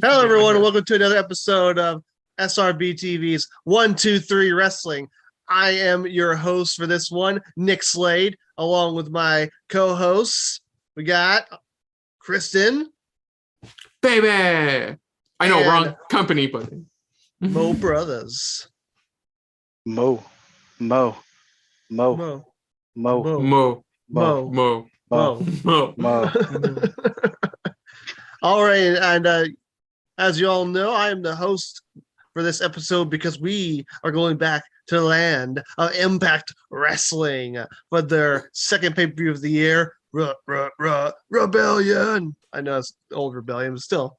Hello, everyone, and welcome to another episode of SRB TV's 1-2-3 Wrestling. I am your host for this one, Nick Slade, along with my co-hosts. We got Kristen. Baby! I know, wrong company, but... Mo Brothers. Mo. All right, and as you all know, I am the host for this episode because we are going back to the land of Impact Wrestling for their second pay-per-view of the year, Rebellion. I know it's old Rebellion, but still.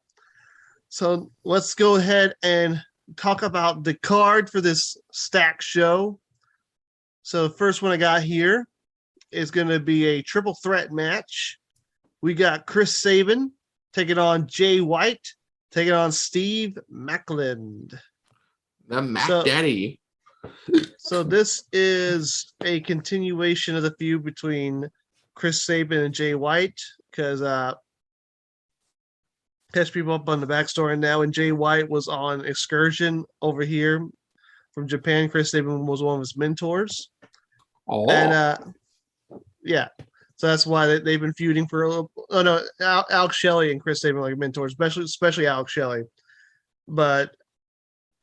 So let's go ahead and talk about the card for this stack show. So the first one I got here is going to be a triple threat match. We got Chris Sabin taking on Jay White, taking on Steve Maclin. The Mac Daddy. So this is a continuation of the feud between Chris Sabin and Jay White, because catch people up on the backstory now. When Jay White was on excursion over here from Japan, Chris Sabin was one of his mentors. Oh. And yeah. So that's why they've been feuding for a little. Oh no, Alex Shelley and Chris Sabin like mentors, especially Alex Shelley. And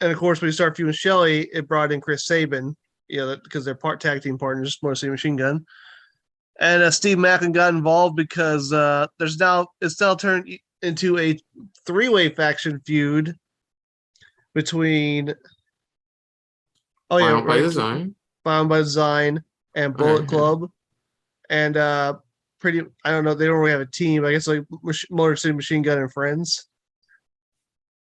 of course, when you start feuding Shelley, it brought in Chris Sabin, because they're tag team partners, Morrissey Machine Gun. And Steve Maclin got involved because it's now turned into a three-way faction feud between Bound by Design and Bullet Club. And I don't know, they don't really have a team. I guess like Motor City Machine Gun and Friends.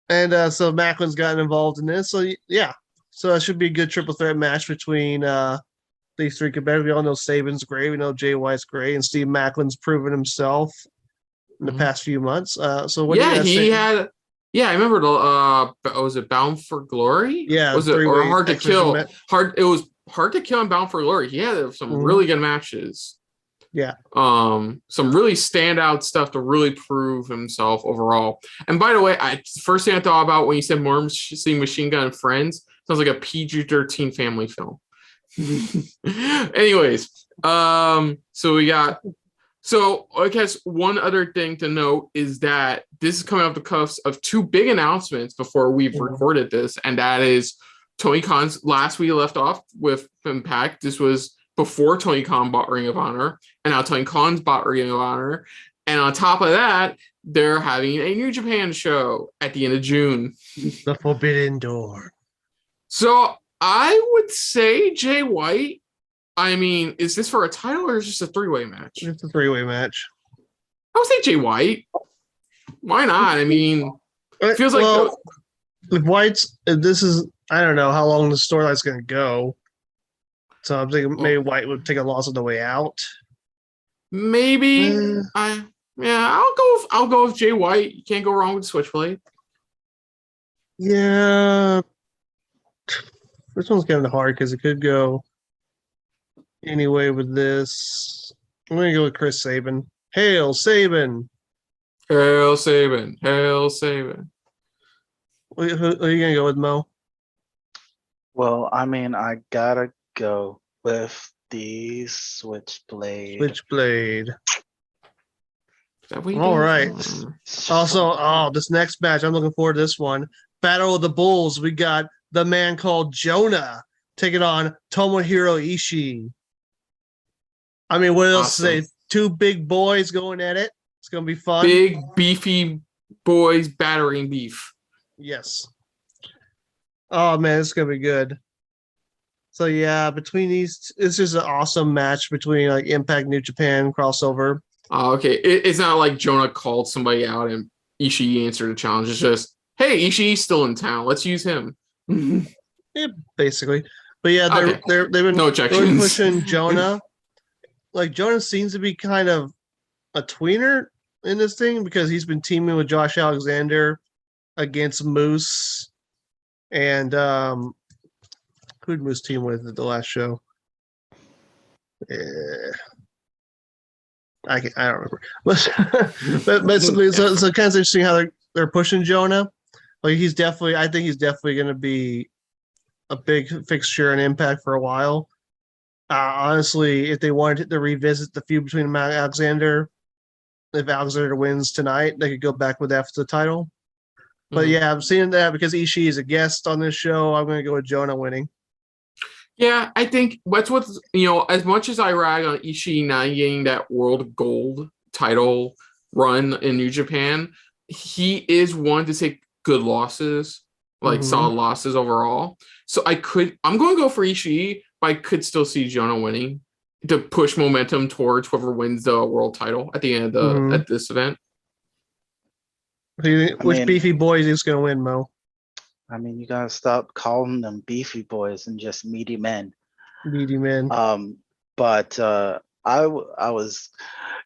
And so Macklin's gotten involved in this. So yeah, so that should be a good triple threat match between these three competitors. We all know Sabin's great. We know Jay White's great, and Steve Macklin's proven himself in the past few months. So what? Yeah, he had. Yeah, I remember. Was it Bound for Glory? Yeah, was it or Hard to Kill? It was Hard to Kill and Bound for Glory. He had some really good matches. Yeah. Some really standout stuff to really prove himself overall. And by the way, first thing I thought about when you said Morrissey Machine Gun and Friends sounds like a PG-13 family film. Anyways, so I guess one other thing to note is that this is coming off the cuffs of two big announcements before we've recorded this, and that is Tony Khan's last we left off with Impact. This was before Tony Khan bought Ring of Honor, and now Tony Khan's bought Ring of Honor. And on top of that, they're having a New Japan show at the end of June. The Forbidden Door. So I would say Jay White. I mean, is this for a title or is this a three-way match? It's a three-way match. I would say Jay White. Why not? I mean, it feels like White's. This is, I don't know how long the storyline's going to go. So I'm thinking maybe White would take a loss on the way out. Maybe. I'll go with Jay White. You can't go wrong with Switchblade. Yeah. This one's kind of hard because it could go anyway with this. I'm going to go with Chris Sabin. Hail Sabin! Hail Sabin! Hail Sabin! Who are you going to go with, Mo? Well, I mean, I gotta go with the Switchblade. All right. Also, this next match, I'm looking forward to this one. Battle of the Bulls. We got the man called JONAH taking on Tomohiro Ishii. I mean, what else to say? Two big boys going at it. It's going to be fun. Big, beefy boys battering beef. Yes. Oh, man, it's going to be good. So, yeah, between these, it's just an awesome match between like Impact, New Japan crossover. Oh, okay. It's not like JONAH called somebody out and Ishii answered the challenge. It's just, hey, Ishii's still in town. Let's use him. Yeah, basically. But yeah, they've been really pushing JONAH. Like, JONAH seems to be kind of a tweener in this thing because he's been teaming with Josh Alexander against Moose. And who'd Moose team with at the last show? I don't remember. But basically, so kind of interesting how they're pushing Jonah. Like he's definitely, I think he's definitely going to be a big fixture and impact for a while. Honestly, if they wanted to revisit the feud between him and Alexander, if Alexander wins tonight, they could go back with that for the title. But yeah, I'm seeing that because Ishii is a guest on this show. I'm going to go with Jonah winning. Yeah, I think that's what's, as much as I rag on Ishii not getting that world gold title run in New Japan, he is one to take good losses, like solid losses overall. So I'm going to go for Ishii, but I could still see Jonah winning to push momentum towards whoever wins the world title at the end of at this event. Which beefy boy is going to win, Mo? I mean, you gotta stop calling them beefy boys and just meaty men. Meaty men. But I was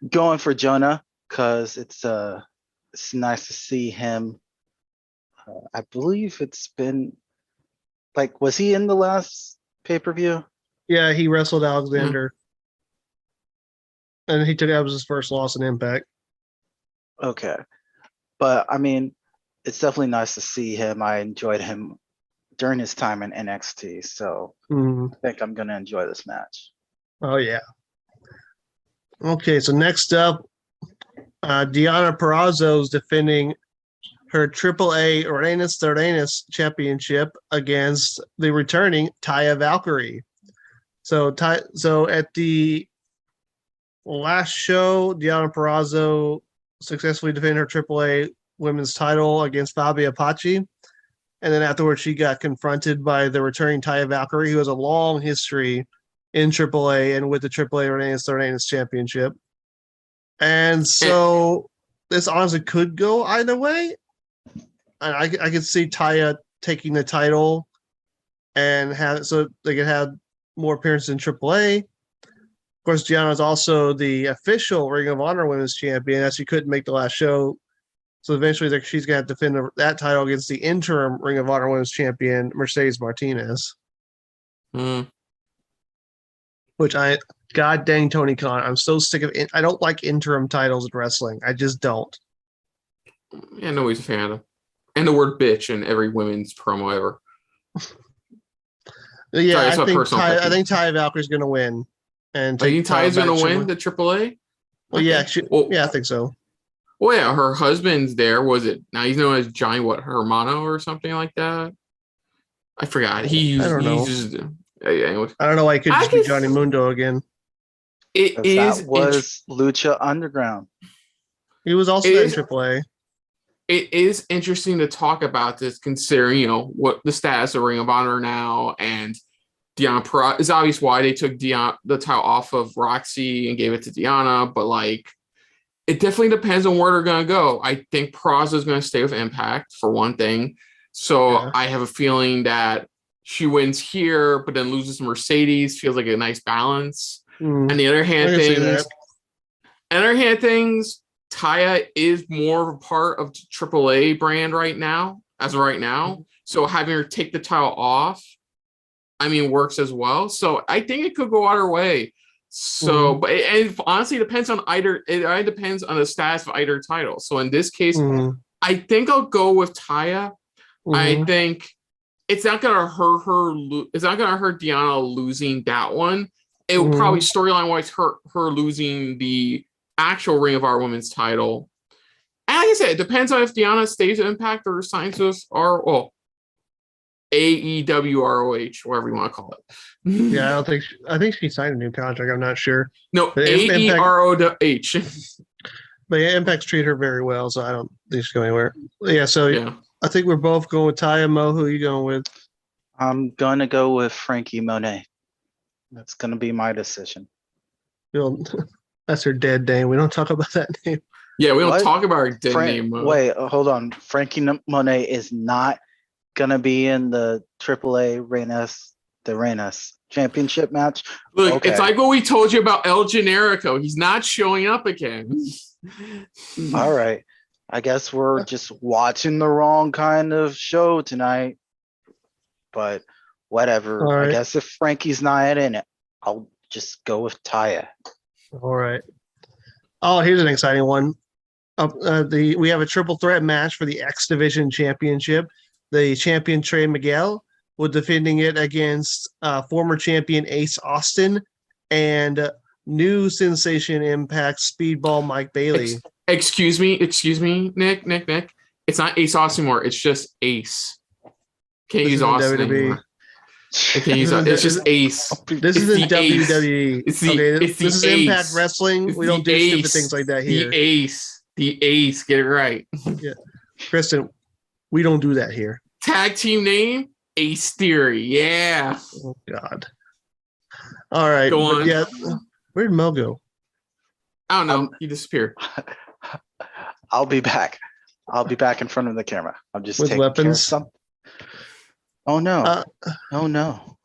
going for Jonah because it's nice to see him. I believe it's been was he in the last pay-per-view? Yeah, he wrestled Alexander, and that was his first loss in Impact. Okay, but I mean, it's definitely nice to see him. I enjoyed him during his time in NXT, so I think I'm gonna enjoy this match. Oh yeah. Okay, so next up, Deonna Purrazzo is defending her AAA Reinas championship against the returning Taya Valkyrie. So at the last show, Deonna Purrazzo successfully defended her AAA women's title against Fabi Apache. And then afterwards, she got confronted by the returning Taya Valkyrie, who has a long history in AAA and with the AAA Reinas championship. And so this honestly could go either way. I could see Taya taking the title and so they could have more appearances in AAA. Of course, Deonna is also the official Ring of Honor Women's Champion, as she couldn't make the last show. So eventually, she's going to have to defend that title against the interim Ring of Honor Women's Champion, Mercedes Martinez. Which God dang Tony Khan, I'm so sick of it. I don't like interim titles in wrestling. I just don't. Yeah, nobody's a fan of them. And the word bitch in every women's promo ever. Yeah, sorry, I think Taya Valkyrie's going to win. And you think Taya's going to win the AAA? Well, yeah, I think so. Well, yeah, her husband's there. Was it now? He's known as Johnny Hermano or something like that. I forgot. I don't know. Anyway. I don't know why he could just be Johnny Mundo again. That was Lucha Underground. He was also in AAA. It is interesting to talk about this, considering what the status of Ring of Honor now, and Deonna Purrazzo is obvious why they took the title off of Roxy and gave it to Deonna, but it definitely depends on where they're going to go. I think Purrazzo is going to stay with Impact for one thing. So I have a feeling that she wins here, but then loses Mercedes. Feels like a nice balance. And the other hand things, Taya is more of a part of the AAA brand right now, as of right now. So having her take the title off, works as well. So I think it could go either way. So, but it honestly depends on it depends on the status of either title. So in this case, I think I'll go with Taya. I think it's not gonna hurt her. It's not gonna hurt Deonna losing that one. It will probably storyline wise hurt her losing the actual Ring of Honor Women's title. And like I said, it depends on if Deonna stays at Impact or signs with AEW ROH, whatever you want to call it. Yeah, I think she signed a new contract. I'm not sure. No, AEROH. But Impact's treat her very well, so I don't think she's going anywhere. Yeah, so I think we're both going with Taya. Mo, who are you going with? I'm going to go with Frankie Monet. That's going to be my decision. That's her dead name. We don't talk about that name. Yeah, we don't talk about her dead name. Wait, hold on. Frankie Monet is not going to be in the AAA Reinas championship match. Look, It's like what we told you about El Generico. He's not showing up again. All right. I guess we're just watching the wrong kind of show tonight. But whatever. Right. I guess if Frankie's not in it, I'll just go with Taya. All right. Oh, here's an exciting one. we have a triple threat match for the X Division Championship. The champion Trey Miguel was defending it against former champion Ace Austin and new sensation Impact Speedball Mike Bailey. Excuse me, Nick. It's not Ace Austin anymore. It's just Ace. Can't use Austin anymore. I can't use It's just Ace. This is in WWE. It's this is Impact Wrestling. We don't do stupid things like that here. The Ace. Get it right. Yeah, Kristen, we don't do that here. Tag team name Ace Theory. Yeah. Oh God. All right. Go on. Yeah. Where'd Mel go? I don't know. He disappeared. I'll be back. I'll be back in front of the camera. I'm just with taking weapons. care of something. Oh no! Oh no!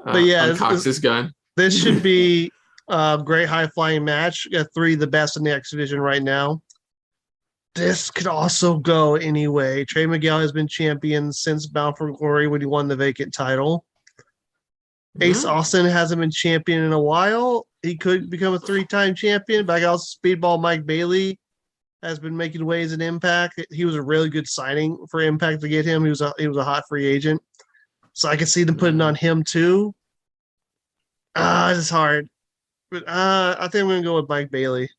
But yeah, uncocks his gun. This should be a great high flying match. Got three of the best in the X Division right now. This could also go anyway. Trey Miguel has been champion since Bound for Glory when he won the vacant title. Ace Austin hasn't been champion in a while. He could become a 3-time champion. But I got Speedball Mike Bailey has been making waves in Impact. He was a really good signing for Impact to get him. He was a hot free agent. So I can see them putting on him too. It's hard. But I think I'm gonna go with Mike Bailey.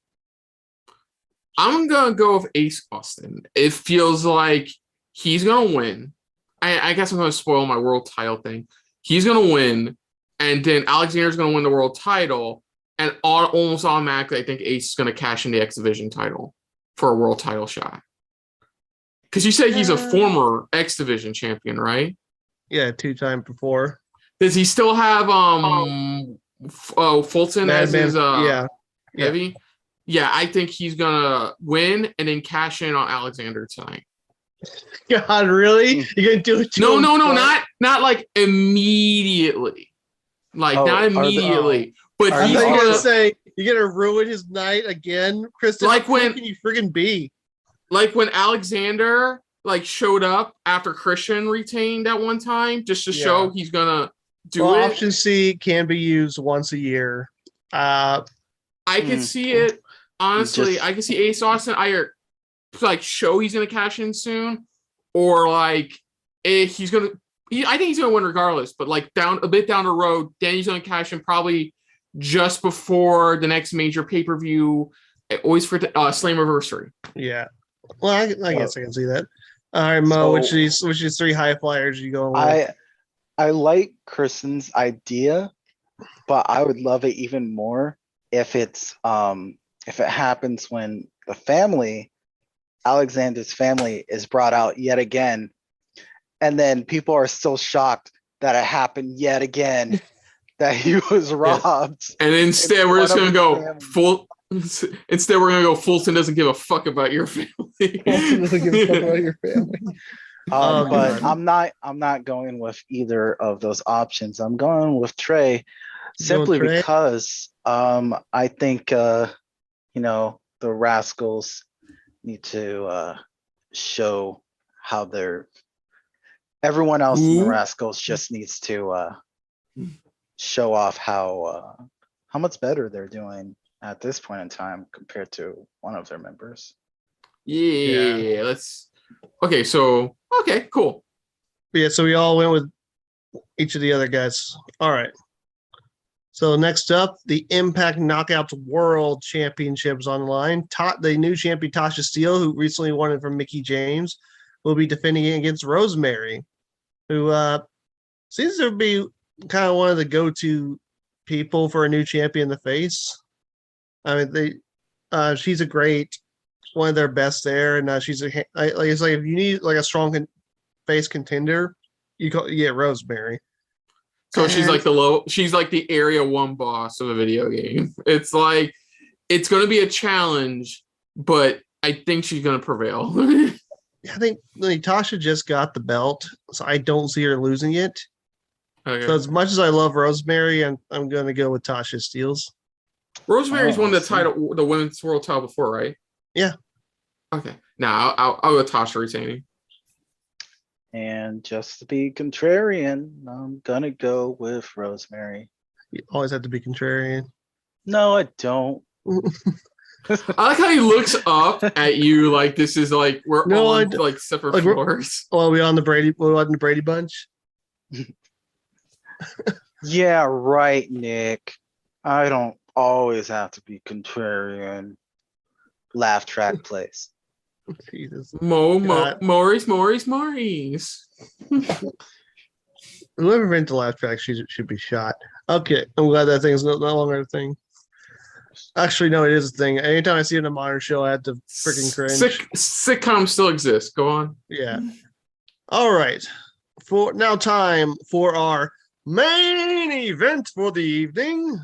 I'm gonna go with Ace Austin. It feels like he's gonna win. I guess I'm gonna spoil my world title thing. He's gonna win, and then Alexander's gonna win the world title, and almost automatically, I think Ace is gonna cash in the X Division title for a world title shot. Because you say he's a former X Division champion, right? Yeah, 2-time before. Does he still have Fulton as his heavy? Yeah, I think he's gonna win and then cash in on Alexander tonight. God, really? You're gonna do it? No, not like immediately. Not immediately. But he's gonna say you're gonna ruin his night again, Kristen. Like how can you friggin' be? Like when Alexander showed up after Christian retained at one time, just to show he's gonna do it. Option C can be used once a year. I could see it. Honestly, I can see Ace Austin either show he's gonna cash in soon, or he's gonna. I think he's gonna win regardless. But down the road, then he's gonna cash in probably just before the next major pay-per-view. Always for Slammiversary. Yeah. Well, I guess I can see that. All right, Mo, which is 3 high flyers you going with? I like Kristen's idea, but I would love it even more if it happens when the family, Alexander's family, is brought out yet again, and then people are still shocked that it happened yet again, that he was robbed. And instead, we're just gonna go full. Instead, we're gonna go. Fulton doesn't give a fuck about your family. Fulton doesn't give a fuck about your family. But I'm not going with either of those options. I'm going with Trey, simply because I think the Rascals need to show how they're. Everyone else in the Rascals just needs to show off how much better they're doing at this point in time compared to one of their members. Yeah. Okay, cool. Yeah, so we all went with each of the other guys. All right. So next up, the Impact Knockouts World Championships online. The new champion Tasha Steele, who recently won it from Mickie James, will be defending it against Rosemary, who seems to be kind of one of the go-to people for a new champion to face. I mean, she's a great, one of their best there, and she's if you need a strong face contender, you get Rosemary. So she's she's like the area 1 boss of a video game. It's it's going to be a challenge, but I think she's going to prevail. I think Tasha just got the belt, so I don't see her losing it. Okay. So as much as I love Rosemary, I'm going to go with Tasha Steele's. Rosemary's won the women's world title before, right? Yeah. Okay. Now I'll go Tasha retaining. And just to be contrarian, I'm gonna go with Rosemary. You always have to be contrarian. No, I don't. I like how he looks up at you like this is like we're No, all I on d- like separate like, we're- floors. Oh, we on the Brady Bunch? Yeah, right, Nick. I don't always have to be contrarian. Laugh track plays. Jesus. Maurice. Whoever invented the laugh track should be shot. Okay, I'm glad that thing is no longer a thing. Actually, no, it is a thing. Anytime I see it in a modern show, I have to freaking cringe. Sitcoms still exist. Go on. Yeah. All right. For now, time for our main event for the evening.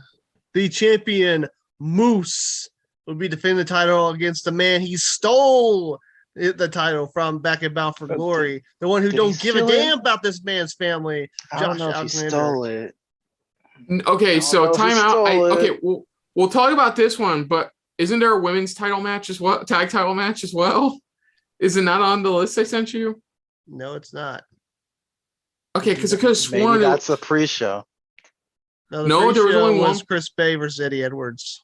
The champion Moose will be defending the title against the man he stole the title from back in Bound for Glory. The one who did he don't give a steal it? damn about this man's family. I don't Josh know if Alexander. he stole it. Okay, I so don't know if he time out. stole it. Okay, we'll talk about this one, but isn't there a women's title match as well? Tag title match as well? Is it not on the list I sent you? No, it's not. Okay, because I could have Maybe sworn that's the pre-show. The No, there was pre-show only one- Chris Bay versus Eddie Edwards.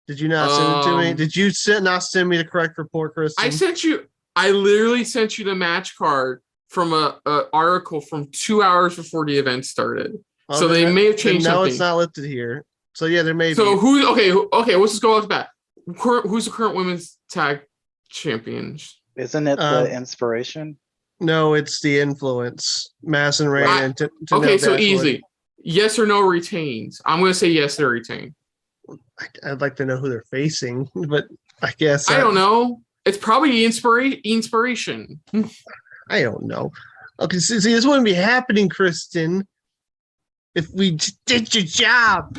Did you not send it to me? Did you not send me the correct report, Kristen? I literally sent you the match card from a article from 2 hours before the event started. Oh, So then they may have changed No, something. it's not listed here. So yeah, there may So be. okay, let's just go off the bat. Who's the current women's tag champions? Isn't it the inspiration? No, it's the influence. Madison Reina Right. and Okay, so Dashwood. easy. Yes or no retains. I'm going to say yes, they retain. I'd like to know who they're facing, but I guess I don't know. It's probably the inspiration. I don't know. Okay, see, this wouldn't be happening, Kristen, if we did your job.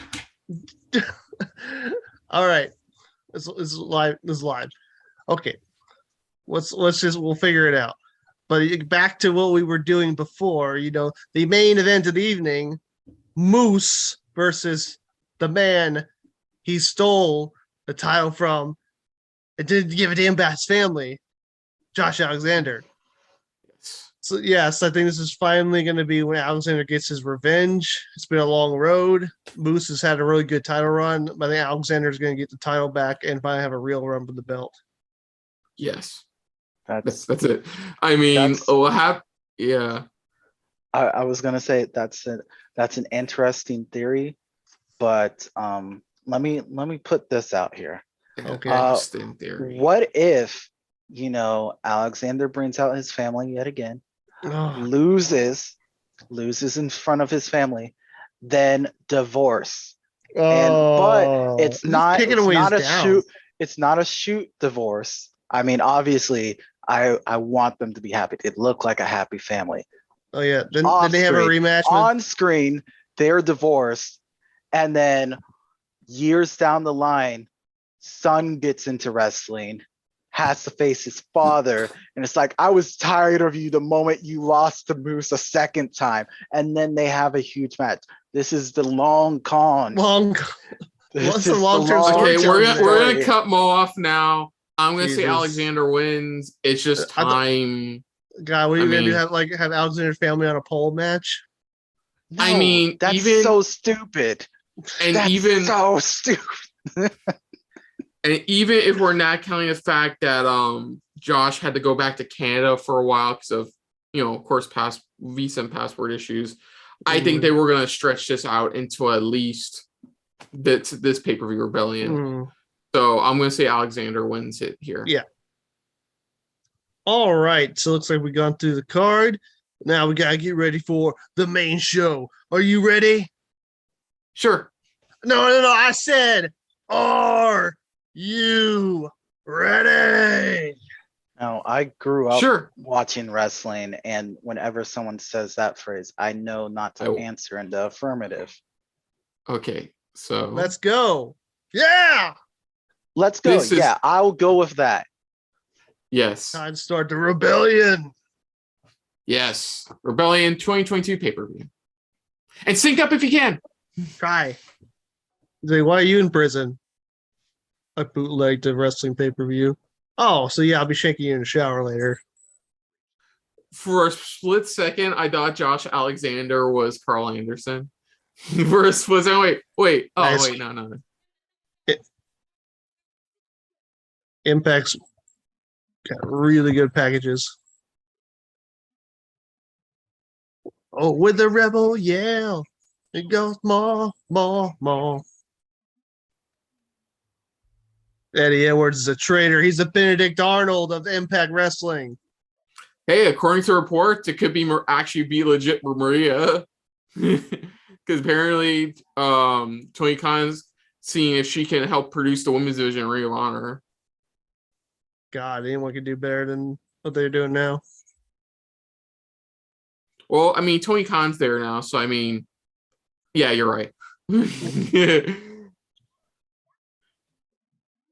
All right, this is live. This is live. Okay, we'll figure it out. But back to what we were doing before. The main event of the evening: Moose versus the man he stole the title from and didn't give a damn about his family, Josh Alexander. So yes, I think this is finally going to be when Alexander gets his revenge. It's been a long road. Moose has had a really good title run, but I think Alexander is going to get the title back and finally have a real run with the belt. Yes, That's it. I mean, yeah. I was gonna say that's an interesting theory, but let me put this out here. Okay. Interesting theory. What if Alexander brings out his family yet again, loses in front of his family, then divorce, but it's not a shoot divorce. I mean, obviously, I want them to be happy. It looked like a happy family. Oh yeah, then they have a rematch on screen. They're divorced, and then years down the line, son gets into wrestling, has to face his father, and it's like, I was tired of you the moment you lost to Moose a second time, and then they have a huge match. This is the long con. What's the long-term Okay, story? we're gonna cut Mo off now. I'm gonna say Jesus. Alexander wins. It's just time. God, what are you gonna do? Have Alexander's family on a pole match? No, I mean, that's even so stupid. and That's even so stupid. and even if we're not counting the fact that Josh had to go back to Canada for a while because of of course visa and passport issues, I think they were gonna stretch this out into at least this pay-per-view Rebellion. So I'm gonna say Alexander wins it here. Yeah. All right. So it looks like we've gone through the card. Now we gotta get ready for the main show. Are you ready? Sure. No. I said, are you ready? No, I grew up Sure. watching wrestling, and whenever someone says that phrase, I know not to answer in the affirmative. Okay. So Let's go. Yeah. Let's go. Yeah, I'll go with that. Yes. Time to start the rebellion. Yes. Rebellion 2022 pay-per-view. And sync up if you can. Try. Say, why are you in prison? I bootlegged a wrestling pay-per-view. Oh, so yeah, I'll be shaking you in the shower later. For a split second, I thought Josh Alexander was Carl Anderson. For a split second, wait. Oh, Nice. wait, no. Impact's got really good packages. Oh, with the rebel yell, it goes more, more, more. Eddie Edwards is a traitor. He's the Benedict Arnold of Impact Wrestling. Hey, according to reports, it could be actually be legit Maria, because apparently, Tony Khan's seeing if she can help produce the women's division in Ring of Honor. God, anyone could do better than what they're doing now. Well, I mean, Tony Khan's there now, so I mean, yeah, you're right.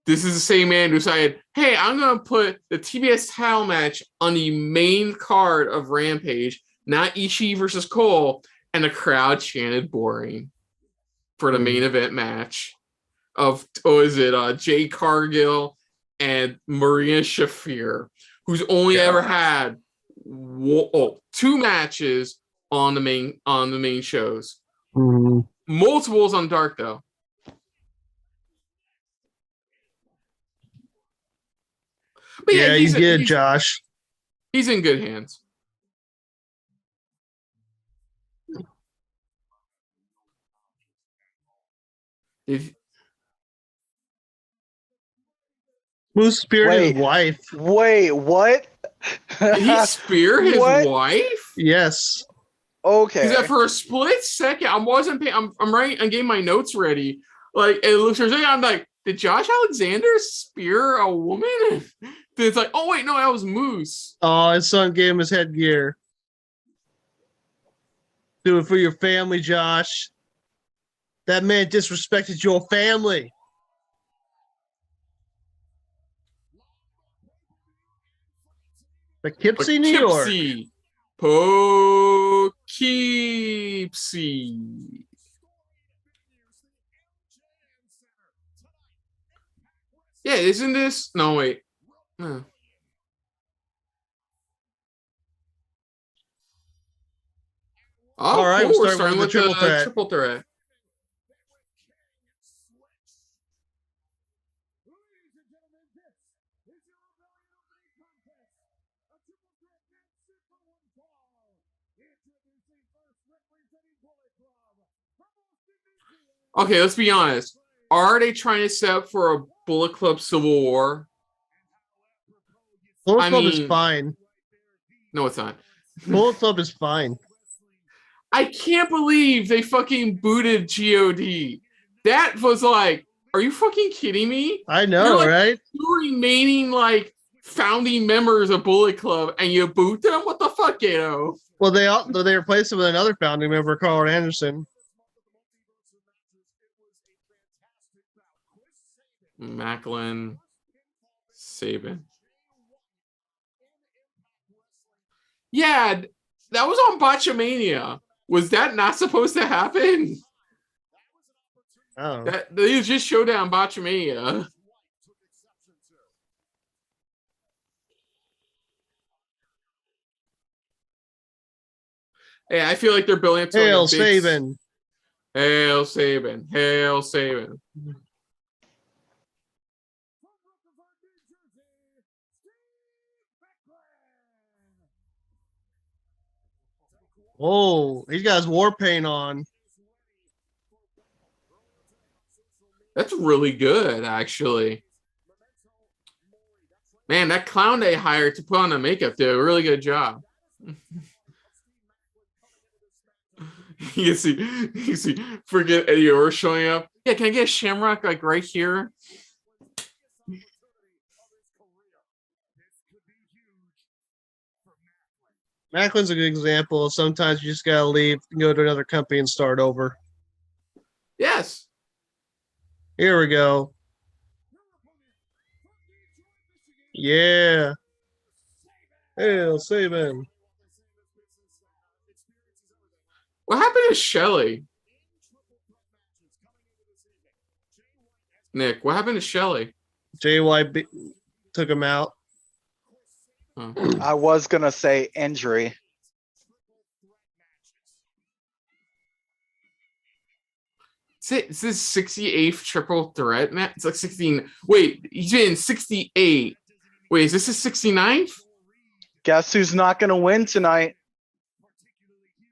This is the same man who decided, hey, I'm going to put the TBS title match on the main card of Rampage, not Ishii versus Cole, and the crowd chanted boring for the main event match of, Jay Cargill and Maria Shafir, who's only ever had 2 matches on the main shows. Multiples on Dark, though. But yeah, you did, Josh. He's in good hands. Who's spearing his wife? Wait, what? Did he spear his wife? Yes. Okay. Because for a split second, I wasn't paying. I'm right. I'm getting my notes ready. Like it looks. I'm like, did Josh Alexander spear a woman? It's like, oh wait, no, that was Moose. Oh, his son gave him his headgear. Do it for your family, Josh. That man disrespected your family. Poughkeepsie, New York. Poughkeepsie. Yeah, isn't this? No, wait. Oh, all right, cool. We're starting with the triple threat. Okay, let's be honest. Are they trying to set up for a Bullet Club Civil War? Bullet Club is fine. No, it's not. Bullet Club is fine. I can't believe they fucking booted GOD. That was like, are you fucking kidding me? I know, like right? 2 remaining founding members of Bullet Club, and you boot them? What the fuck, Gato? Well, they replaced him with another founding member, Carl Anderson. Maclin, Sabin. Yeah, that was on Botchamania. Was that not supposed to happen? Oh. They just showed down Botchamania. Hey, I feel like they're building up to Hail Sabin. Hail Sabin. Hail Sabin. Oh, he's got his war paint on. That's really good, actually. Man, that clown they hired to put on the makeup did a really good job. you see, forget Eddie Orr showing up. Yeah, can I get a shamrock right here? Macklin's a good example. Sometimes you just gotta leave and go to another company and start over. Yes. Here we go. Yeah. Hail Sabin. What happened to Shelley? Nick, what happened to Shelley? JY took him out. Oh. I was gonna say injury. Is this 68th triple threat match? It's like 16. Wait, he's in 68. Wait, is this his 69th? Guess who's not going to win tonight?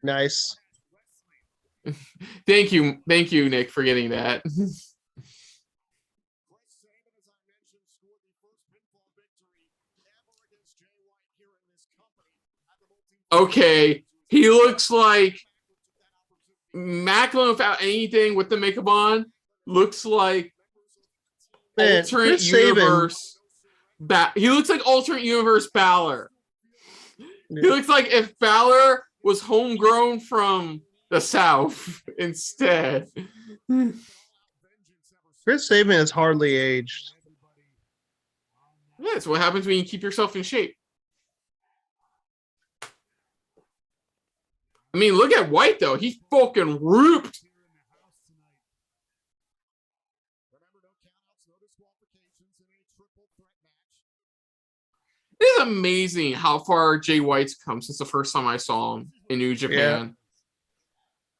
Nice. Thank you, Nick, for getting that. Okay, he looks like Maclin without anything with the makeup on. Looks like Man, alternate Chris Sabin. universe. He looks like alternate universe Balor. Yeah. He looks like if Balor was homegrown from the South instead. Chris Sabin has hardly aged. Yeah, that's what happens when you keep yourself in shape. I mean, look at White, though. He's fucking ripped. It is amazing how far Jay White's come since the first time I saw him in New Japan.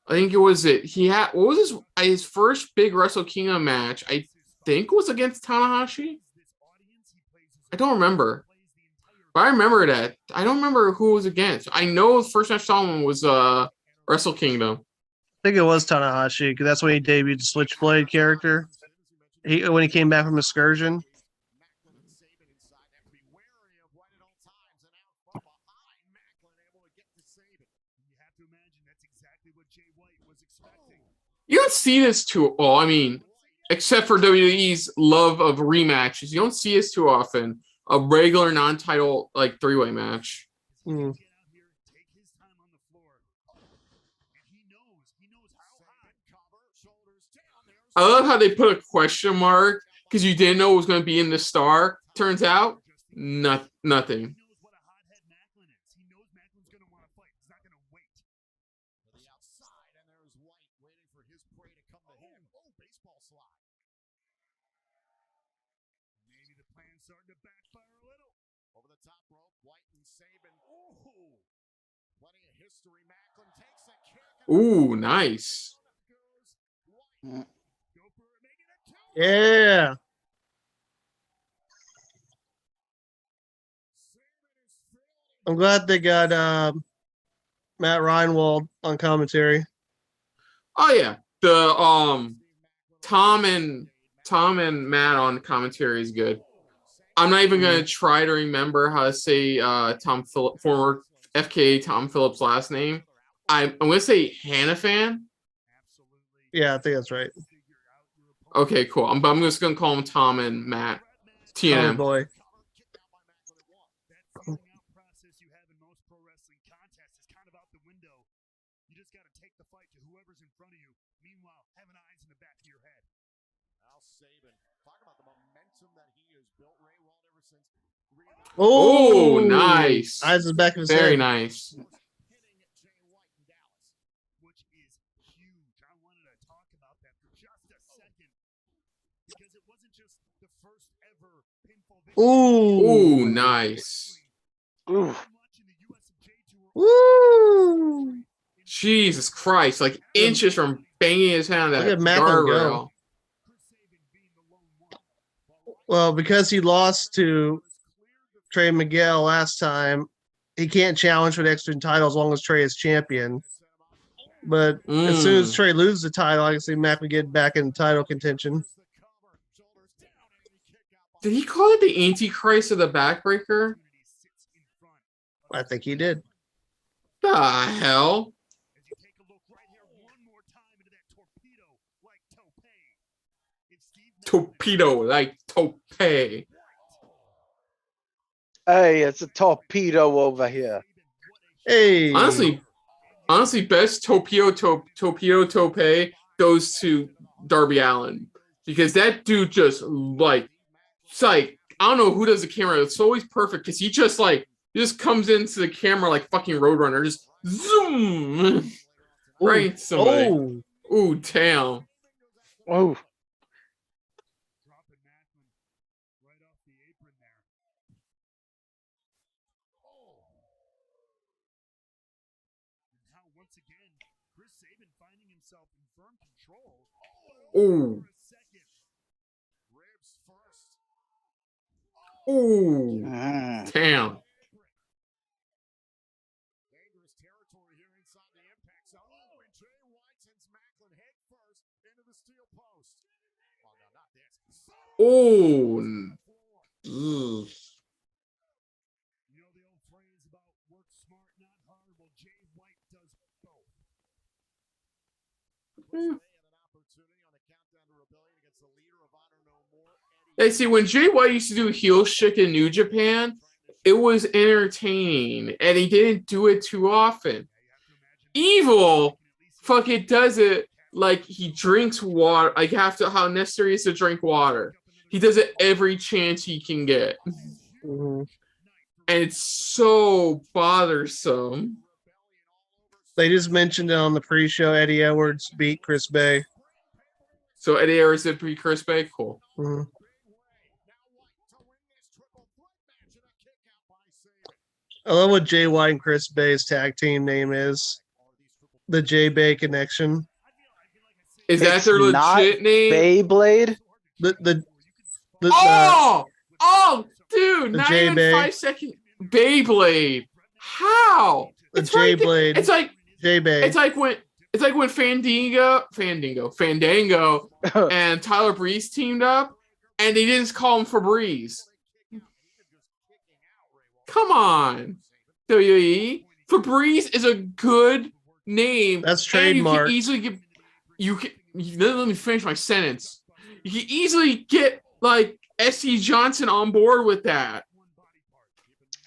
Yeah. I think it was he had, what was his first big Wrestle Kingdom match? I think was against Tanahashi. I don't remember. But I remember that. I don't remember who it was against. I know the first match I saw him was Wrestle Kingdom. I think it was Tanahashi because that's when he debuted the Switchblade character. When he came back from Excursion. You don't see this too. Oh, I mean, except for WWE's love of rematches, you don't see this too often. A regular non-title like three-way match. Mm. I love how they put a question mark because you didn't know it was going to be in the star. Turns out, nothing. Ooh, nice. Yeah. I'm glad they got Matt Reinwald on commentary. Oh yeah, the Tom and Matt on commentary is good. I'm not even gonna try to remember how to say former FKA Tom Phillips' last name. I'm gonna say Hannafan. Yeah, I think that's right. Okay, cool. I'm just gonna call him Tom and Matt. TNM. Boy. Oh, nice. Eyes is back in his Very head. nice. Ooh, nice. Ooh. Woo! Jesus Christ! Like inches from banging his head on that guardrail. Well, because he lost to Trey Miguel last time, he can't challenge for the extra title as long as Trey is champion. But as soon as Trey loses the title, I can see Maclin get back in title contention. Did he call it the Antichrist of the Backbreaker? I think he did. The hell? Torpedo like tope. Hey, it's a torpedo over here. Hey. Honestly, best torpedo tope goes to Darby Allin because that dude just like it's like I don't know who does the camera. It's always perfect because he just comes into the camera like fucking Roadrunner, just zoom right into somebody. Ooh, damn. Oh. Sabin finding himself in firm control. Ooh. Ribs first. Ooh. Damn. Dangerous territory here inside the impact zone. Oh, and Jay White sends Maclin head first into the steel post. Oh, no, not this. Ooh. Ugh. You know the old phrase about work smart, not hard? Well, Jay White does both. They had an opportunity on a countdown to rebellion against the leader of Honor No More. Hey, see, when Jay White used to do heel shit in New Japan, it was entertaining, and he didn't do it too often. Evil fucking does it like he drinks water, like how necessary it is to drink water. He does it every chance he can get. Mhm. And it's so bothersome. They just mentioned it on the pre-show. Eddie Edwards beat Chris Bay. So Eddie Edwards did pre Chris Bay? Cool. Mhm. I love what Jay White and Chris Bay's tag team name is. The J Bay Connection. Is that It's their not legit name? Beyblade. The Oh, dude, the not J even Bay. 5 second Beyblade. How? The It's J right there. Blade. J Bay. It's like when Fandango and Tyler Breeze teamed up, and they didn't call him Febreze. Come on, WWE. Febreze is a good name. That's and you can trademarked. easily get. Let me finish my sentence. You can easily get like SC Johnson on board with that.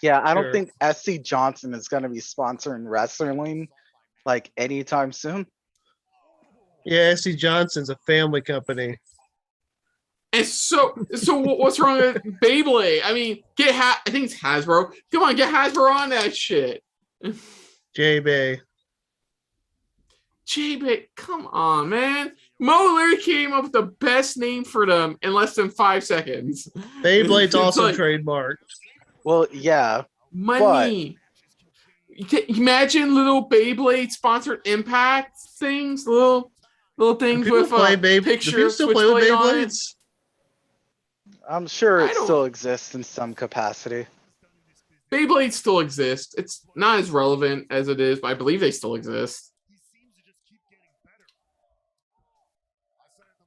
Yeah, I don't Sure. think SC Johnson is going to be sponsoring wrestling like anytime soon. Yeah, SC Johnson's a family company. And so what's wrong with Beyblade? I mean, I think it's Hasbro. Come on, get Hasbro on that shit. J Bay. J-Bay, come on, man. Mo literally came up with the best name for them in less than 5 seconds. Beyblade's It's also like trademarked. Well, yeah, money. Imagine little Beyblade sponsored Impact things, little Do things people with play a Do picture people of still play with Switchblade on it. Beyblades? I'm sure I it don't- still exists in some capacity. Beyblade still exists. It's not as relevant as it is, but I believe they still exist.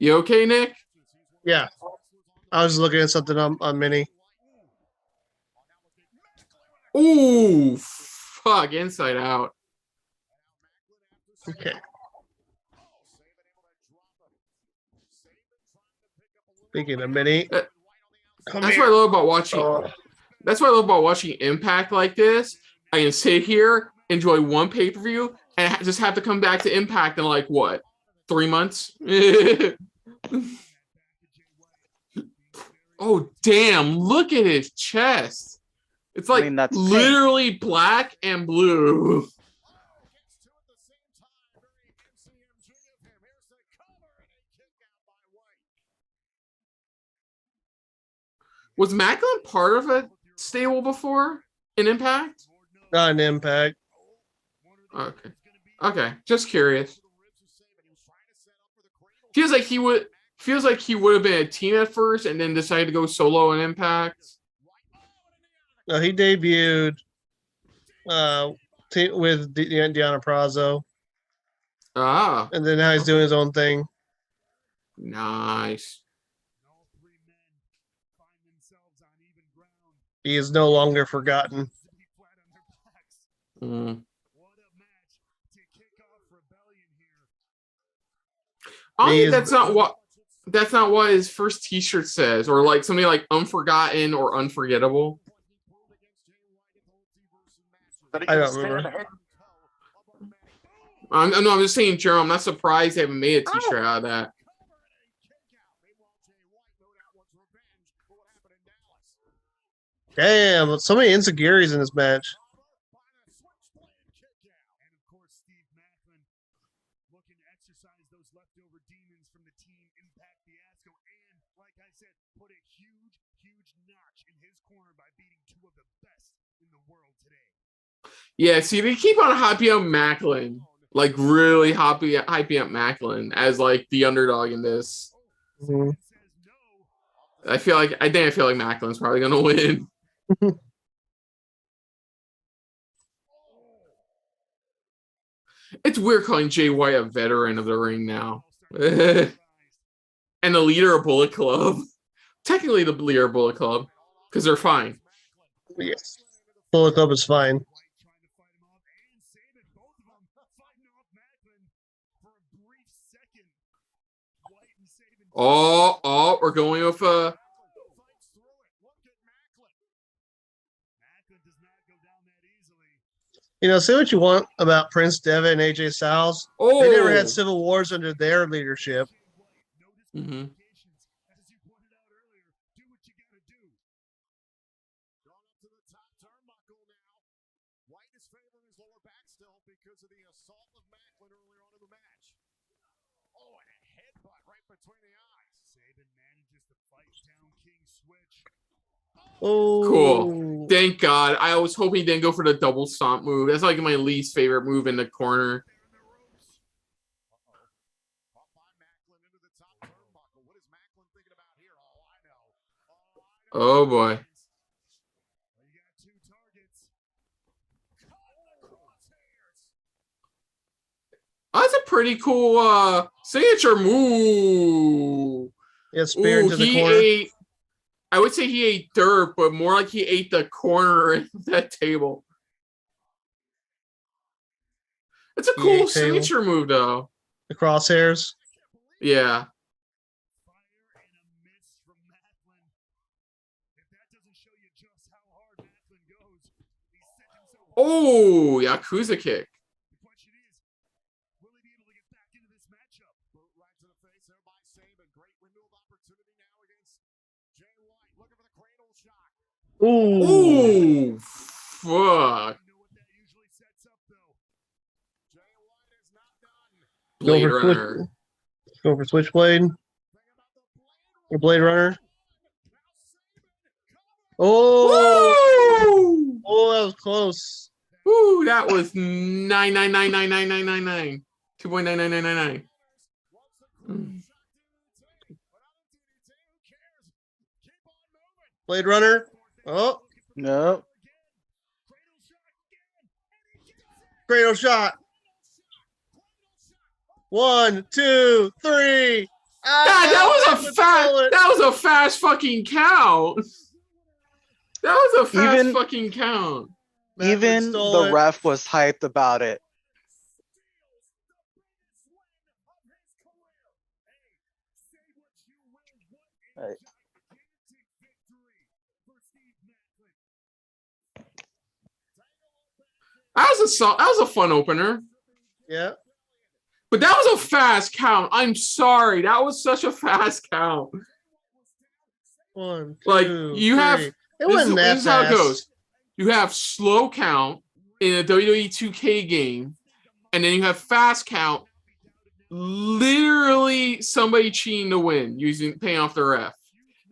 You okay, Nick? Yeah. I was looking at something on Mini. Ooh, fuck, Inside Out. Okay. Speaking of Mini. That's Come what I here. love about watching. Oh, That's what I love about watching Impact like this. I can sit here, enjoy one pay-per-view, and just have to come back to Impact in like what, 3 months? Oh damn! Look at his chest. It's like That's pink. literally black and blue. Was Maclin part of a stable before in Impact? not an Impact. Okay. Just curious. Feels like he would have been a team at first and then decided to go solo in Impact. No, he debuted with Deanna Prazo, Ah, and then now he's doing his own thing. nice. He is no longer forgotten. Mm. I think that's not what his first T-shirt says, or like something like unforgotten or unforgettable. I don't remember. I'm just saying, Jerome. I'm not surprised they haven't made a T-shirt out of that. Damn, so many insecurities in this match. Yeah, see, they keep on hyping up Maclin. like really hyping up Maclin as like the underdog in this. Mhm. I feel like Macklin's probably gonna win. It's weird calling Jay White a veteran of the ring now. And the leader of Bullet Club. Technically the leader of Bullet Club, because they're fine. Yes. Bullet Club is fine. Oh, we're going with You know, say what you want about Prince Devitt and AJ Styles. oh. They never had civil wars under their leadership. Mm-hmm. White is favoring his lower back still because of the assault of Maclin earlier on in the match. Oh, and a headbutt right between the eyes. Sabin manages to fight down King Switch. Oh, Cool. Thank God. I was hoping he didn't go for the double stomp move. That's like my least favorite move in the corner. Oh boy. That's a pretty cool signature move. yeah, spear Ooh, into the he corner. ate. I would say he ate dirt, but more like he ate the corner of that table. It's a He cool ate table. signature move, though. The crosshairs. Yeah. Oh, Yakuza kick. Ooh. Ooh, fuck. Blade Runner. Go for Switchblade. Or Blade Runner. Oh, Woo! oh, that was close. Woo, that was 9999999. 2.99999. Blade Runner. Oh, No. cradle shot. 1, 2, 3. That was a fast fucking count. That was a fast fucking count. Even the ref was hyped about it. That was a fun opener. Yeah. But that was a fast count. I'm sorry. That was such a fast count. 1, 2, like you 3. have It wasn't that this is how it fast. goes. You have slow count in a WWE 2K game, and then you have fast count. Literally somebody cheating to win using paying off the ref.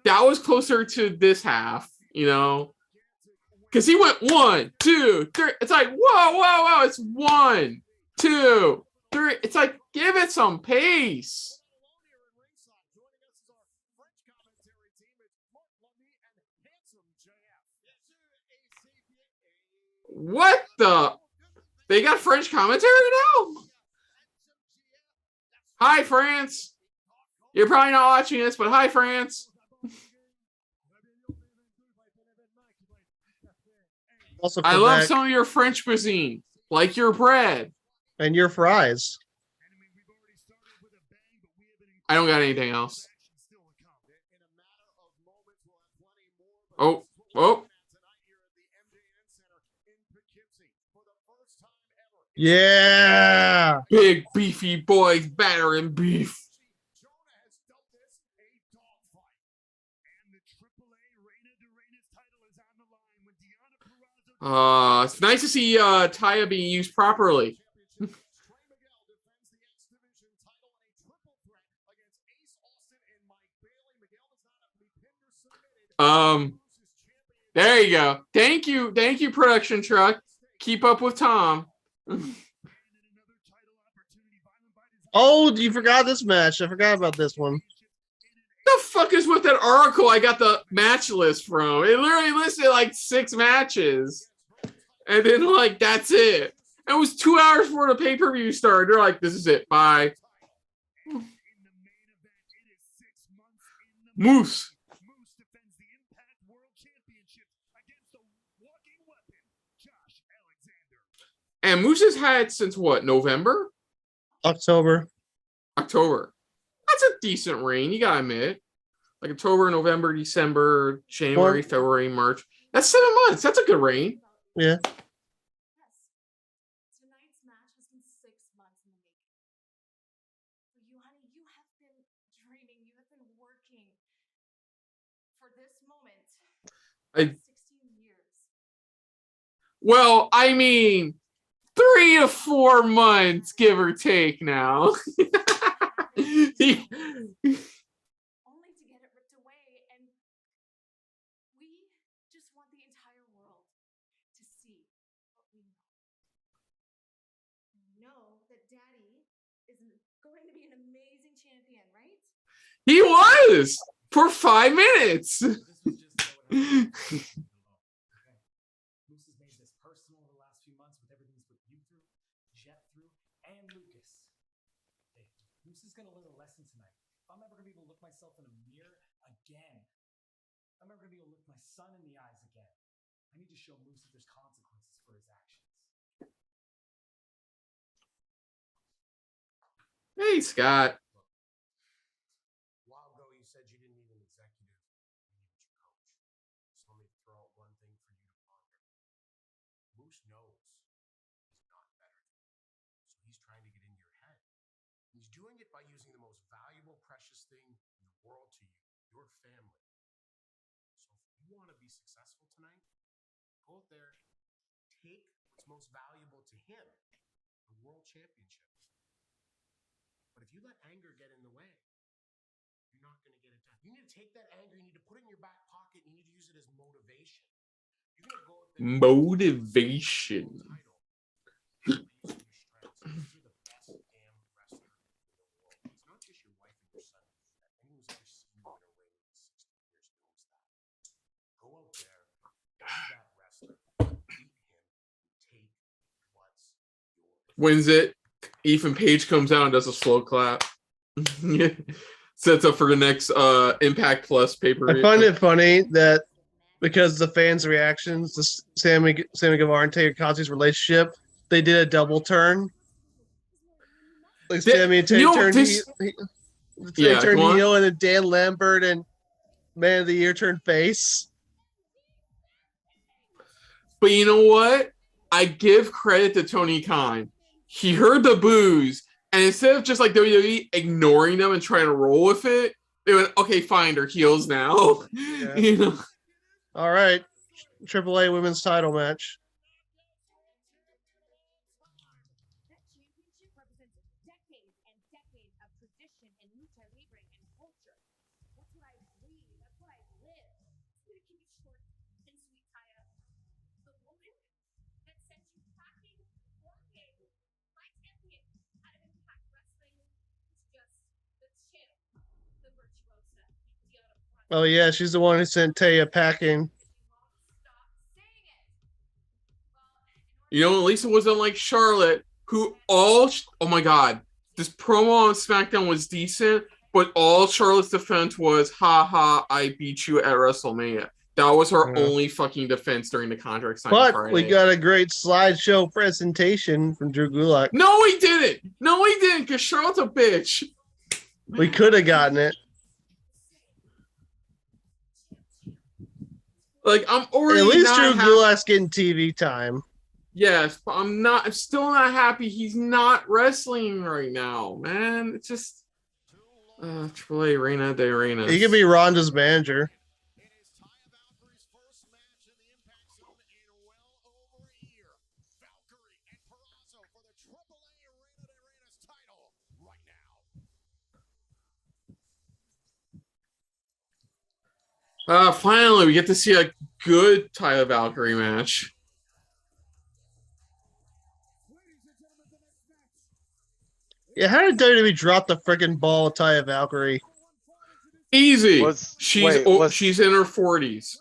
That was closer to this half, you know. Because he went 1, 2, 3. It's like, whoa. It's 1, 2, 3. It's like, give it some pace. What the? They got French commentary now? Hi, France. You're probably not watching this, but hi, France. Also, I love some of your French cuisine, like your bread. And your fries. I don't got anything else. Oh. Yeah. Big beefy boys battering beef. It's nice to see Taya being used properly. There you go. Thank you, production truck. Keep up with Tom. Oh, you forgot this match. I forgot about this one. The fuck is with that article I got the match list from? It literally listed like 6 matches. And then like that's it. It was 2 hours before the pay-per-view started. They're like, this is it. Bye. Moose. Moose defends the Impact World Championship against the walking weapon, Josh Alexander. And Moose has had since what? November? October. That's a decent reign, you gotta admit. Like October, November, December, January, February, March. That's 7 months. That's a good reign. Yeah. Yes. Tonight's match has been 6 months in the making. For you, honey, you have been training, you have been working for this moment. I 16 years. Well, I mean, 3 to 4 months, give or take now. Only to get it ripped away, and we just want the entire world to see what we know. And we know that Daddy is going to be an amazing champion, right? He was for 5 minutes. This was just so it happened. Okay. Moose has made this personal the last few months with everything he's put you through, Jet through, and Lucas. Hey, Moose is gonna learn a lesson tonight. If I'm ever gonna be able to look myself in a mirror again, if I'm ever gonna be able to look my son in the eyes again, I need to show Moose that there's consequences for his actions. Hey, Scott. A while ago, you said you didn't need an executive, you needed your coach. So let me throw out one thing for you to ponder. Moose knows he's not better than you, so he's trying to get into your head. He's doing it by using the most valuable, precious thing in the world to you, your family. So if you want to be successful tonight, go out there, take what's most valuable to him, the world championship. But if you let anger get in the way, you're not going to get it done. You need to take that anger, you need to put it in your back pocket, you need to use it as motivation. You're going to go out there and Motivation. you're the best damn wrestler in the world. It's not just your wife and your son. Anyone who's ever seen you in a ring in 60 years knows that. Go out there, be that wrestler, beat him, take what's yours. Wins it. Ethan Page comes out and does a slow clap. Sets up for the next Impact Plus pay-per-view. I find it funny that because the fans' reactions to Sammy Guevara and Takahachi's relationship, they did a double turn. Like Sammy and Tay turned turned heel, and then Dan Lambert and Man of the Year turned face. But you know what? I give credit to Tony Khan. He heard the boos, and instead of just like WWE ignoring them and trying to roll with it, they went, okay, fine, they're heels now. Yeah. You know? All right. AAA women's title match. That championship represents decades and decades of tradition in lucha libre and culture. That's what I breathe. That's what I live. It's gonna keep it short and sweet, Taya. The woman that sent you packing, walking, my champion out of Impact Wrestling is just the champ, the virtuosa, Diana Purrazzo. Oh yeah, she's the one who sent Taya packing. Stop saying it. Well, You know, at least it wasn't like Charlotte, who oh my God, this promo on SmackDown was decent, but all Charlotte's defense was, ha, I beat you at WrestleMania. That was her only fucking defense during the contract signing But Friday. we got a great slideshow presentation from Drew Gulak. No, he didn't. No, he didn't, because Charlotte's a bitch. We could have gotten it. Like, I'm already At least not Drew happy. Gulak's getting TV time. Yes, but I'm still not happy he's not wrestling right now, man. It's just AAA Reina de Reinas. He could be Ronda's manager. It is Taya Valkyrie's first match in the Impact Zone in well over a year. Valkyrie and Purrazzo for the AAA Reina de Reinas title right now. Finally, we get to see a good Taya Valkyrie match. Ladies and gentlemen, the next match Yeah, how did WWE drop the freaking ball of Taya Valkyrie? Easy. Was- She's wait, was- she's in her 40s.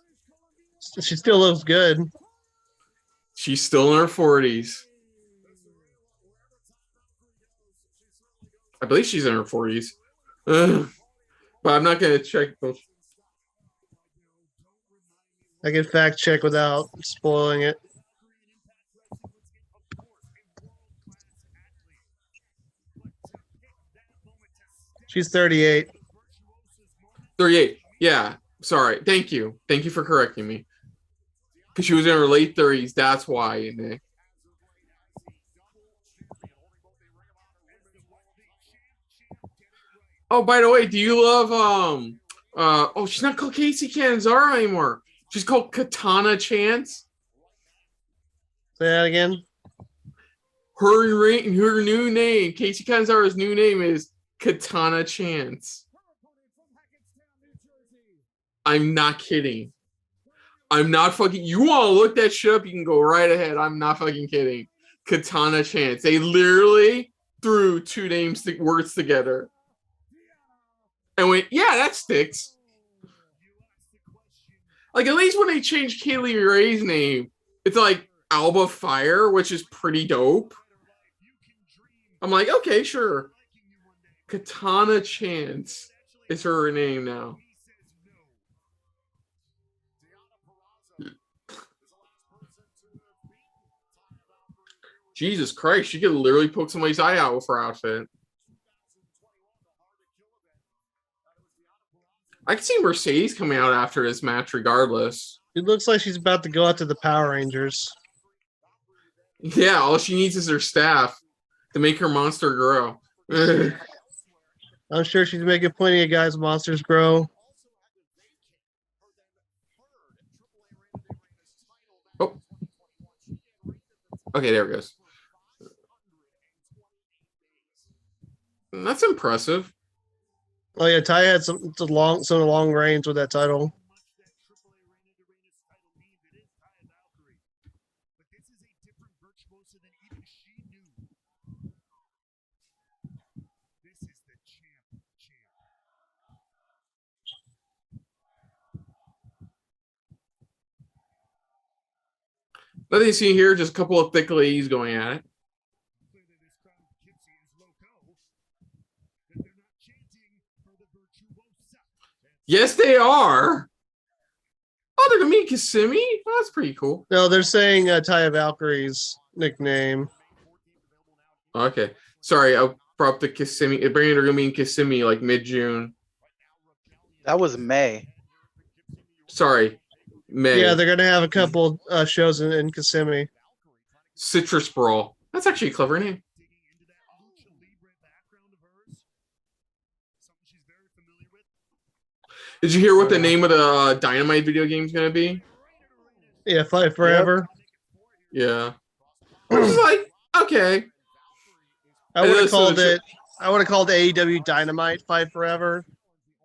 She still looks good. She's still in her 40s. I believe she's in her 40s. Ugh. But I'm not gonna check those. I can fact check without spoiling it. She's 38. 38. Yeah. Sorry. Thank you. Thank you for correcting me. Because she was in her late 30s. That's why, Nick. Oh, by the way, do you love oh, she's not called Casey Canzaro anymore. She's called Katana Chance. Say that again. Her new name, Casey Canzaro's new name is Katana Chance. I'm not kidding. I'm not fucking. You want to look that shit up? You can go right ahead. I'm not fucking kidding. Katana Chance. They literally threw two words together and went, yeah, that sticks. Like, at least when they changed Kaylee Ray's name, it's like Alba Fire, which is pretty dope. I'm like, okay, sure. Katana Chance is her name now. Jesus Christ, she could literally poke somebody's eye out with her outfit. I can see Mercedes coming out after this match regardless. It looks like she's about to go out to the Power Rangers. Yeah, all she needs is her staff to make her monster grow. I'm sure she's making plenty of guys' monsters grow. Oh. Okay, there it goes. That's impressive. Oh yeah, Ty had some long reigns with that title. Nothing you see here, just a couple of thick ladies going at it. Yes, they are. Oh, they're gonna meet Kissimmee? Oh, that's pretty cool. No, they're saying Taya Valkyrie's nickname. Okay. Sorry, I brought up the Kissimmee. Brandon, they're gonna be in Kissimmee like mid-June. That was May. Sorry. May. Yeah, they're gonna have a couple shows in Kissimmee. Citrus Brawl. That's actually a clever name. Did you hear what the name of the Dynamite video game is going to be? Yeah, Fight Forever. Yeah. I was like, okay. I would have called it. I would have called AEW Dynamite Fight Forever,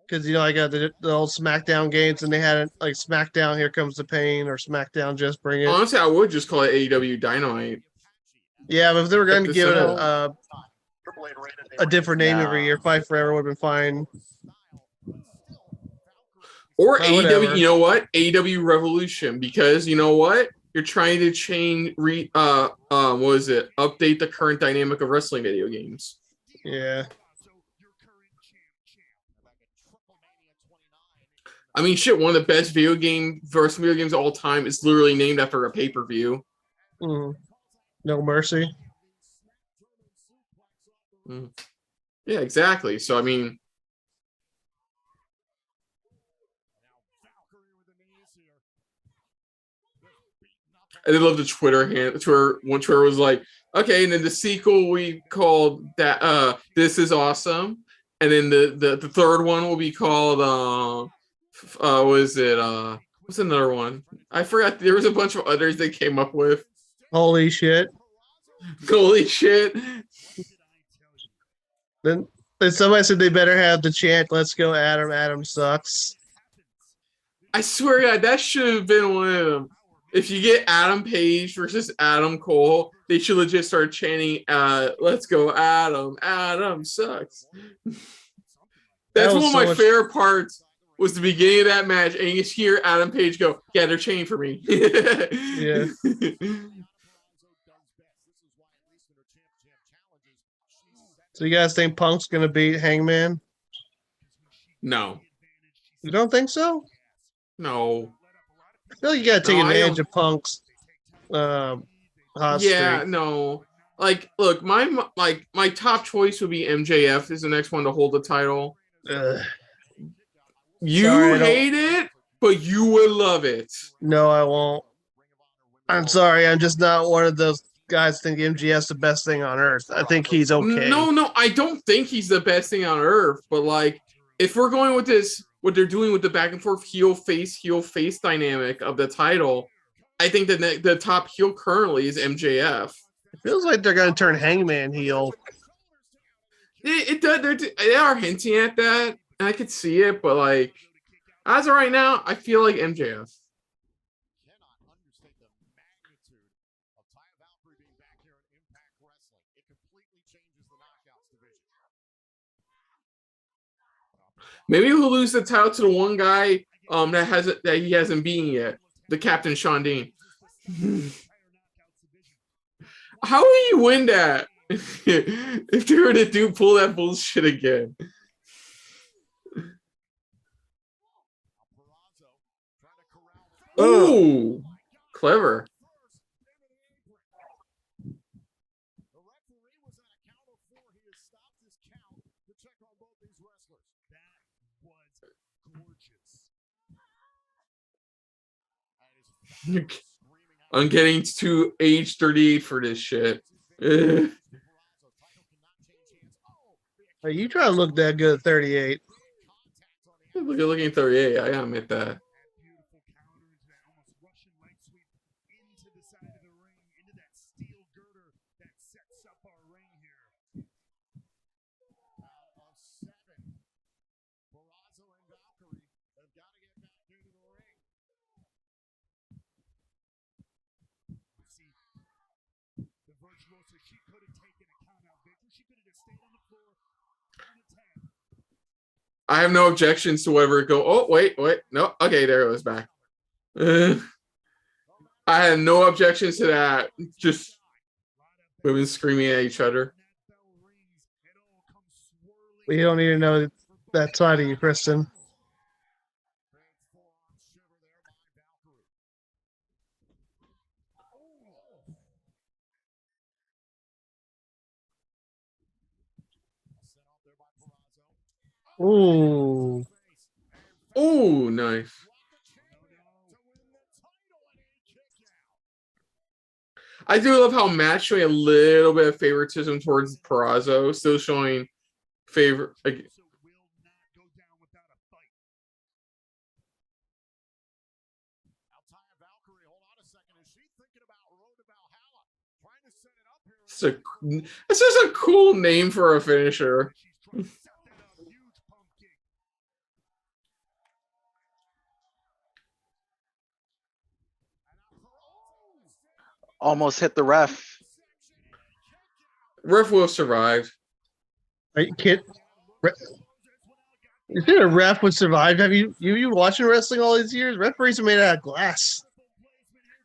because I got the old SmackDown games, and they had it like SmackDown Here Comes the Pain or SmackDown Just Bring It. Honestly, I would just call it AEW Dynamite. Yeah, but if they were going to give it a different name every year, Fight Forever would have been fine. Or Oh, AEW, whatever. you know what? AEW Revolution, because you know what? You're trying to change, what is it? Update the current dynamic of wrestling video games. Yeah. I mean, shit, one of the best wrestling video games of all time is literally named after a pay-per-view. No Mercy. Yeah, exactly. So, I mean, I did love the Twitter one Twitter was like, okay, and then the sequel we called that This Is Awesome. And then the third one will be called what's another one? I forgot. There was a bunch of others they came up with. Holy shit. Holy shit. Then somebody said they better have the chant, "Let's go Adam, Adam sucks." I swear to God, that should have been one of them. If you get Adam Page versus Adam Cole, they should have just started chanting, "Let's go, Adam! Adam sucks." That's one of my favorite parts. Was the beginning of that match, and you hear Adam Page go, "Yeah, they're chanting for me." Yeah. So you guys think Punk's gonna beat Hangman? No, You don't think so? no. I feel like you gotta take No, I advantage don't. of Punk's hot Yeah, streak. no. Like, look, my top choice would be MJF is the next one to hold the title. Ugh. You Sorry, I don't. hate it, but you would love it. No, I won't. I'm sorry. I'm just not one of those guys think MGS the best thing on earth. I think he's okay. No, I don't think he's the best thing on earth. But like, if we're going with this, what they're doing with the back and forth heel face dynamic of the title, I think that the top heel currently is MJF. It feels like they're gonna turn Hangman heel. It does. They are hinting at that, and I could see it. But like, as of right now, I feel like MJF. Maybe he'll lose the title to the one guy that he hasn't beaten yet, the Captain Shawn Dean. How will you win that if they were to pull that bullshit again? Ooh, clever. I'm getting to age 38 for this shit. Are you trying to look that good at 38? Look at looking 38. I gotta admit that. I have no objections to whatever it go. Oh, wait. No. Okay, there it was back. I had no objections to that. Just women screaming at each other. We don't need to know that side of you, Kristen. Ooh. Oh, nice. I do love how Matt's showing a little bit of favoritism towards Perazo, still showing favor. Like, it's just a cool name for a finisher. Almost hit the ref. Ref will survive. Are you kidding? You think a ref would survive? Have you watching wrestling all these years? Referees are made out of glass.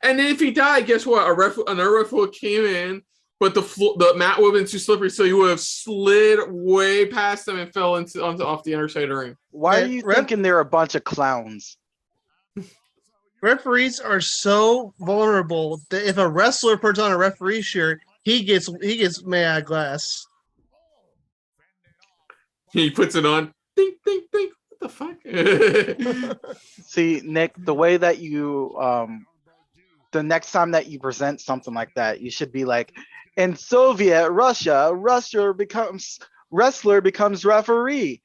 And then if he died, guess what? Another ref would have came in, but the mat would have been too slippery, so he would have slid way past them and fell off the inner side of the ring. Why are you thinking they're a bunch of clowns? Referees are so vulnerable that if a wrestler puts on a referee shirt, he gets made out of glass. He puts it on. Think. What the fuck? See, Nick, the way that you the next time that you present something like that, you should be like, in Soviet Russia, wrestler becomes referee.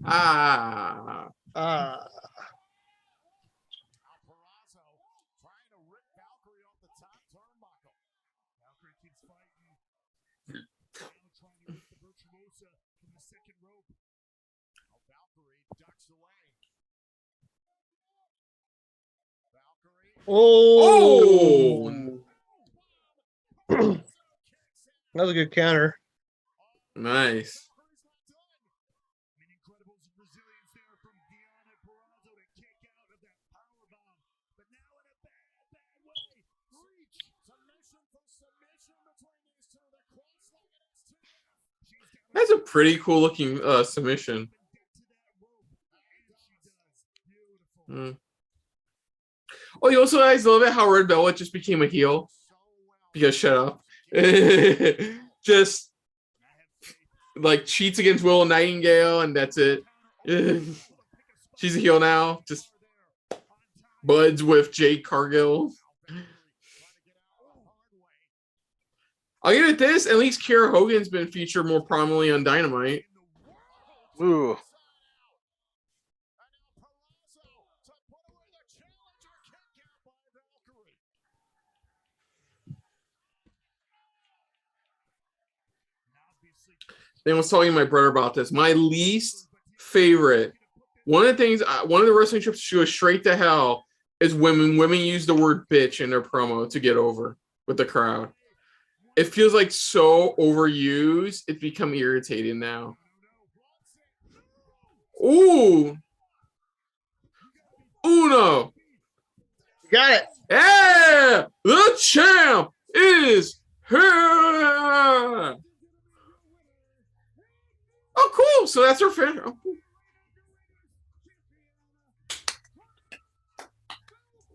Ah. Oh. That was a good counter. Nice. I mean, incredible resilience there from Deonna Purrazzo to kick out of that powerbomb. But now in a bad way. Reach. Submission for submission between these two. The cross-legged STF. She's got That's a pretty cool looking submission. get to that rope. And she does. Beautiful. Oh, you also guys love it how Red Velvet just became a heel So well. because shut up. Just like cheats against Will Nightingale and that's it. She's a heel now. Just buds with Jade Cargill. I'll give it this. At least Kiera Hogan's been featured more prominently on Dynamite. Ooh. Then I was talking to my brother about this. My least favorite, one of the wrestling trips to go straight to hell is when women use the word bitch in their promo to get over with the crowd. It feels like so overused. It's become irritating now. Ooh. Uno. Got it. Yeah. The champ is here. Oh, cool. So that's her fan. Oh, cool.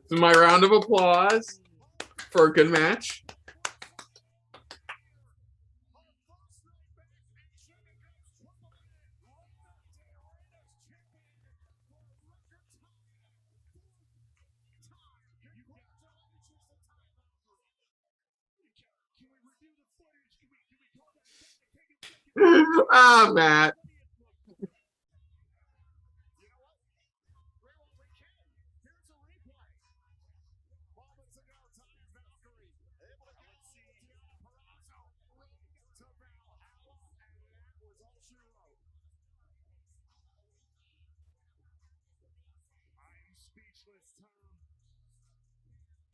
This is my round of applause for a good match. Ah, Matt.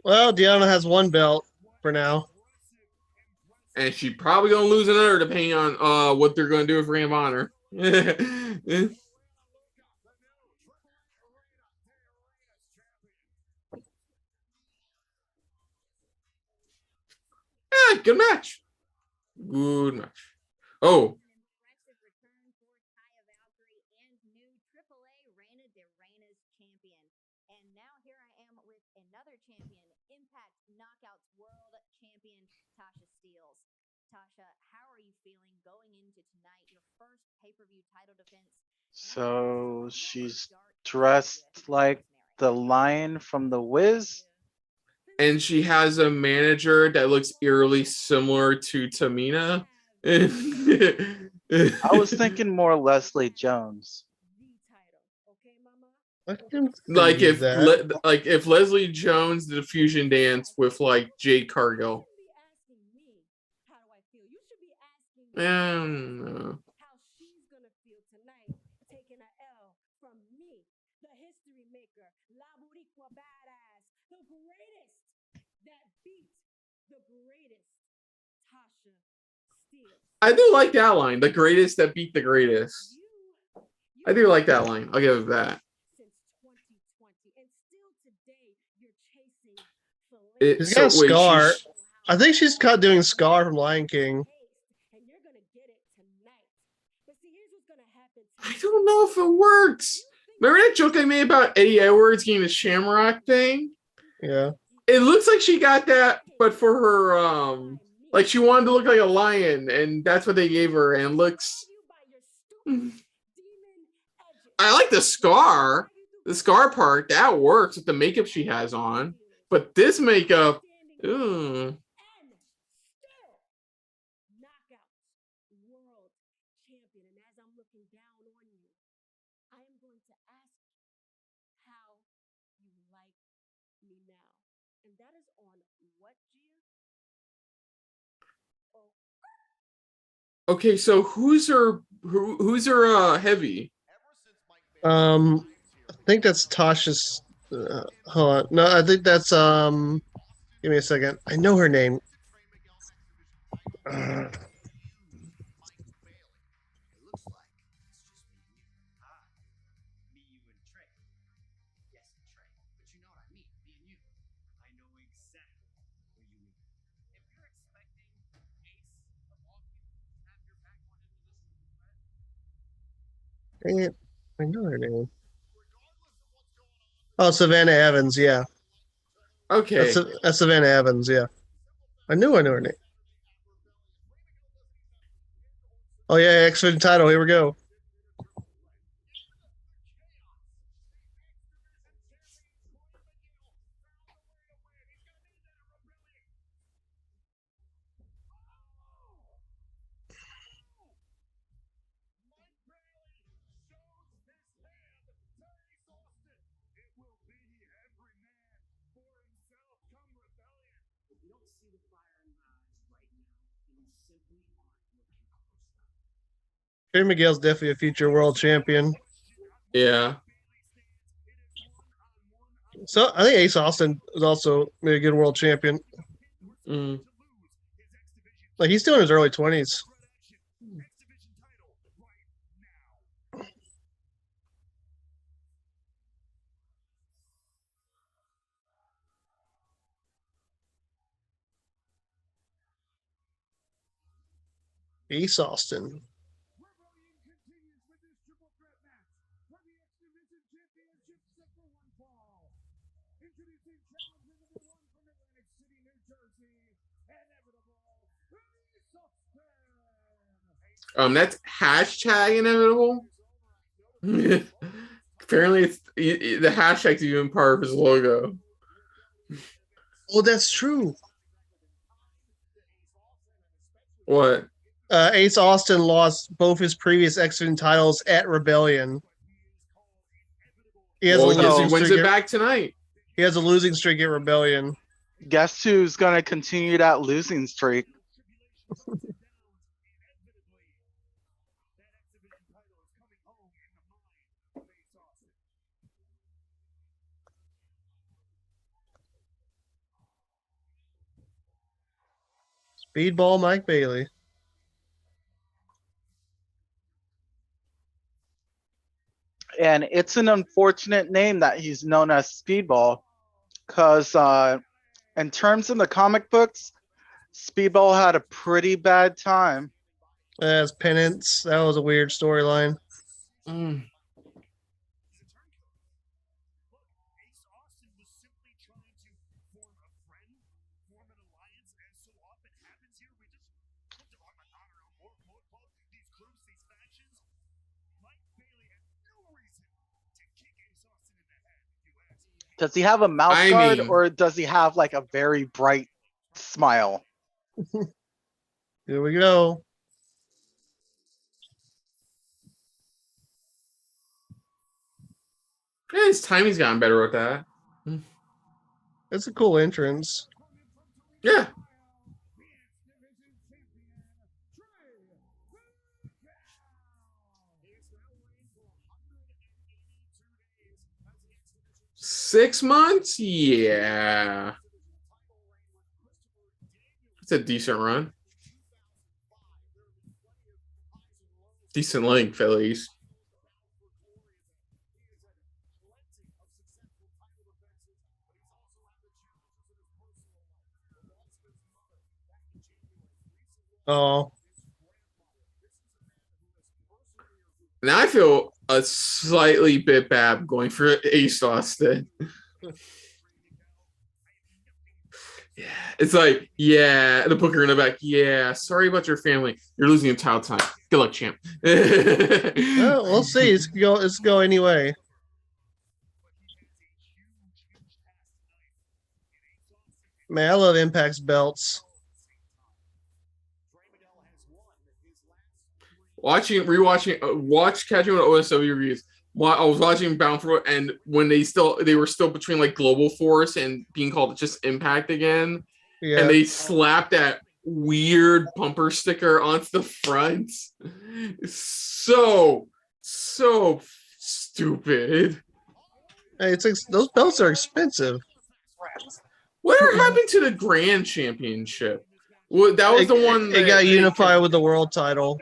Well, Deonna has one belt for now. And she's probably gonna lose another depending on what they're gonna do with Ring of Honor. Yeah, good match. Good match. Oh, Impressive return for Taya Valkyrie and new AAA Reina de Reinas champion. And now here I am with another champion, Impact Knockouts World Champion Tasha Steelz. Tasha, how are you feeling going into tonight, your first pay-per-view title defense? So she's dressed like the lion from the Wiz. and she has a manager that looks eerily similar to Tamina. I was thinking more Leslie Jones. I can like see if that. if Leslie Jones did a fusion dance with like Jade Cargill. No. How she's gonna feel tonight, taking a L from me, the history maker, La Boricua badass, the greatest that beat the greatest, Tasha Steelz. I do like that line. The greatest that beat the greatest. I do like that line. I'll give it that. Since 2020, and still today, you're chasing She's got a scar. I think she's caught doing Scar from Lion King. and you're gonna get it tonight. But see, here's what's gonna happen. I don't know if it works. Remember that joke I made about Eddie Edwards getting the Shamrock thing? Yeah. It looks like she got that, but for her like she wanted to look like a lion, and that's what they gave her, and looks. I like the scar. The scar part, that works with the makeup she has on. But this makeup, ooh. Knockouts World Champion. And as I'm looking down on you, I am going to ask how you like me now. And that is on what, Gia? Oh, Okay, so who's her heavy? I think that's Tasha's. Hold on. No, I think that's Give me a second. I know her name. looks like it's just me and you. Ah, me, you, and Trey. Yes, Trey. But you know what I mean. Me and you. I know exactly who you mean. If you're expecting Ace to walk in, have your backboard in position to threat, Dang it. I know her name. Oh, Savannah Evans. Yeah. Okay. That's Savannah Evans. Yeah. I knew her name. Oh, yeah. X Division title. Here we go. If you don't see the fire in your eyes right now, then you simply aren't looking close enough. Trey Miguel's definitely a future world champion. Yeah. So I think Ace Austin is also maybe a good world champion. Mm. Like he's still in his early 20s. Ace Austin. That's hashtag inevitable. Apparently, it's the hashtag's even part of his logo. Oh, that's true. What? Ace Austin lost both his previous X Division titles at Rebellion. He has Well, a guess losing he wins streak. it back tonight. He has a losing streak at Rebellion. Guess who's gonna continue that losing streak? Speedball Mike Bailey. And it's an unfortunate name that he's known as Speedball, because in terms of the comic books, Speedball had a pretty bad time. As penance. That was a weird storyline. Mm. Ace Austin was simply trying to form a friend, form an alliance, as so often happens here. We just put them on my honor, more club, these groups, these factions. Mike Bailey had no reason to kick Ace Austin in the head, if you ask me. Does he have a mouth I guard, mean- or does he have like a very bright smile? Here we go. Yeah, his timing's gotten better with that. It's a cool entrance. Yeah. Six months? Yeah. It's a decent run. Decent length, at least. Oh, Now I feel a slightly bit bad going for Ace Austin. Yeah, it's like, yeah, the booker in the back. Yeah, sorry about your family. You're losing a title time. Good luck, champ. well, we'll see. It's go anyway. Man, I love Impact's belts. Catching on OSW reviews. I was watching Bound for, and when they were still between like Global Force and being called just Impact again, Yeah. and they slapped that weird bumper sticker onto the front. So stupid. Hey, those belts are expensive. Whatever happened to the Grand Championship? Well, that was the one It that got unified with the world title.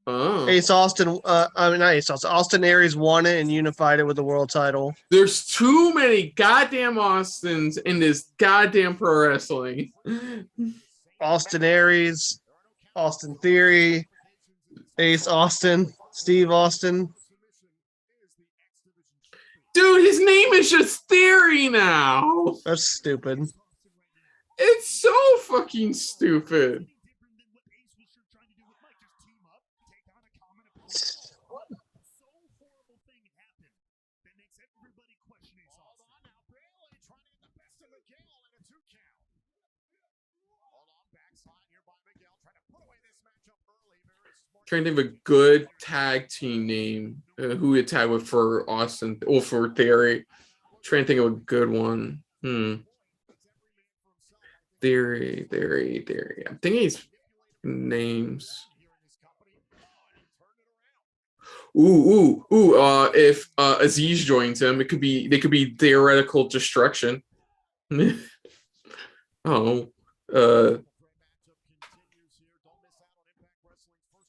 Oh, Ace Austin, I mean not Ace Austin. Austin Aries won it and unified it with the world title. there's too many goddamn Austins in this goddamn pro wrestling. Austin Aries, Austin Theory, Ace Austin, Steve Austin. Dude, his name is just Theory now. That's stupid. It's so fucking stupid. Trying to think of a good tag team name. Who would tag with for Austin or for Theory? Trying to think of a good one. Theory. I'm thinking his names. If Aziz joins him, they could be theoretical destruction. Oh.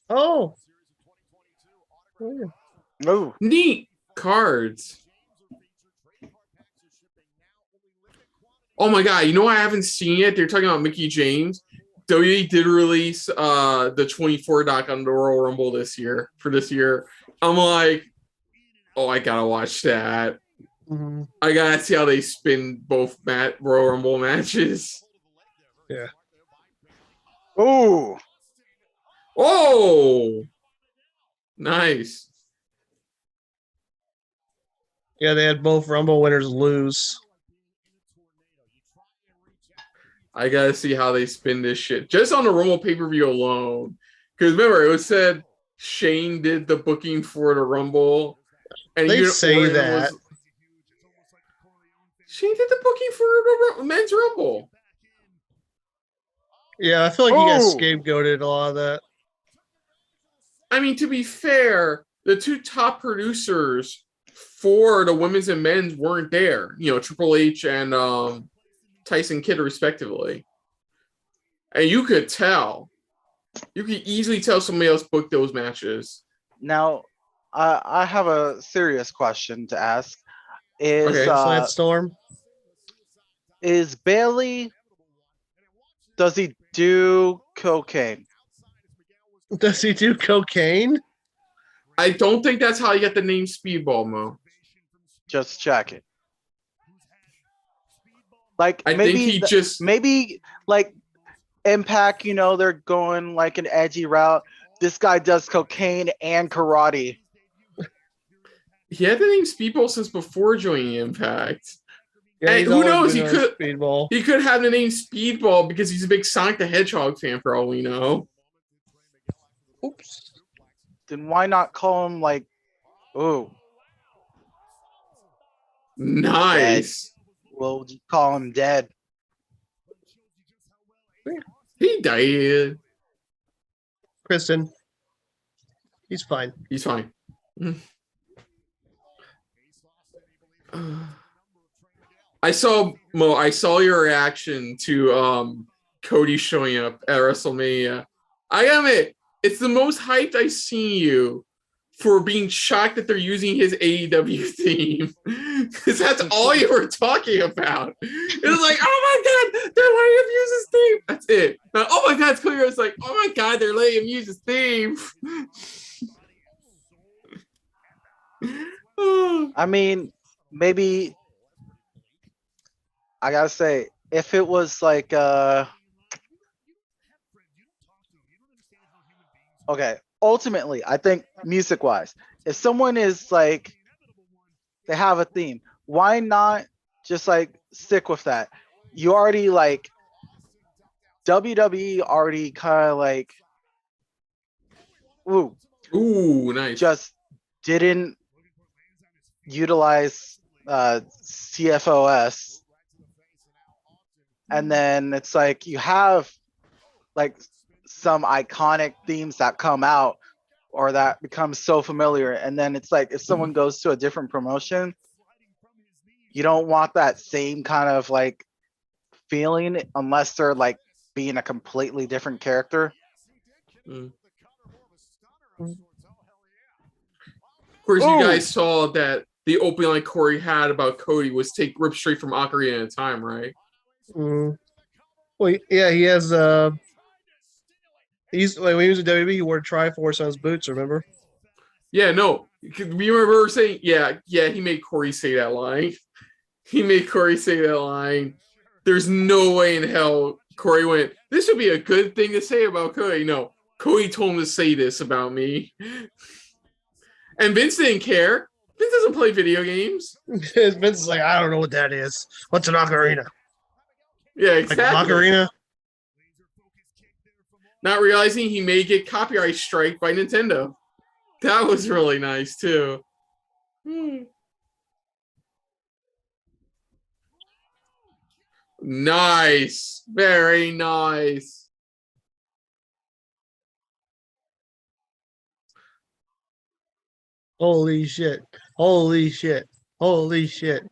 Oh. Oh, Neat cards. Oh my god, you know I haven't seen it? They're talking about Mickey James. WWE did release the 24 doc on the Royal Rumble this year. I'm like, oh, I gotta watch that. Mm-hmm. I gotta see how they spin both Royal Rumble matches. Yeah. oh, Oh, nice. Yeah, they had both Rumble winners lose. I gotta see how they spin this shit just on the Rumble pay-per-view alone. Because remember, it was said Shane did the booking for the Rumble, and They Unit say Orton that. Shane did the booking for the men's Rumble. Yeah, I feel like you got Oh. scapegoated a lot of that. I mean, to be fair, the two top producers for the women's and men's weren't there. You know, Triple H and Tyson Kidd, respectively. And you could tell. You could easily tell somebody else booked those matches. now I have a serious question to ask. Is Okay. Slant Storm. is Bailey? Does he do cocaine? Does he do cocaine? I don't think that's how you get the name Speedball, Mo. Just check it. Like I think he just maybe like Impact, you know, they're going like an edgy route. This guy does cocaine and karate. he had the name Speedball since before joining Impact. Yeah, And he's who always knows? been on Speedball. He could have the name Speedball because he's a big Sonic the Hedgehog fan, for all we know. Oops. Then why not call him like, oh, Nice. we'll just call him Dead. He died. Kristen. He's fine. He's fine. I saw your reaction to Cody showing up at WrestleMania. I admit, it's the most hyped I've seen you for being shocked that they're using his AEW theme. Because that's all you were talking about. It was like, oh my god, they're letting him use his theme. That's it. Now, oh my god, it's clear. It's like, oh my god, they're letting him use his theme. I mean, maybe I gotta say, if it was like okay, ultimately, I think music wise, if someone is like they have a theme, why not just like stick with that? You already like WWE already kind of like Ooh, nice. just didn't utilize CFOS, and then it's like you have like some iconic themes that come out or that become so familiar, and then it's like if someone goes to a different promotion, you don't want that same kind of like feeling unless they're like being a completely different character. Mm. Of course, you guys saw that the opening line Corey had about Cody was take rip straight from Ocarina of Time, right? Mm. Well, yeah, he has. He's like when he was in WWE, he wore Triforce on his boots. Remember? Yeah, no. We remember saying, yeah, he made Corey say that line. He made Corey say that line. There's no way in hell Corey went, this would be a good thing to say about Cody. No, Cody told him to say this about me. And Vince didn't care. Vince doesn't play video games. Vince is like, I don't know what that is. What's an ocarina? Yeah, exactly. Like ocarina? Not realizing he may get copyright strike by Nintendo. That was really nice, too. Nice. Very nice. Holy shit. Holy shit. Holy shit.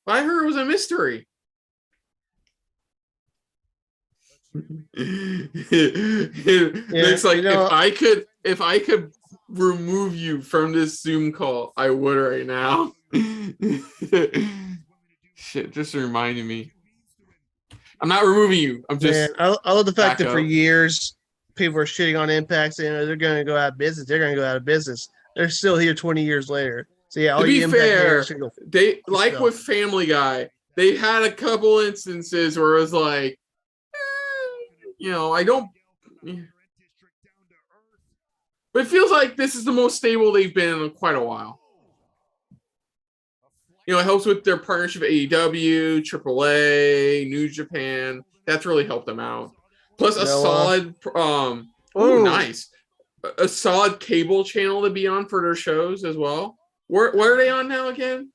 I heard it was a mystery. It's like, if I could remove you from this Zoom call, I would right now. Shit, just reminding me. I'm not removing you. I'm just. Man, I love the fact that for up. years people are shitting on Impact, saying they're going to go out of business. They're going to go out of business. They're still here 20 years later. So yeah, to be fair, they still. with Family Guy, they had a couple instances where it was like, I don't. But it feels like this is the most stable they've been in quite a while. It helps with their partnership with AEW, AAA, New Japan. That's really helped them out. Plus a solid, nice, a solid cable channel to be on for their shows as well. Where are they on now again?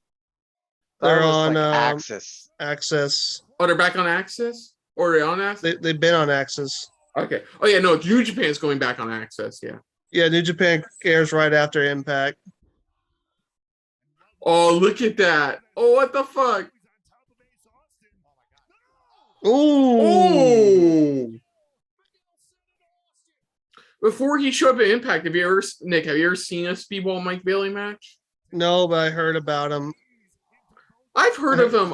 They're on Access. Access. Oh, they're back on Access? Or are they on Access? They've been on Access. Okay. Oh, yeah, no, New Japan's going back on Access, yeah. Yeah, New Japan airs right after Impact. Oh, look at that. Oh, what the fuck? Ooh. Before he showed up at Impact, have you ever seen a Speedball Mike Bailey match? No, but I heard about him. I've heard of him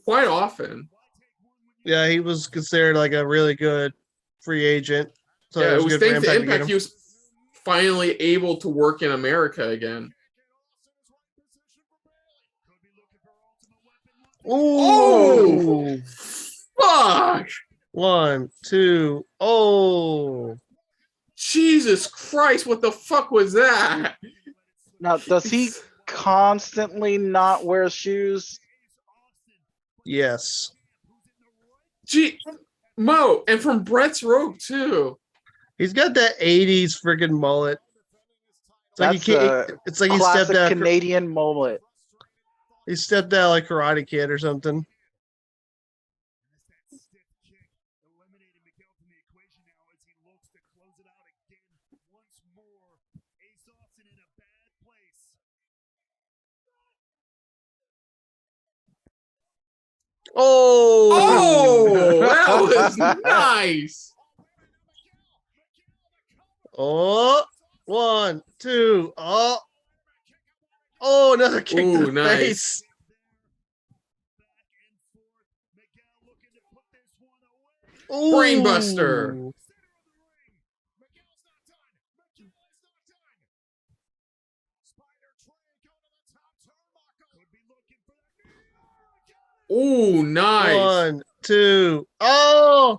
quite often. Yeah, he was considered like a really good free agent. So yeah, it was thanks to Impact he was finally able to work in America again. Ooh. Oh, fuck. 1, 2, oh. Jesus Christ, what the fuck was that? Now, does he constantly not wear shoes? Yes. Gee, Mo, and from Brett's Rope, too. He's got that 80s freaking mullet. It's like he stepped out. Canadian mullet. He stepped out like Karate Kid or something. Oh, that was nice. Oh, 1, 2, oh. Oh, another kick to the face. Ooh. Brainbuster. Oh, nice. 1, 2, oh.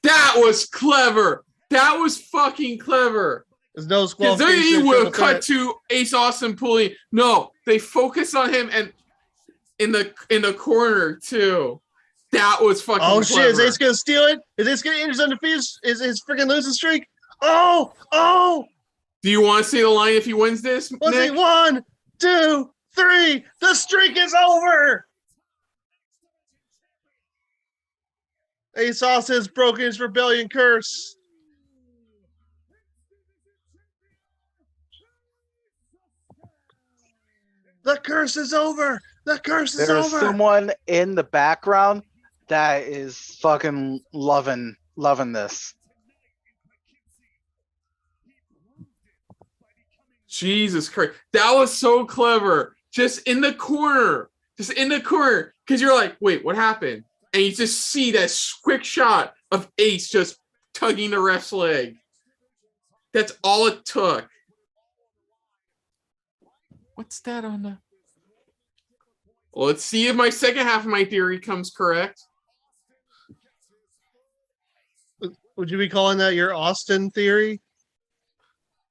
That was clever. That was fucking clever. There's no because they would have cut to Ace Austin pulling. No, they focus on him and in the corner too. That was fucking. Oh clever. shit! Is Ace gonna steal it? Is Ace gonna end his undefeated? Is freaking losing streak? Oh! Do you want to see the line if he wins this, Let's see. Nick? 1, 2, 3. The streak is over. Ace Austin's broken his rebellion curse. The curse is over. The curse is There's over. someone in the background that is fucking loving this. Jesus Christ. That was so clever. Just in the corner. Because you're like, wait, what happened? And you just see that quick shot of Ace just tugging the ref's leg. That's all it took. What's that on the... Well, let's see if my second half of my theory comes correct. Would you be calling that your Austin theory?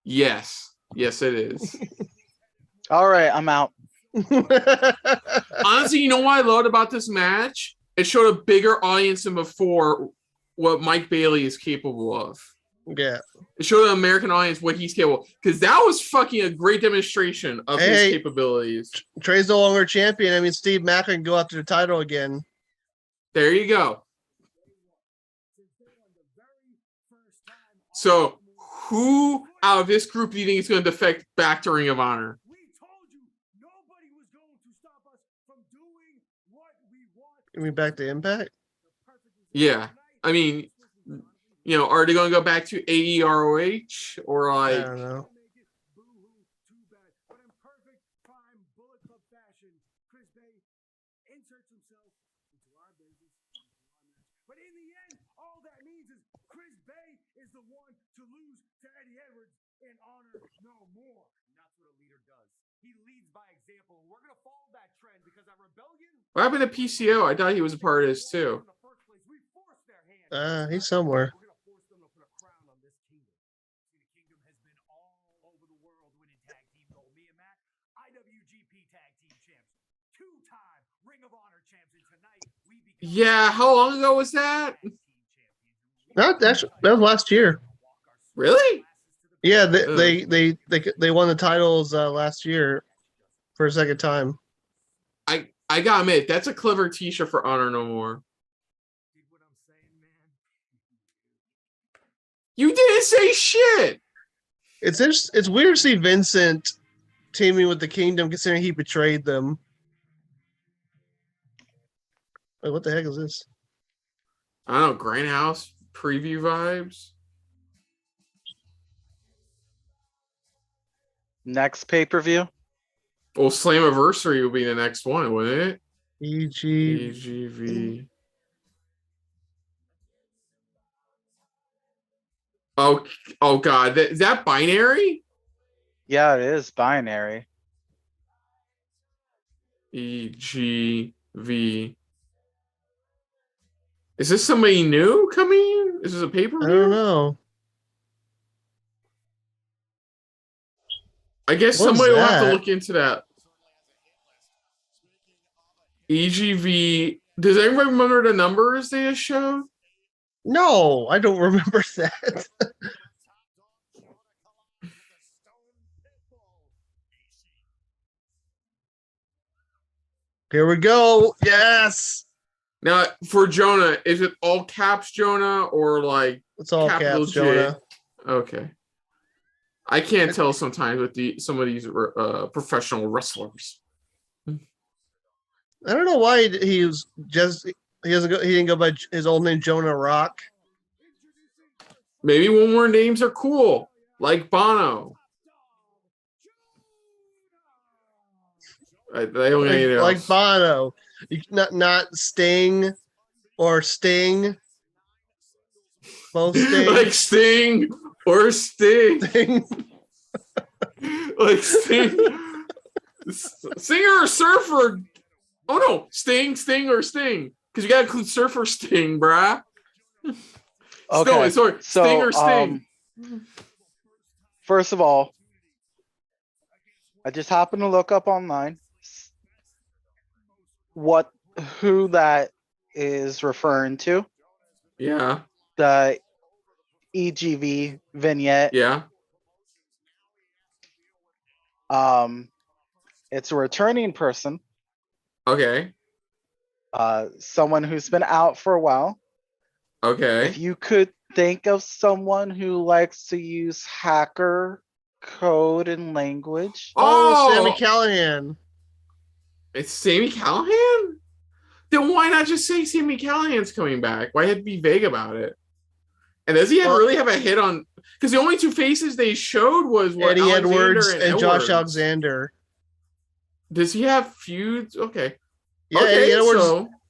Yes. Yes, it is. All right, I'm out. Honestly, you know what I loved about this match? It showed a bigger audience than before what Mike Bailey is capable of. Yeah. It showed the American audience what he's capable. Because that was fucking a great demonstration of his capabilities. Trey's no longer champion. I mean, Steve Maclin can go after the title again. There you go. So, who out of this group do you think is going to defect back to Ring of Honor? We told you nobody was going to stop us from doing what we want. You mean back to Impact? Yeah. I mean, you know, are they going to go back to AEROH or I like... don't know. Too bad. But in perfect prime Bullet Club fashion, Chris Bay inserts himself into our business, into our match. But in the end, all that means is Chris Bay is the one to lose to Eddie Edwards in honor no more. And that's what a leader does. He leads by example. We're going to follow that trend because at Rebellion... What happened to PCO? I thought he was a part of this too. He's somewhere. We're going to force them to put a crown on this kingdom. See, the kingdom has been all over the world winning tag team gold. Me and Matt, IWGP tag team champs, 2-time Ring of Honor champs, and tonight we become... Yeah, how long ago was that? That was last year. Really? Yeah, they won the titles last year for a second time. I gotta admit, that's a clever t-shirt for Honor No More. What I'm saying, man. You didn't say shit. It's weird to see Vincent teaming with the Kingdom, considering he betrayed them. Wait, what the heck is this? I don't know, Grindhouse preview vibes. Next pay-per-view. Well, Slammiversary will be the next one, wouldn't it? EG. EGV. Oh God, is that binary? Yeah, it is binary. EGV. Is this somebody new coming in? Is this a pay-per-view? I don't know. I guess What was somebody will have to that? look into that. EGV. Does anybody remember the numbers they just showed? No, I don't remember that. Here we go. Yes. Now, for Jonah, is it all caps Jonah or like It's all capital caps, J? Jonah. Okay. I can't tell sometimes with some of these professional wrestlers. I don't know why he was just he didn't go by his old name Jonah Rock. Maybe one more names are cool, like Bono. They don't need anything Like else. Bono. Not Sting or Sting. Both Sting. Like Sting or Sting. Sting. Like Sting. Singer or Surfer. Oh no, Sting or Sting. Because you gotta include Surfer Sting, bruh. Okay. No, sorry, So, Sting or Sting. First of all, I just happened to look up online who that is referring to. Yeah. The EGV vignette. Yeah. It's a returning person, Okay. someone who's been out for a while. Okay. If you could think of someone who likes to use hacker code and language. Oh, Sami Oh, Callahan. it's Sami Callahan? Then why not just say Sami Callahan's coming back? Why have to be vague about it? And does he really have a hit on? Because the only two faces they showed was what, Eddie Alexander Edwards and Josh Edwards. Alexander. Does he have feuds? Okay. Yeah, Okay,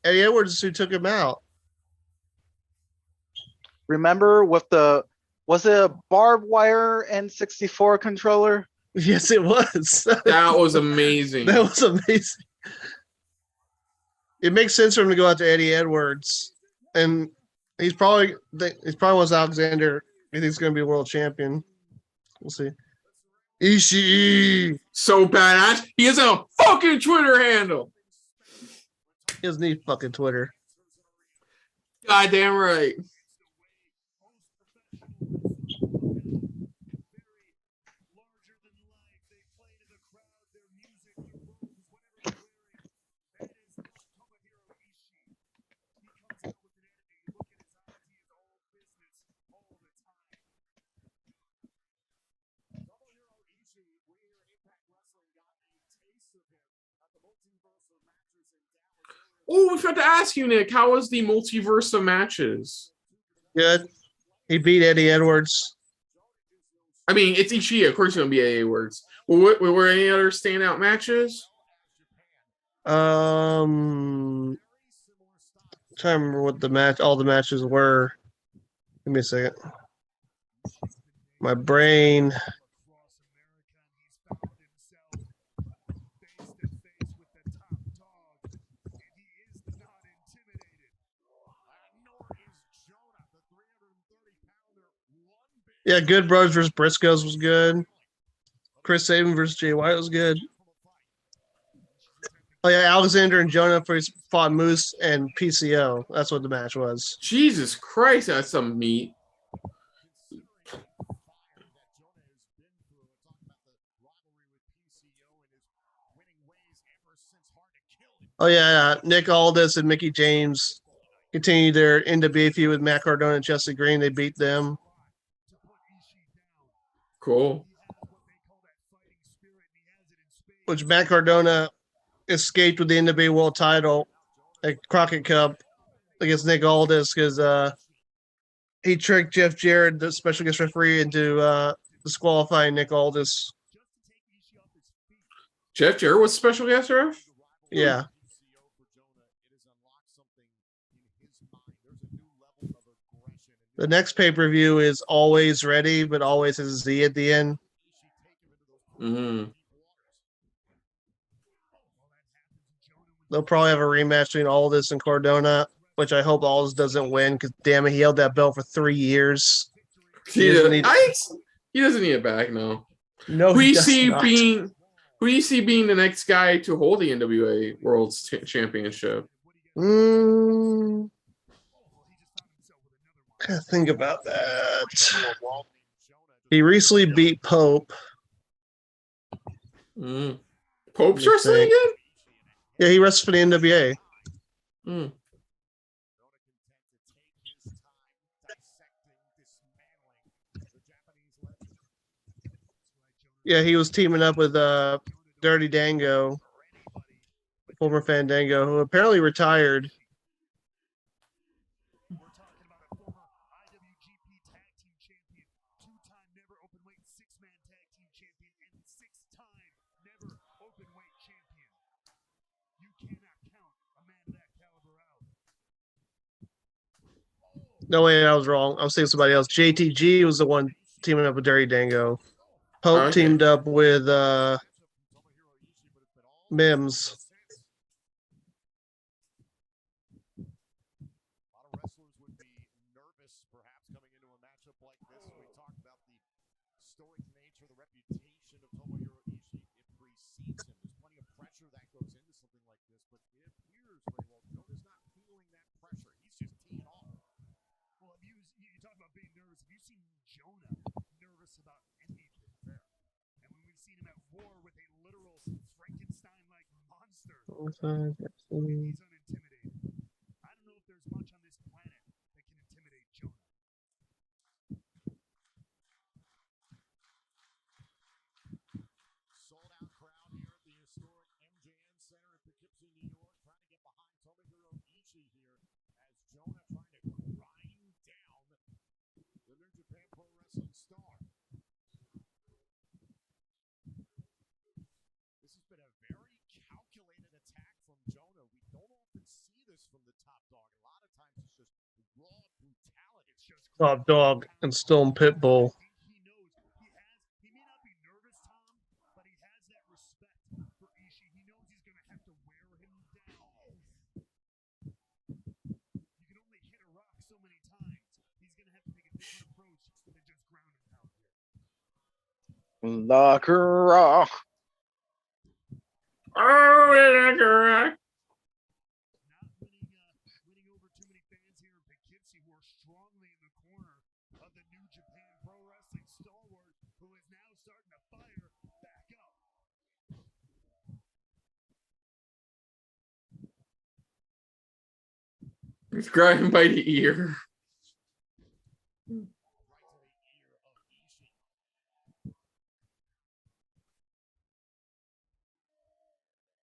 Eddie Edwards is who took him out. Remember with was it a barbed wire N64 controller? Yes, it was. that was amazing. That was amazing. It makes sense for him to go out to Eddie Edwards, and he's probably wants Alexander. He thinks he's going to be a world champion. We'll see. Ishii. So badass. He has a fucking Twitter handle. He doesn't need fucking Twitter. Goddamn right. Oh, we forgot to ask you, Nick. How was the multiverse of matches? Good. He beat Eddie Edwards. I mean, it's Ishii. Of course, it's going to be AA words. Were any other standout matches? Trying to remember what all the matches were. Give me a second. My brain. Yeah, Good Bros versus Briscoes was good. Chris Sabin versus Jay White was good. Oh yeah, Alexander and Jonah fought Moose and PCO. That's what the match was. Jesus Christ, that's some meat. Oh yeah, Nick Aldis and Mickey James continued their NWA feud with Matt Cardona and Chelsea Green. They beat them. Cool. Which Matt Cardona escaped with the NWA World Title at Crockett Cup against Nick Aldis because he tricked Jeff Jarrett, the special guest referee, into disqualifying Nick Aldis. Jeff Jarrett was special guest ref? Yeah. The next pay-per-view is Always Ready, but always has a Z at the end. Mm-hmm. They'll probably have a rematch between Aldis and Cardona, which I hope Aldis doesn't win because, damn it, he held that belt for 3 years. He doesn't need it back, no. No, Who do he you does see not. Who do you see being the next guy to hold the NWA World Championship? Gotta think about that. He recently beat Pope. Pope's wrestling again? Yeah, he wrestled for the NWA. Yeah, he was teaming up with Dirty Dango, former Fandango, who apparently retired. We're talking about a former IWGP Tag Team Champion, two-time never openweight six-man tag team champion, and six-time never openweight champion. You cannot count a man of that caliber out. No way, I was wrong. I was thinking somebody else. JTG was the one teaming up with Dirty Dango. Pope teamed up with Mims. You talk about being nervous. Have you seen He's unintimidated. I don't know if there's much on this planet that can intimidate Jonah. Sold out crowd here at the historic MJN Center in Poughkeepsie, New York, trying to get behind Tomohiro Ishii here as Jonah trying to grind down the New Japan Pro Wrestling star. This has been a very calculated attack from Jonah. We don't often see this from the top dog. A lot of times it's just raw brutality. It's just Top Dog and Stone Pitbull. he knows he may not be nervous, Tom, but he has that respect for Ishii. He knows he's gonna have to wear him down. You can only hit a rock so many times. He's gonna have to take a different approach than just ground and pound here. Locker rock. Oh, yeah, correct. Not winning over too many fans here in Poughkeepsie who are strongly in the corner of the New Japan Pro Wrestling stalwart who is now starting to fire back up. He's grabbing by the ear. Right to the ear of Ishii.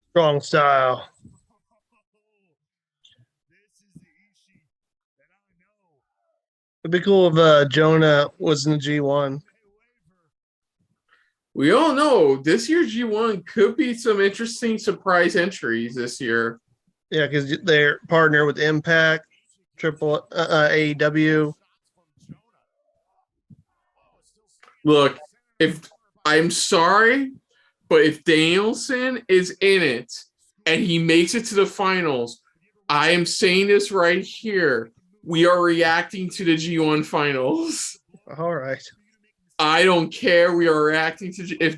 Strong style. This is the Ishii that I know. It'd be cool if Jonah was in the G1. They waver. We all know this year's G1 could be some interesting surprise entries this year. Yeah, because they're partner with Impact, Triple AEW. Look, if I'm sorry, but if Danielson is in it and he makes it to the finals, I am saying this right here. We are reacting to the G1 finals. All right. I don't care. We are reacting to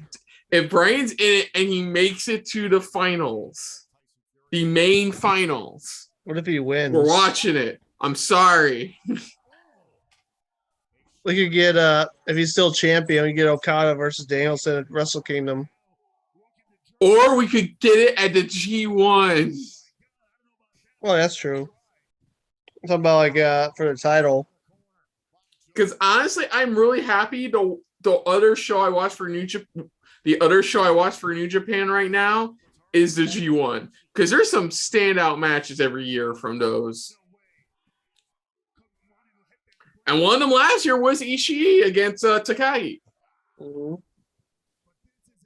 if Brian's in it and he makes it to the finals, the main finals. What if he wins? We're watching it. I'm sorry. We could get if he's still champion, we get Okada versus Danielson at Wrestle Kingdom. Or we could get it at the G1. Well, that's true. I'm talking about like for the title. Because honestly, I'm really happy. The other show I watch for New Japan right now is the G1. Because there's some standout matches every year from those. And one of them last year was Ishii against Takagi.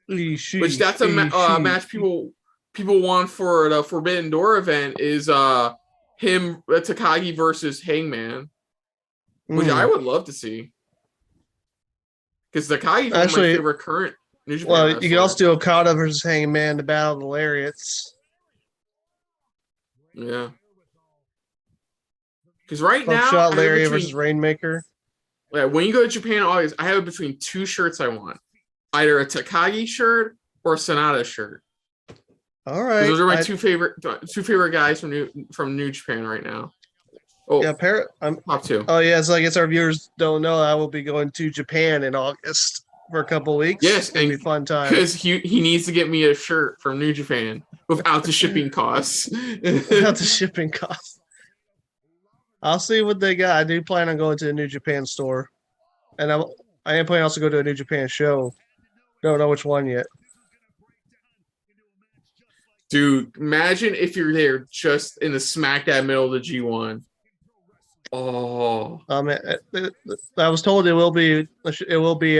Ishii, Which that's a match people want for the Forbidden Door event is him Takagi versus Hangman, which I would love to see. Because Takagi's one of my favorite current New Japan Well, wrestlers. you can also do Okada versus Hangman, the Battle of the Lariats. Yeah. Because right now, Buckshot Lariat versus Rainmaker. Yeah, when you go to Japan in August, I have it between two shirts I want. Either a Takagi shirt or a Sonata shirt. All right. Those are my two favorite guys from New Japan right now. Oh, yeah, top two. Oh, yeah. So I guess our viewers don't know I will be going to Japan in August for a couple weeks. Yes, it'll be a fun time. Because he needs to get me a shirt from New Japan without the shipping costs. Without the shipping costs. I'll see what they got. I do plan on going to the New Japan store, and I am planning also to go to a New Japan show. Don't know which one yet. Dude, imagine if you're there just in the smack dab middle of the G1. Oh, I was told it will be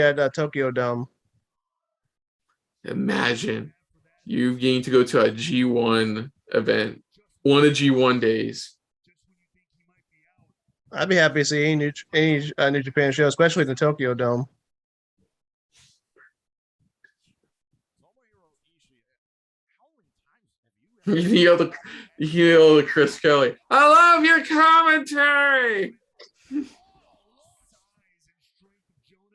at Tokyo Dome. Imagine you getting to go to a G1 event, one of the G1 days. I'd be happy to see any New Japan show, especially in the Tokyo Dome. You yell to Chris Kelly. I love your commentary.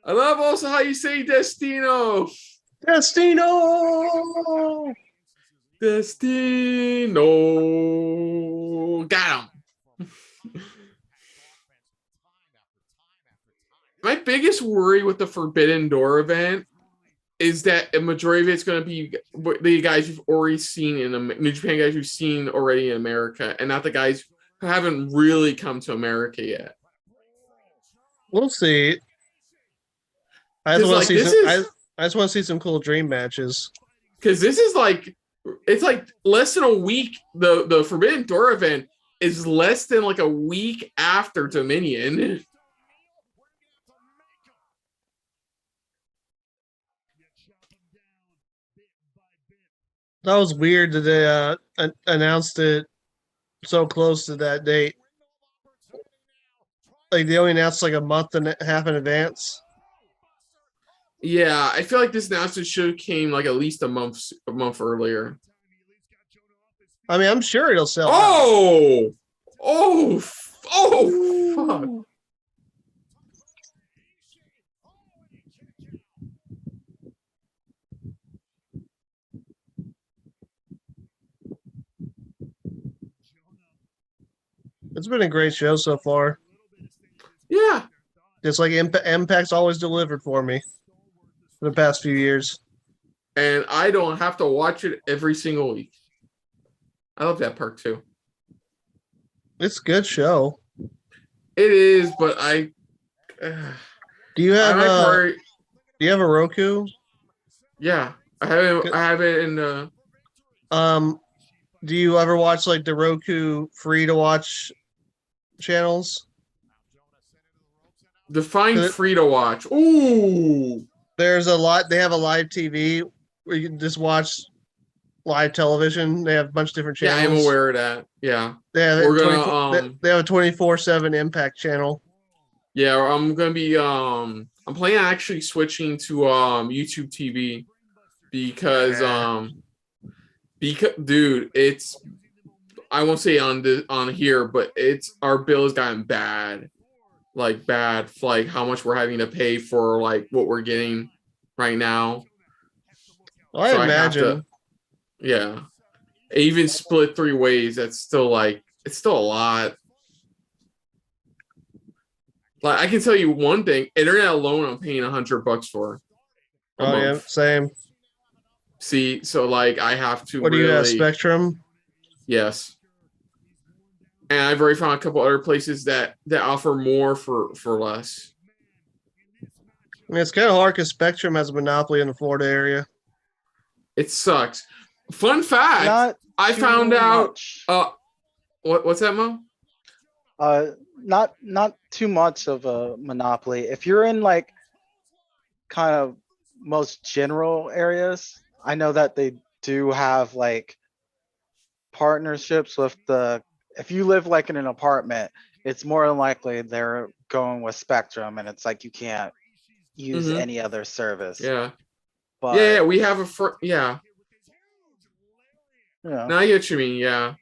I love also how you say Destino. Destino. Got him. My biggest worry with the Forbidden Door event is that a majority of it's going to be the guys you've already seen in the New Japan guys you've seen already in America, and not the guys who haven't really come to America yet. We'll see. I just 'Cause, want like, to see this some. is- I just want to see some cool dream matches. Because this is like, it's like less than a week. The Forbidden Door event is less than like a week after Dominion. That was weird that they announced it so close to that date. Like they only announced like a month and a half in advance. Yeah, I feel like this announcement should have came like at least a month earlier. I mean, I'm sure it'll sell. Oh, fuck. It's been a great show so far. Yeah. Just like Impact's always delivered for me for the past few years. And I don't have to watch it every single week. I love that part too. It's a good show. It is, but Do you have do do you have a Roku? yeah, I have it in Do you ever watch like the Roku free to watch channels? define free to watch. Ooh. There's a lot. They have a live TV where you can just watch live television. They have a bunch of different Yeah, channels. I'm aware of that. Yeah. They have We're gonna they have a 24/7 Impact channel. Yeah, I'm gonna be I'm planning on actually switching to YouTube TV because dude, it's I won't say on here, but it's our bill has gotten bad. Like bad for like how much we're having to pay for like what we're getting right now. Well, I imagine. Yeah. Even split 3 ways, that's still like it's still a lot. Like I can tell you one thing, internet alone I'm paying $100 for. Oh month. yeah, same. See, so like I have to What do you have, Spectrum? Yes. And I've already found a couple other places that offer more for less. I mean, it's kind of hard because Spectrum has a monopoly in the Florida area. It sucks. Fun fact: Not I too found out. much. What's that, Mo? Not too much of a monopoly. If you're in like kind of most general areas, I know that they do have like partnerships with if you live like in an apartment, it's more than likely they're going with Spectrum, and it's like you can't use any other service. Yeah. But Yeah, we have yeah. you know, Now I get what you mean, yeah.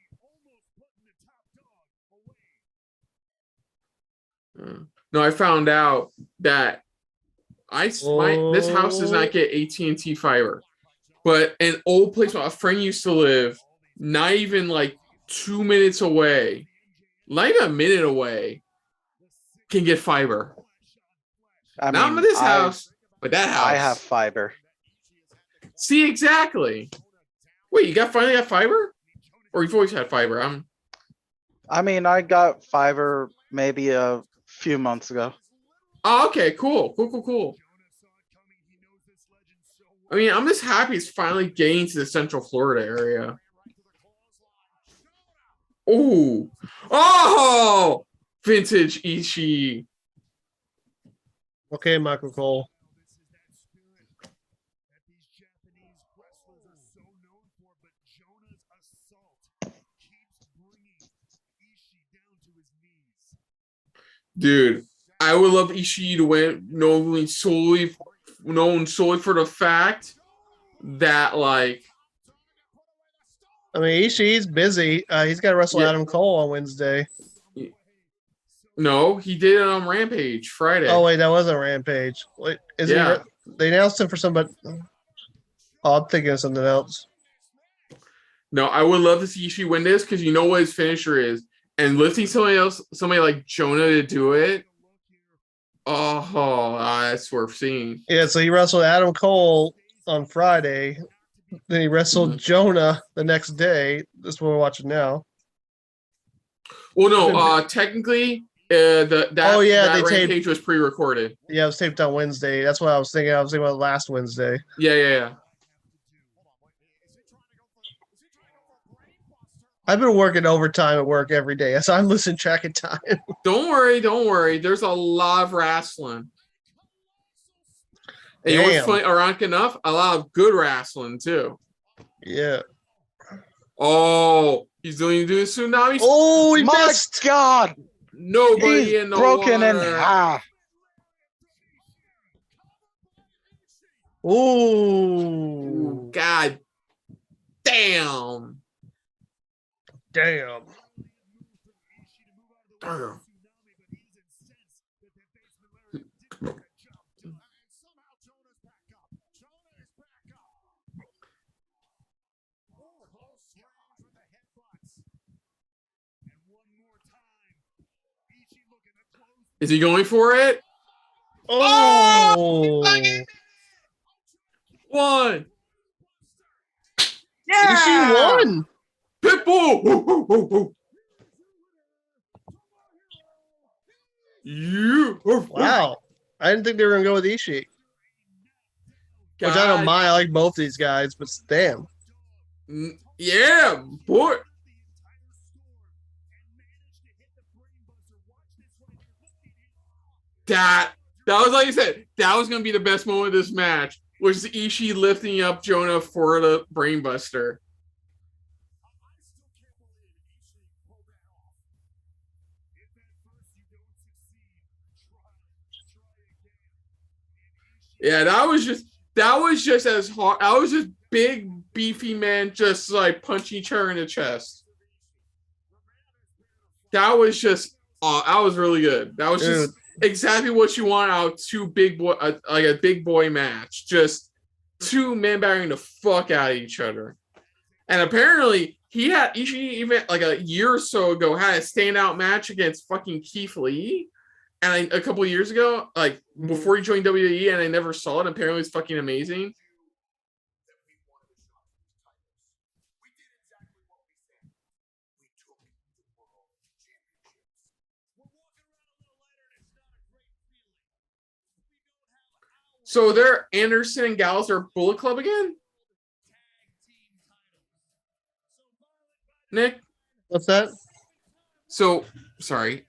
No, I found out that this house does not get AT&T fiber, but an old place where a friend used to live, not even like 2 minutes away, not even a minute away, can get fiber. I Not mean, this house, but that house. I have fiber. See, exactly. Wait, you finally got fiber? Or you've always had fiber? I mean, I got fiber maybe a few months ago. Oh, okay, cool. I mean, I'm just happy it's finally getting to the Central Florida area. Oh, vintage Ishii. Okay, Michael Cole. Dude, I would love Ishii to win, known solely for the fact that, like, I mean, Ishii's busy. He's got to wrestle Adam Cole on Wednesday. No, he did it on Rampage Friday. Oh wait, that wasn't Rampage. Wait, they announced him for somebody. Oh, I'm thinking of something else. No, I would love to see Ishii win this because you know what his finisher is, and lifting somebody like Jonah to do it. Oh, that's worth seeing. Yeah, so he wrestled Adam Cole on Friday. Then he wrestled Jonah the next day. This is what we're watching now. Well, no, technically, that they Rampage was pre-recorded. Yeah, it was taped on Wednesday. That's what I was thinking. I was thinking about last Wednesday. Yeah. I've been working overtime at work every day, so I'm losing track of time. Don't worry. There's a lot of wrestling. And you know what's funny? Ironic enough, a lot of good wrestling too. Yeah. Oh, he's doing tsunami. Oh, he My missed. God! Nobody He's in the broken in water. half. Ooh. God damn. Damn. Is he going for it? Oh. One. Ishii won. Pitbull. You. Wow. I didn't think they were going to go with Ishii. Which I don't mind. I like both these guys, but damn. Yeah, boy. That was like you said. That was gonna be the best moment of this match. Was Ishii lifting up Jonah for the brainbuster? Yeah, that was just as hard. I was just big beefy man, just like punching each other in the chest. That was just, that was really good. That was just exactly what you want out of two big boy, like a big boy match. Just two men battering the fuck out of each other. And apparently, Ishii even like a year or so ago had a standout match against fucking Keith Lee. And a couple of years ago, like before he joined WWE, and I never saw it. Apparently, it's fucking amazing. So they're Anderson and Gallows are Bullet Club again? Nick? What's that? So, sorry.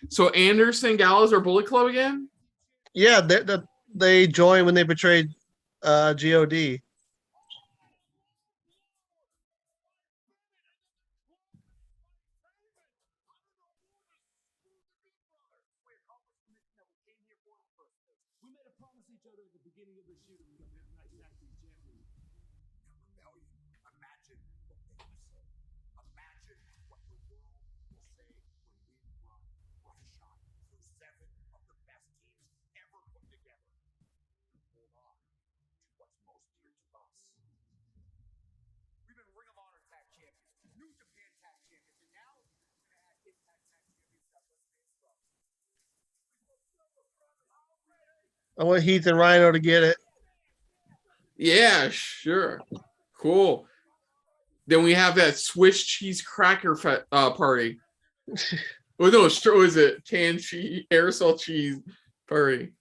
So Anderson and Gallows are Bullet Club again? Yeah, they joined when they betrayed God. I want Heath and Rhino to get it. Yeah, sure. Cool. Then we have that Swiss cheese cracker party. Oh no, was it canned cheese, aerosol cheese party?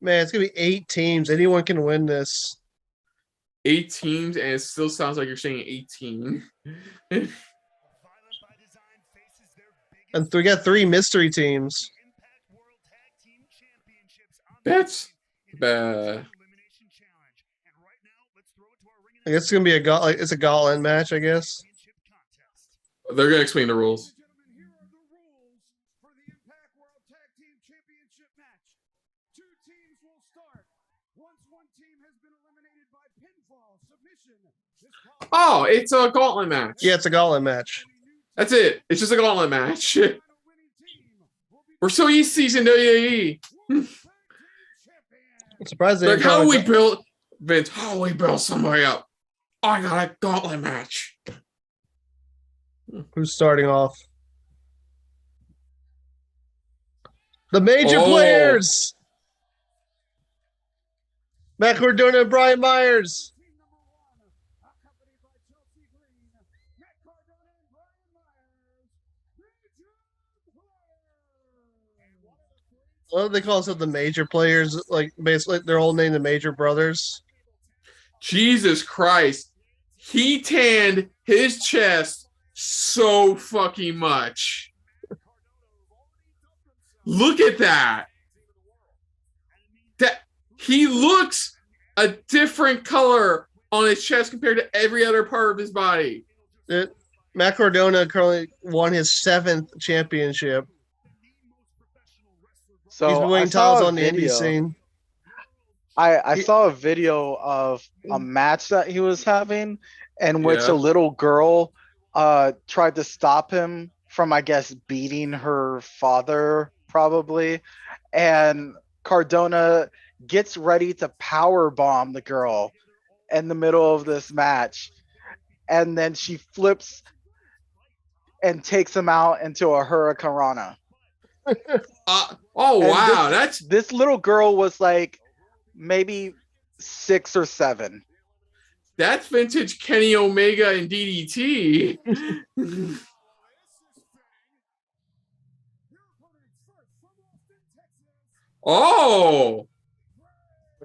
Man, it's gonna be 8 teams. Anyone can win this. 8 teams, and it still sounds like you're saying 18. And we got 3 mystery teams. That's bad. I guess it's gonna be it's a gauntlet match, I guess. They're gonna explain the rules. Oh, it's a gauntlet match. Yeah, it's a gauntlet match. That's it. It's just a gauntlet match. We're so used to season WWE. I'm surprised they like how we built Vince. How we build somebody up. I got a gauntlet match. Who's starting off? The major players. Matt Cardona and Brian Myers. Team number 1, accompanied by Chelsea Green, Matt Cardona and Brian Myers, Major Players. What do they call themselves? The Major Players, like basically they're all named the Major Brothers. Jesus Christ. He tanned his chest so fucking much. Look at that. That he looks a different color on his chest compared to every other part of his body. Matt Cardona currently won his 7th championship. So He's been winning titles on the indie scene. I saw a video of a match that he was having in which Yeah. a little girl tried to stop him from, I guess, beating her father, probably. And Cardona gets ready to power bomb the girl in the middle of this match. And then she flips and takes him out into a hurricanrana. Oh, And wow. this little girl was like maybe 6 or 7. That's vintage Kenny Omega and DDT. Oh,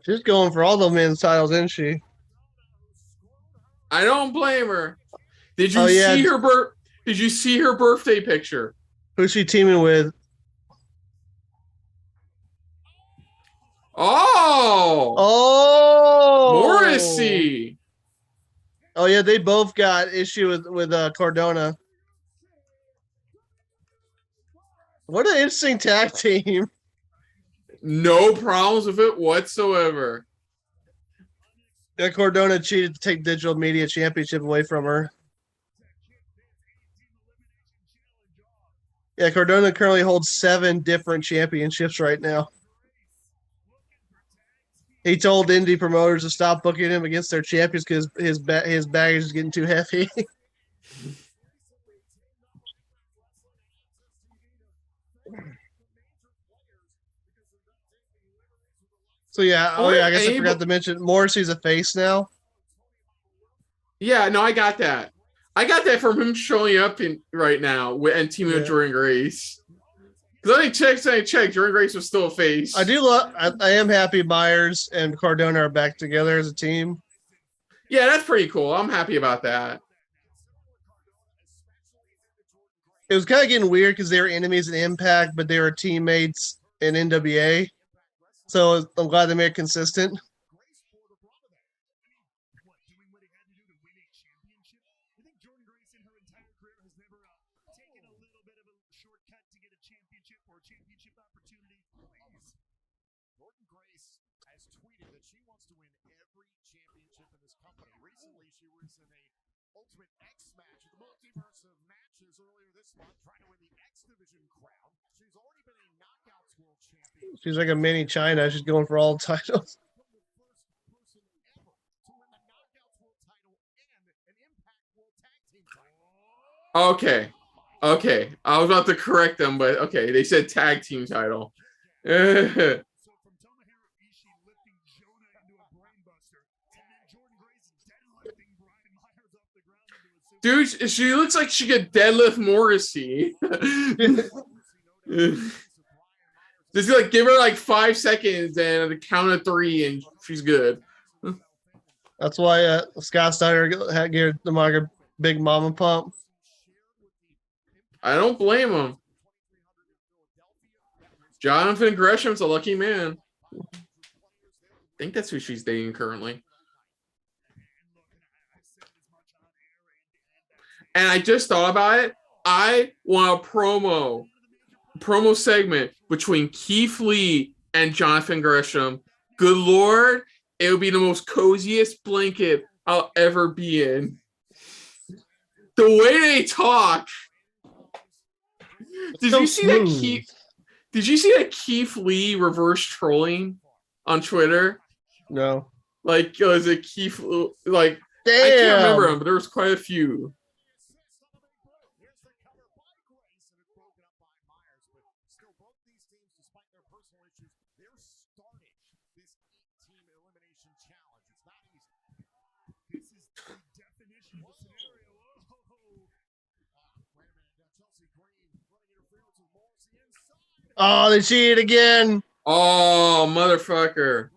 She's going for all the men's titles, isn't she? I don't blame her. Did you Oh, yeah. see her Did you see her birthday picture? Who's she teaming with? Oh, Oh, Morrissey. Oh yeah, they both got issue with Cardona. What an interesting tag team. No problems with it whatsoever. Yeah, Cardona cheated to take Digital Media Championship away from her. Yeah, Cardona currently holds 7 different championships right now. He told indie promoters to stop booking him against their champions because his baggage is getting too heavy. So yeah, I guess I forgot to mention Morrissey's a face now. Yeah, no, I got that. I got that from him showing up right now and teaming with Jordan Grace. Because I checked, Jordan Grace was still a face. I am happy Myers and Cardona are back together as a team. Yeah, that's pretty cool. I'm happy about that. It was kind of getting weird because they were enemies in Impact, but they were teammates in NWA. So I'm glad they made it consistent. She's like a mini China. She's going for all titles. Okay. I was about to correct them, but okay. They said tag team title. Dude, she looks like she could deadlift Morrissey. Just like give her like 5 seconds and a count of 3 and she's good. That's why Scott Steiner gave the market Big Mama Pump. I don't blame him. Jonathan Gresham's a lucky man. I think that's who she's dating currently. And I just thought about it. I want a promo segment between Keith Lee and Jonathan Gresham. Good Lord, it would be the most coziest blanket I'll ever be in. The way they talk. Did you see that Keith Lee reverse trolling on Twitter? No. Like, was it Keith? Like, damn. I can't remember him, but there was quite a few. Oh, they cheated again. Oh, motherfucker.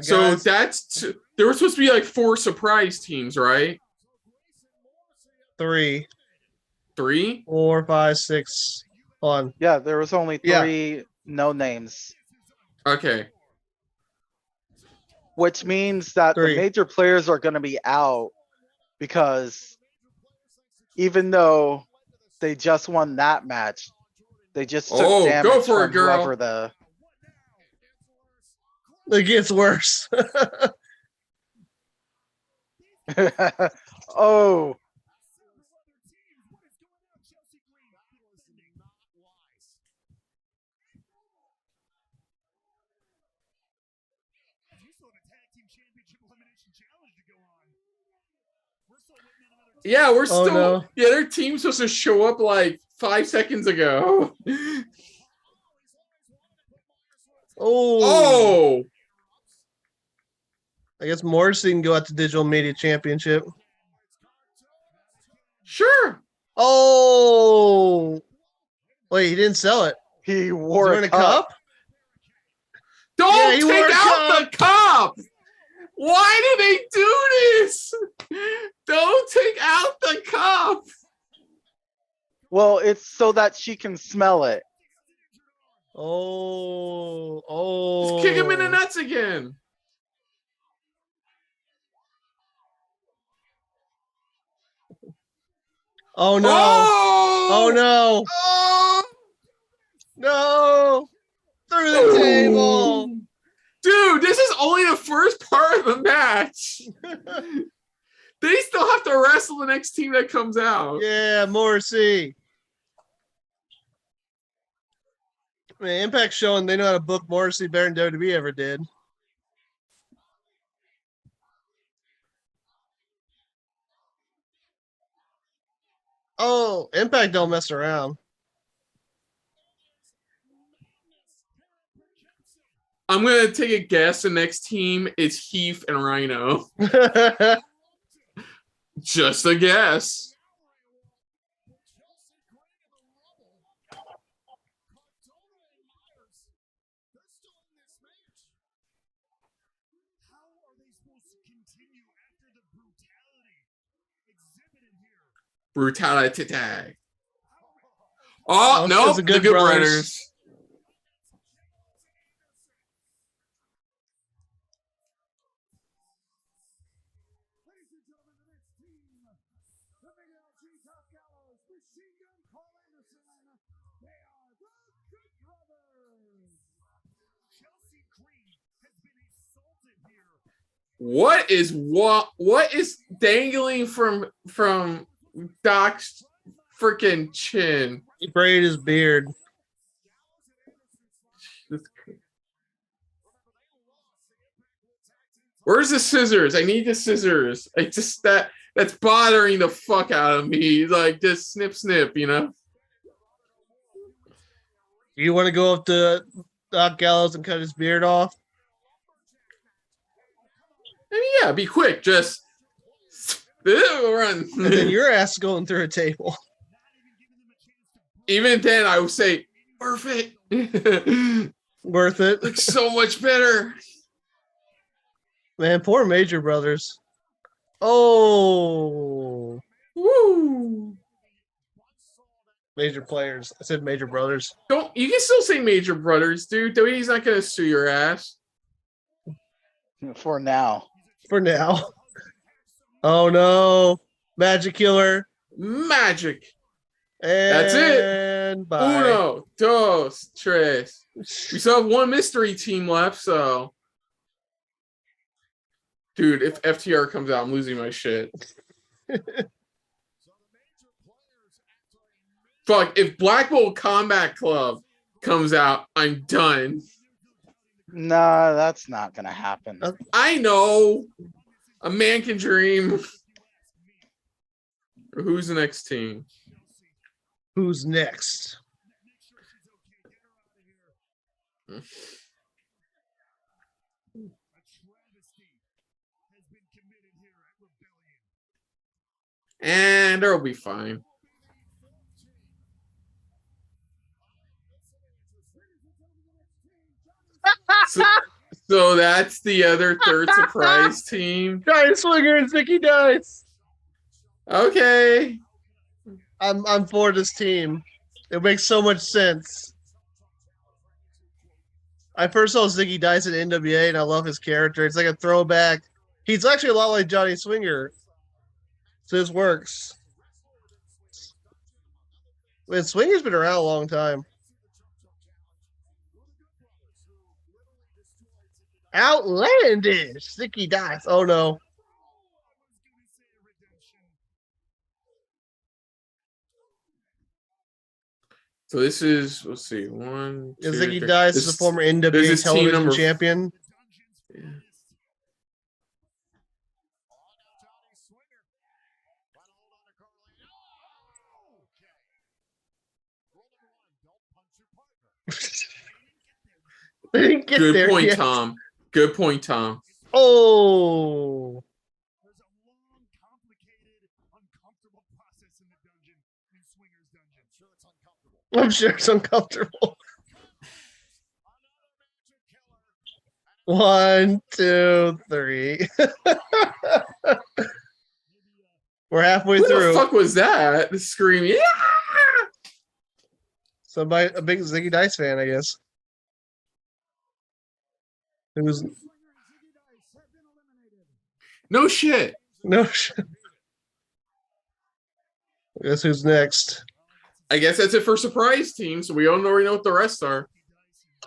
So Guys, there were supposed to be like 4 surprise teams, right? 3, 3? 4, 5, 6. Hold on. Yeah, there was only Yeah. 3 no names, Okay. which means that the 3. major players are going to be out because even though they just won that match, they just took Oh, go damage for it, from whoever girl. It gets worse. the. Oh, Yeah, we're Oh, still. no. Yeah, their team's supposed to show up like 5 seconds ago. Oh. Oh, I guess Morrissey can go out to Digital Media Championship. sure. Oh. Wait, he didn't sell it. he Is wore there a in a cup. cup? Don't he wore take a out the cup. Why do they do this? Don't take out the cup. Well, it's so that she can smell it. Oh. Oh. Just kick him in the nuts again. Oh, no. Oh, Oh, no. Oh! No. Through the table. Dude, this is only the first part of the match. They still have to wrestle the next team that comes out. Yeah, Morrissey. Man, Impact's showing they know how to book Morrissey better than WWE ever did. Oh, Impact don't mess around. I'm going to take a guess. The next team is Heath and Rhino. Just a guess. Brutality tag. Oh, no, it's the the Good Good Brothers. Brothers. What is dangling from Doc's freaking chin? He braided his beard. Where's the scissors? I need the scissors. I just that's bothering the fuck out of me. Like just snip snip, you know? You want to go up to Doc Gallows and cut his beard off? I mean, yeah, be quick. Just run. And then your ass going through a table. Even then, I would say, worth it. Worth it. Looks so much better. Man, poor Major Brothers. Oh. Woo. Major players. I said Major Brothers. Don't you can still say Major Brothers, dude. He's not gonna sue your ass. For now. For now. Oh no. Magic Killer. Magic. And That's it. Bye. Uno, dos, tres. We still have one mystery team left, so. Dude, if FTR comes out, I'm losing my shit. Fuck, if Blackpool Combat Club comes out, I'm done. Nah, that's not gonna happen. I know. A man can dream. Who's the next team? Who's next? And they'll be fine. So that's the other third surprise team. Giant Swinger and Zicky Dice. Okay. I'm for this team. It makes so much sense. I first saw Ziggy Dice in NWA, and I love his character. It's like a throwback. He's actually a lot like Johnny Swinger. So this works. Man, Swinger's been around a long time. Outlandish. Zicky Dice. Oh, no. So this is, let's see, one, two, Ziggy three. Dice This is a former this NWA is team television number champion. Yeah. They didn't get Good there point, yet. Tom. Good point, Tom. Oh. There's a long, complicated, uncomfortable process in the dungeon, in Swinger's dungeon. Sure, it's uncomfortable. I'm sure it's uncomfortable. 1, 2, 3. We're halfway Who the through. fuck was that? Screaming. Yeah! Somebody, a big Ziggy Dice fan, I guess. It was No shit. no shit. Guess who's next? I guess that's it for surprise team, so we don't already know what the rest are. It's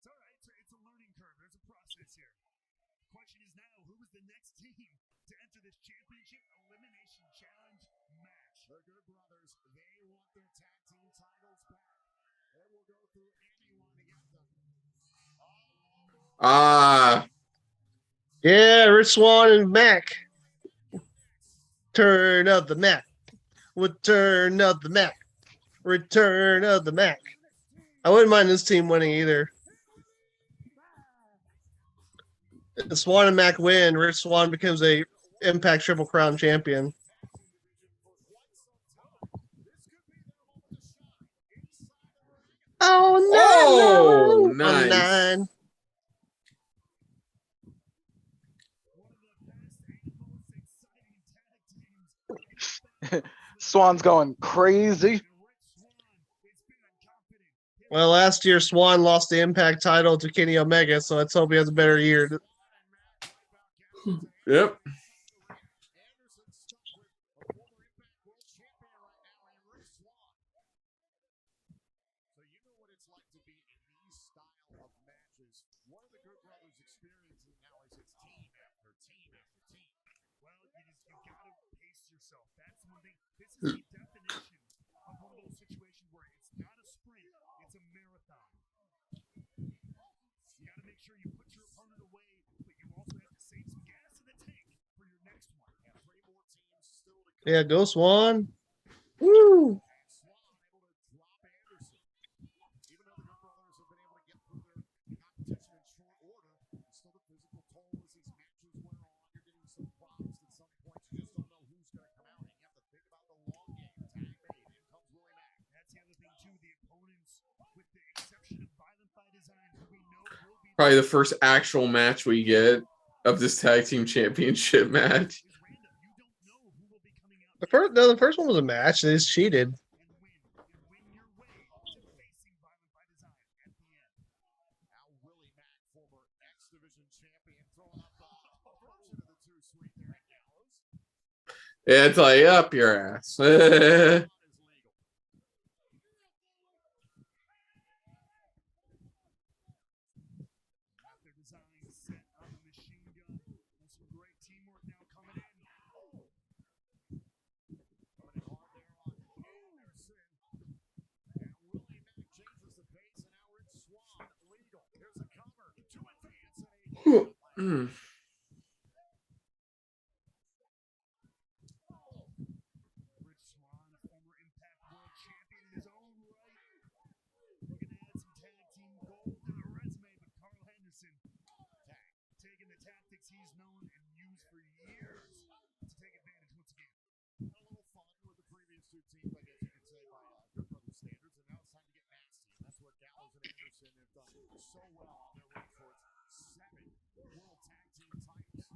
all right. It's a learning curve. There's a process here. The question is now, who is the next team to enter this championship elimination challenge match? The Good Brothers, they want their tag team titles back. They will go through anyone to get them. Yeah, Rich Swann and Mac. Turn of the Mac. Return of the Mac. Return of the Mac. I wouldn't mind this team winning either. If Swan and Mac win, Rich Swann becomes a Impact Triple Crown champion. Oh, no. Oh, nice. On 9. Swan's going crazy. Well, last year Swan lost the Impact title to Kenny Omega, so let's hope he has a better year. Yep. So you know what it's like to be in these style of matches. One of the Good Brothers experiences now is it's team after team after team. Well, you gotta pace yourself. That's one thing. This is the definition of one of those situations where it's not a sprint, it's a marathon. You gotta make sure you put your opponent away, but you also have to save some gas in the tank for your next one. And 3 more teams still to come. Yeah, go Swan. Woo! Probably the first actual match we get of this tag team championship match. The first one was a match. They just cheated. Yeah, it's like up your ass. Mm. Rich Swann, a former Impact World Champion in his own right. Looking to add some tag team gold to the resume, but Carl Henderson taking the tactics he's known and used for years to so well on their way towards 7 World Tag Team titles.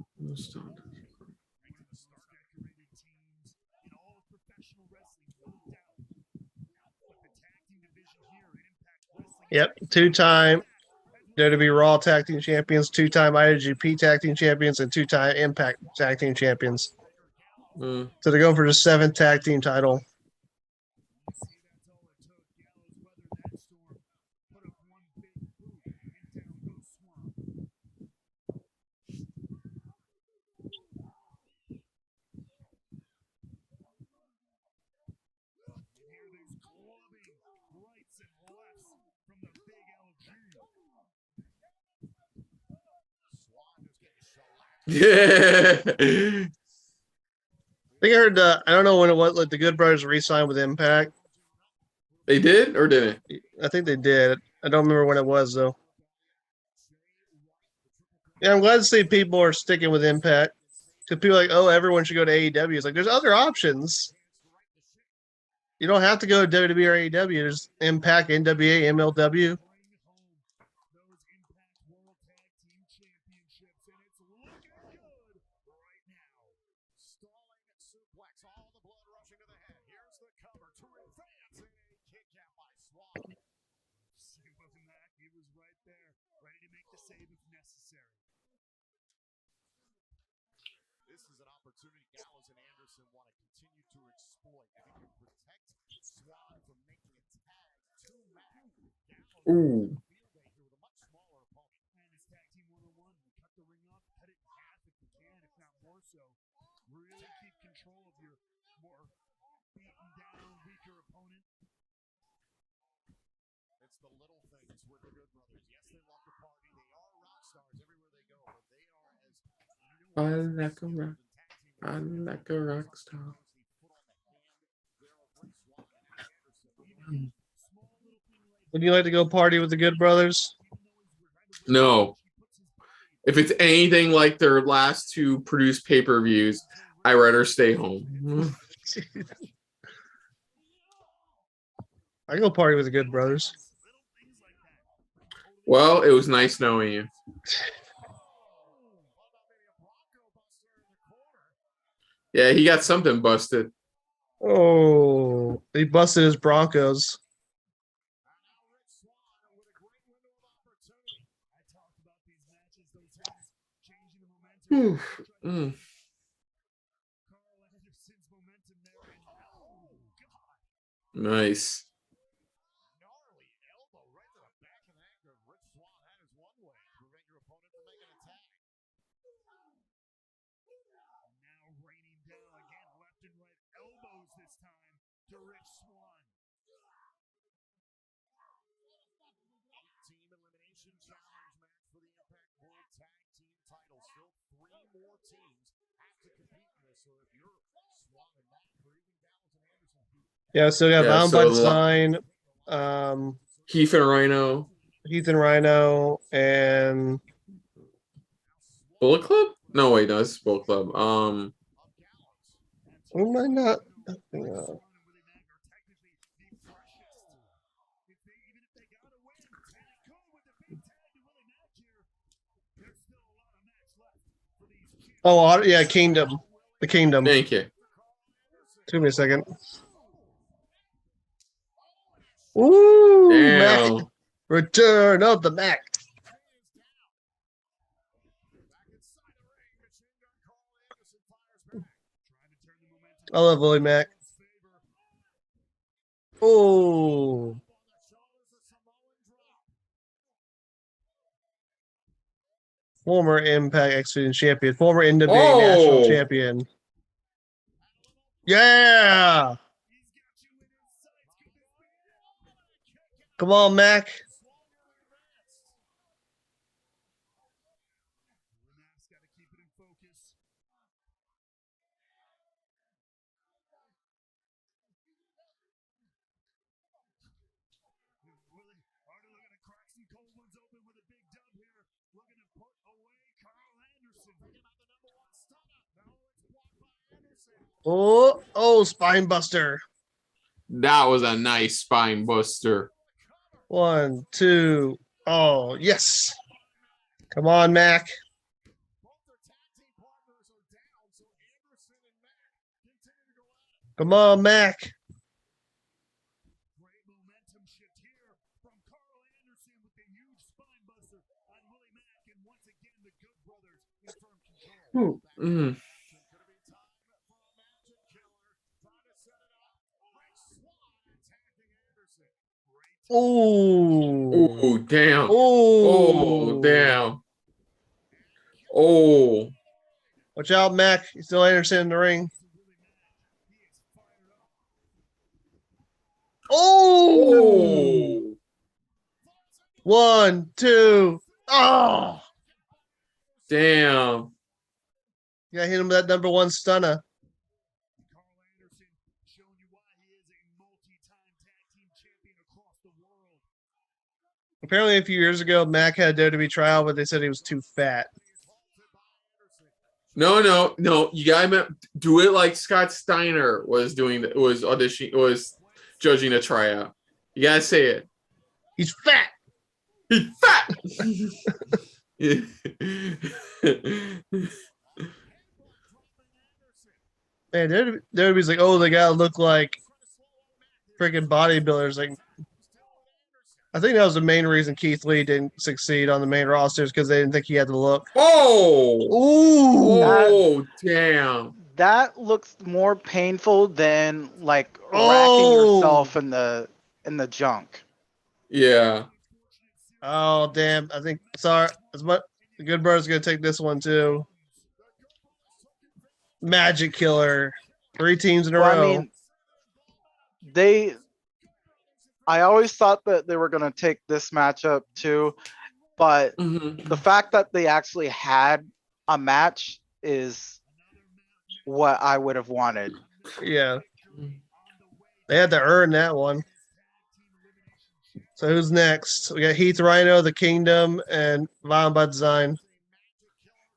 Bringing the star-decorated teams in all of professional wrestling, no doubt. But the tag team division here at Impact Wrestling. Yep, two-time WWE Raw Tag Team Champions, two-time IWGP Tag Team Champions, and two-time Impact Tag Team Champions. Mm. So they're going for the 7th tag team title. You see, that's all it took. Gallows weathered that storm, put up one big boot, and down goes Swan. You hear these clubbing rights and lefts from the big LG. Swan is getting shellacked. Yeah. I think I heard, I don't know when it was, like the Good Brothers re-signed with Impact. They did or didn't? I think they did. I don't remember when it was, though. Yeah, I'm glad to see people are sticking with Impact. Because people are like, oh, everyone should go to AEW. It's like, there's other options. You don't have to go to WWE or AEW. There's Impact, NWA, MLW. Those Impact World Tag Team Championships, and it's looking good right now. Stalling suplex, all the blood rushing to the head. Here's the cover to advance, and a kick out by Swan. See, wasn't that? He was right there, ready to make the save if necessary. This is an opportunity Gallows and Anderson want to continue to exploit. If you can protect Swan from making a tag to Mac, Gallows Ooh. field day here with a much smaller opponent. And it's tag team 101. We cut the ring off, cut it in half if we can, if not more so. Really keep control of your more beaten down, weaker opponent. It's the little things with the Good Brothers. Yes, they love the party. They are rock stars everywhere they go, but they are as I like a rock. I like a rock star. Would you like to go party with the Good Brothers? No. If it's anything like their last two produced pay-per-views, I'd rather stay home. I go party with the Good Brothers. Well, it was nice knowing you. Yeah, he got something busted. Oh, he busted his Broncos. Mm. Mm. Nice. Gnarly elbow right to the back of the neck of Rich Swann. That is one way to prevent your opponent from making a tag. Now raining down again, left and right elbows this time to Rich Swann. Team elimination challenge match for the Impact World Tag Team title. Still 3 more teams have to compete in this. So if you're Swann and Mac, or even Gallows and Anderson, Yeah, so we got Yeah, Bound so by the- Design, Heath and Rhino. Heath and Rhino, and Bullet Club? No, wait, no, it's Bullet Club. who am I not? Thinking of? Oh, yeah, Kingdom. The Kingdom. Thank you. Give me a second. Ooh, Mac. Damn. Return of the Mac. I love Willie Mac. Oh. Former Impact X Division champion, former NWA national Oh. champion. Yeah. Come on, Mac. Oh, spine buster. That was a nice spine buster. 1, 2. Oh, yes. Come on, Mac. Both their tag team partners are down, so Anderson and Mack continue to go at it. Come on, Mac. Great momentum shift here from Carl Anderson with the huge spine buster on Willie Mack, and once again the Good Brothers in firm control. Mm. Could it be time for a magic killer? Trying to set it up. Great swat attacking Anderson. Great. Oh. Oh, damn. Oh. Oh, damn. Oh. Watch out, Mac. He's still Anderson in the ring. Oh. Oh. 1, 2. Oh. Damn. You gotta hit him with that number 1 stunner. Carl Anderson showing you why he is a multi-time tag team champion across the world. Apparently, a few years ago, Mac had a WWE trial, but they said he was too fat. No. You gotta do it like Scott Steiner was judging a tryout. You gotta say it. He's fat. He's fat. Man, WWE's like, oh, they gotta look like freaking bodybuilders. Like, I think that was the main reason Keith Lee didn't succeed on the main rosters because they didn't think he had the look. Oh. Ooh. Oh, damn. That looks more painful than like racking Oh. yourself in the junk. Yeah. Oh, damn. I think, sorry. As much, the Good Brothers going to take this one, too. Magic Killer. 3 teams in a Well, row. I mean, I always thought that they were going to take this matchup too, but Mhm. the fact that they actually had a match is what I would have wanted. Yeah. They had to earn that one. So who's next? We got Heath Rhino, The Kingdom, and Violent by Design.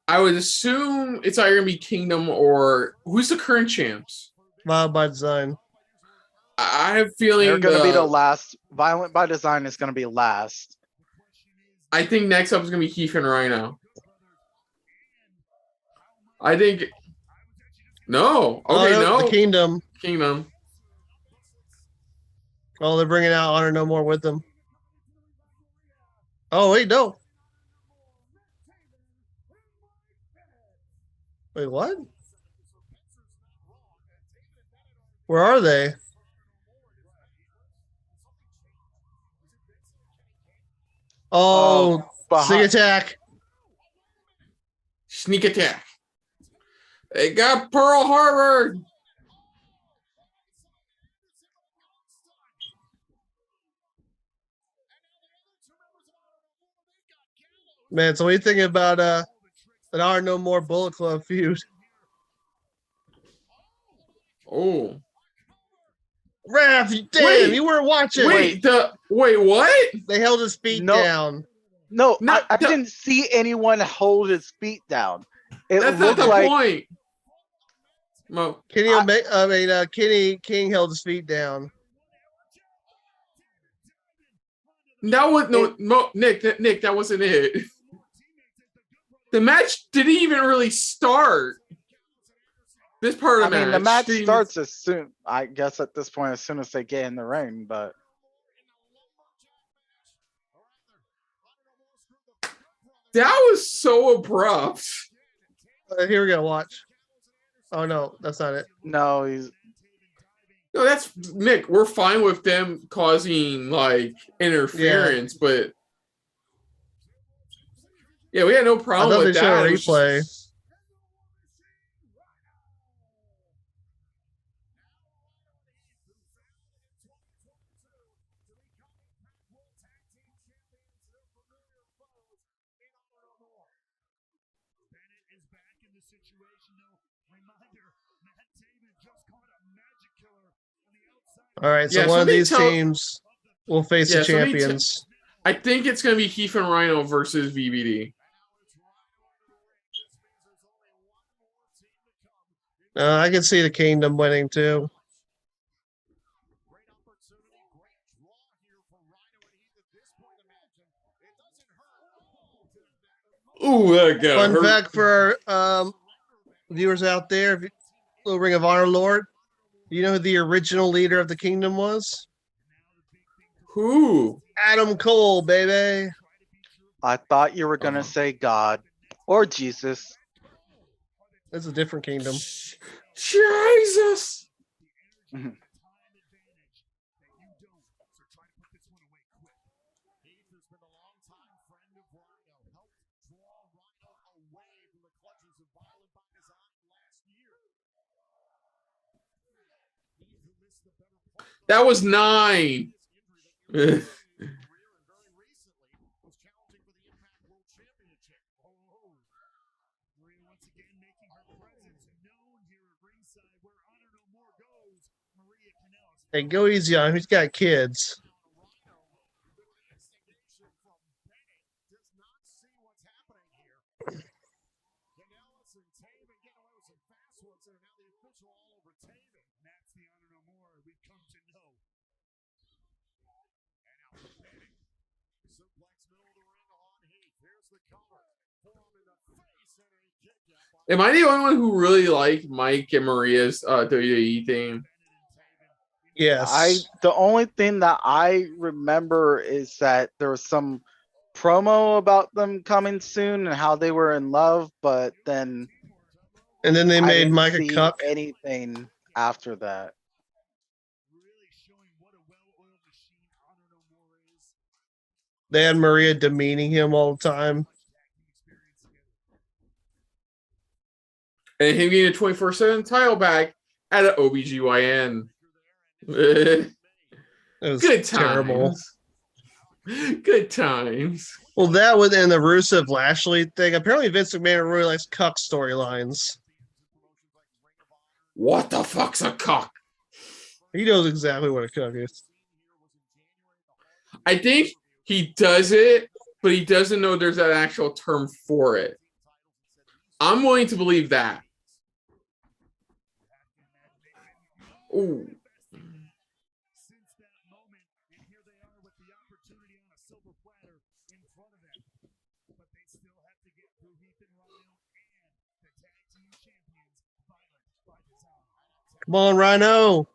I would assume it's either gonna be Kingdom or who's the current champs? Violent by Design. I have a feeling They're going to be the last. Violent by Design is going to be last. I think next up is gonna be Heath and Rhino. I think no. Okay, no. The Kingdom. Kingdom. Oh, they're bringing out Honor No More with them. Oh, wait, no. Wait, what? Where are they? Oh, Sneak Attack. Sneak attack. They got Pearl Harbor. Man, so what do you think about an Honor No More Bullet Club feud? Oh. Raph, damn, you weren't watching. Wait, what? They held his feet down. No, I didn't see anyone hold his feet down. It That's not looked the like point. Mo. Kenny King held his feet down. That was Nick, that wasn't it. The match didn't even really start. This part of the match. The match starts as soon, I guess at this point, as soon as they get in the ring, but that was so abrupt. Here we go, watch. Oh no, that's not it. No, that's Nick. We're fine with them causing like interference, but yeah, we had no problem with that. I thought they showed a replay. All right, so one of these teams will face the champions. I think it's going to be Heath and Rhino versus VBD. I can see the Kingdom winning too. Ooh, that got Fun hurt. fact for our viewers out there, little Ring of Honor Lord, you know who the original leader of the kingdom was? Who? Adam Cole, baby. I thought you were gonna say God or Jesus. That's a different kingdom. Jesus. Mhm. That was 9. Hey, go easy on him. He's got kids. Am I the only one who really liked Mike and Maria's WWE theme? Yes. The only thing that I remember is that there was some promo about them coming soon and how they were in love, but then And then they I made didn't Mike a see cuck. anything after that. They had Maria demeaning him all the time. And him getting a 24/7 title back at an OBGYN. Good It was times. terrible. Good times. Well, that was in the Rusev Lashley thing. Apparently, Vince McMahon really likes cuck storylines. What the fuck's a cock? He knows exactly what a cuck is. I think he does it, but he doesn't know there's an actual term for it. I'm willing to believe that. Ooh. Come on, Rhino.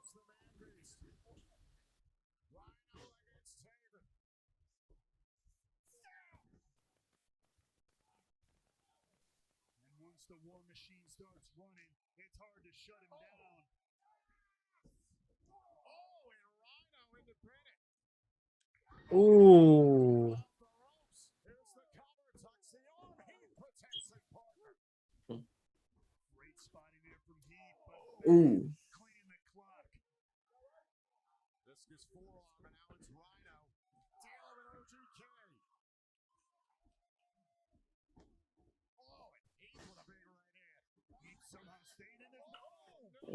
Ooh. Ooh.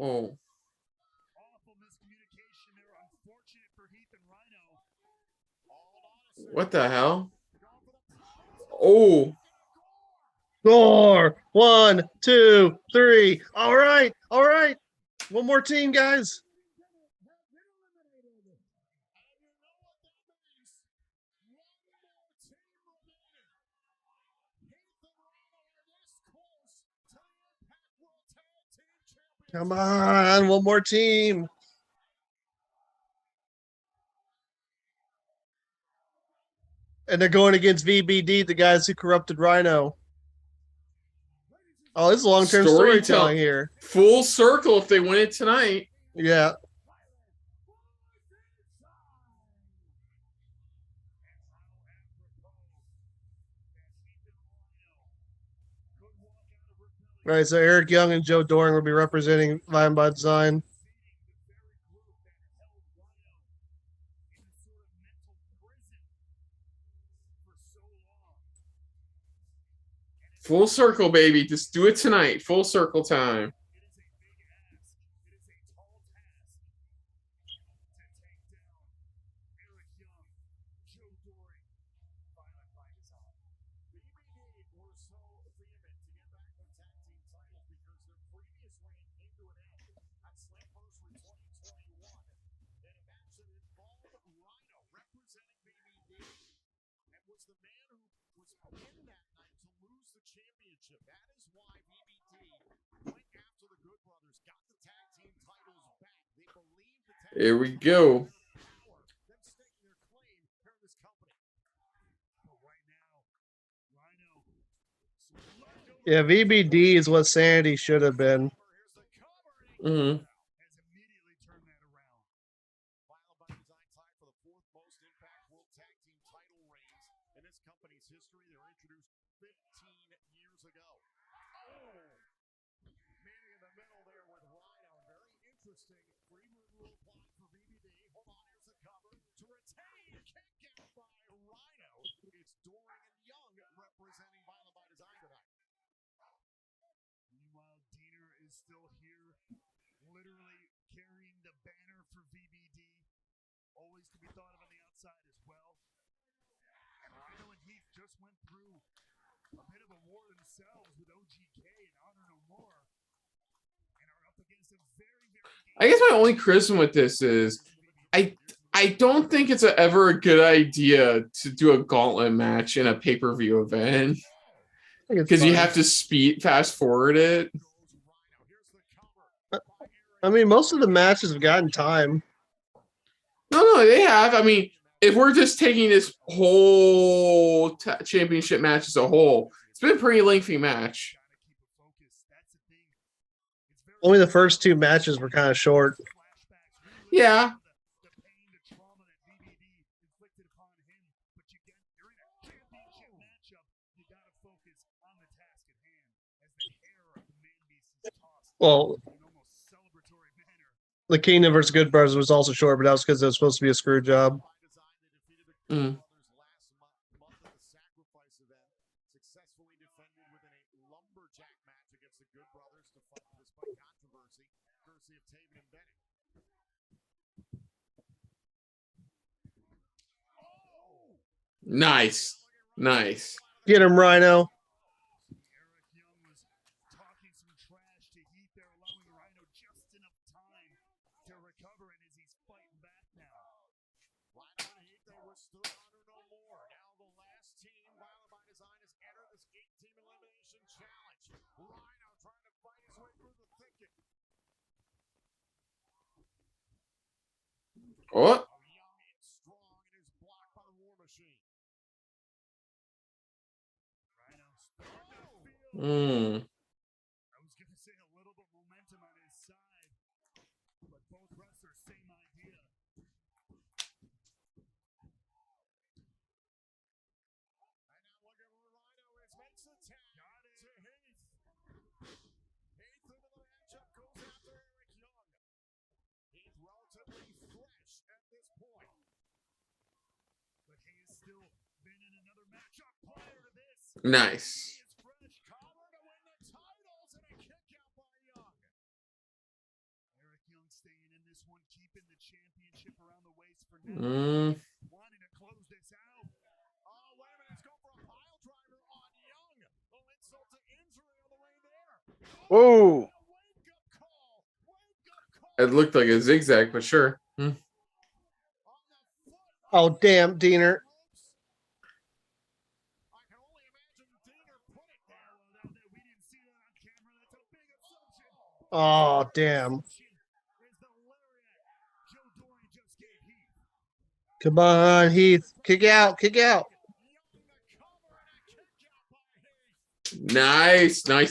Oh. What the hell? Oh. Score. 1, 2, 3. All right. All right. One more team, guys. Come on. One more team. And they're going against VBD, the guys who corrupted Rhino. Oh, this is long-term storytelling here. Full circle if they win it tonight. Yeah. All right, so Eric Young and Joe Doring will be representing Vine by Design. Full circle, baby. Just do it tonight. Full circle time. championship. That is why VBD went after the Good Brothers, got the tag team titles back. They believe the tag Here we team go. power, them staking their claim here in this company. But right now, Rhino. Yeah, VBD is what Sanity should have been. Here's the cover, and he Mhm. Has immediately turned that around. Violent by Design tied for the 4th most Impact World Tag Team title reigns in this company's history. They were introduced 15 years ago. Oh, meeting in the middle there with Rhino. Very interesting. Free move rule applied for VBD. Hold on, here's the cover to retain. Kick out by Rhino. It's Doring and Young representing Violent by Design tonight. Meanwhile, Diener is still here, literally carrying the banner for VBD. Always to be thought of on the outside as well. Rhino and Heath just went through a bit of a war themselves with OGK and Honor No More, and are up against a very, very I guess my only criticism with this is I don't think it's ever a good idea to do a gauntlet match in a pay-per-view event because you have to fast forward it. I mean, most of the matches have gotten time. No, they have. I mean, if we're just taking this whole championship match as a whole, it's been a pretty lengthy match. Only the first 2 matches were kind of short. Yeah. The pain, the trauma that VBD inflicted upon him, but you're in a championship matchup. You gotta focus on the task at hand as the hair of the man beast is tossed Well, in an almost celebratory manner. the Kingdom versus Good Brothers was also short, but that was because it was supposed to be a screw job. Mm. Last month at the Sacrifice event, successfully defended within a lumberjack match against the Good Brothers despite controversy, courtesy of Taven and Bennett. Nice. Get him, Rhino. Eric Young was talking some trash to Heath there, allowing Rhino just enough time to recover, and as he's fighting back now. Rhino and Heath, they withstood Honor No More. Now the last team, Violent by Design, has entered this 8-team elimination challenge. Rhino trying to fight his way through the thicket. What? Young and strong and is blocked by the War Machine. Rhino starting to feel, Mm. I was going to say, a little bit momentum on his side, but both wrestlers, same idea. And now look at where Rhino is. Makes the tag to Heath. Heath into the matchup goes after Eric Young. Heath relatively fresh at this point. But he has still been in another matchup prior to this. Nice. He is fresh. Cover to win the titles and a kick out by Young. Eric Young staying in this one, keeping the championship around the waist for now. Wanting to close this out. Oh, wait a minute. Let's go for a pile driver on Young. Oh, insult to injury on the way there. Whoa. Wake-up call. Wake-up call. It looked like a zigzag, but sure. On the foot. Oh, damn, Diener. I can only imagine Diener put it there. Well, now that we didn't see that on camera, that's a big assumption. Oh, damn. Is the lariat Joe Doring just gave Heath. Come on, Heath. Kick out. Young the cover and a kick out by Heath. Nice. And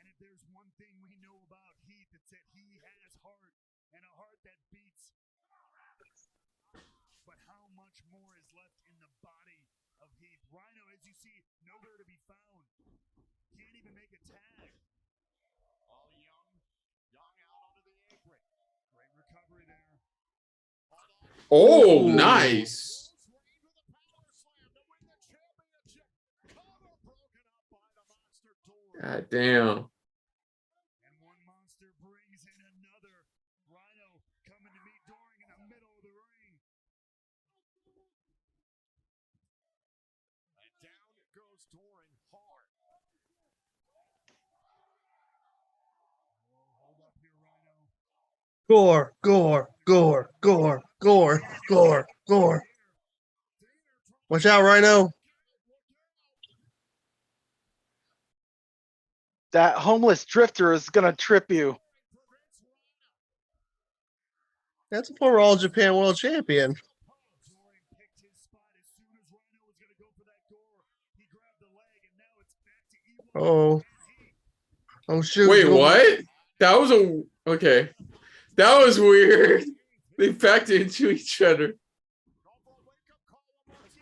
if there's one thing we know about Heath, it's that he has heart, and a heart that beats. But how much more is left in the body of Heath? Rhino, as you see, nowhere to be found. Can't even make a tag. Oh, Young out onto the apron. Great recovery there. Oh, Ooh. nice. Reigns with a power slam to win the championship. Cover broken up by the Monster Door. God damn. And one monster brings in another. Rhino coming to meet Doring in the middle of the ring. And down goes Doring hard. Oh, hold up here, Rhino. Gore, gore, gore, gore, gore, gore, gore. Watch out, Rhino. That homeless drifter is gonna trip you. That's a former All Japan World Champion. Jordan picked his spot as soon as Reina was going to go for that door. He grabbed the leg, and now it's back to Ewan. Oh shoot! Wait, what? That was a okay. That was weird. They backed into each other.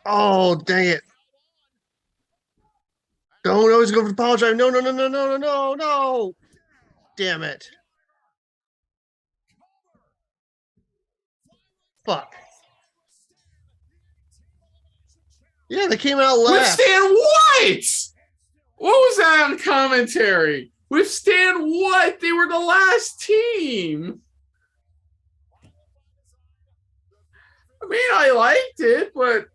Oh dang it! Don't always go for the power drive. No, no, no, no, no, no, no, no! Damn it! Fuck. Yeah, they came out last. Withstand what? What was that on commentary? Withstand what? They were the last team. I mean, I liked it, but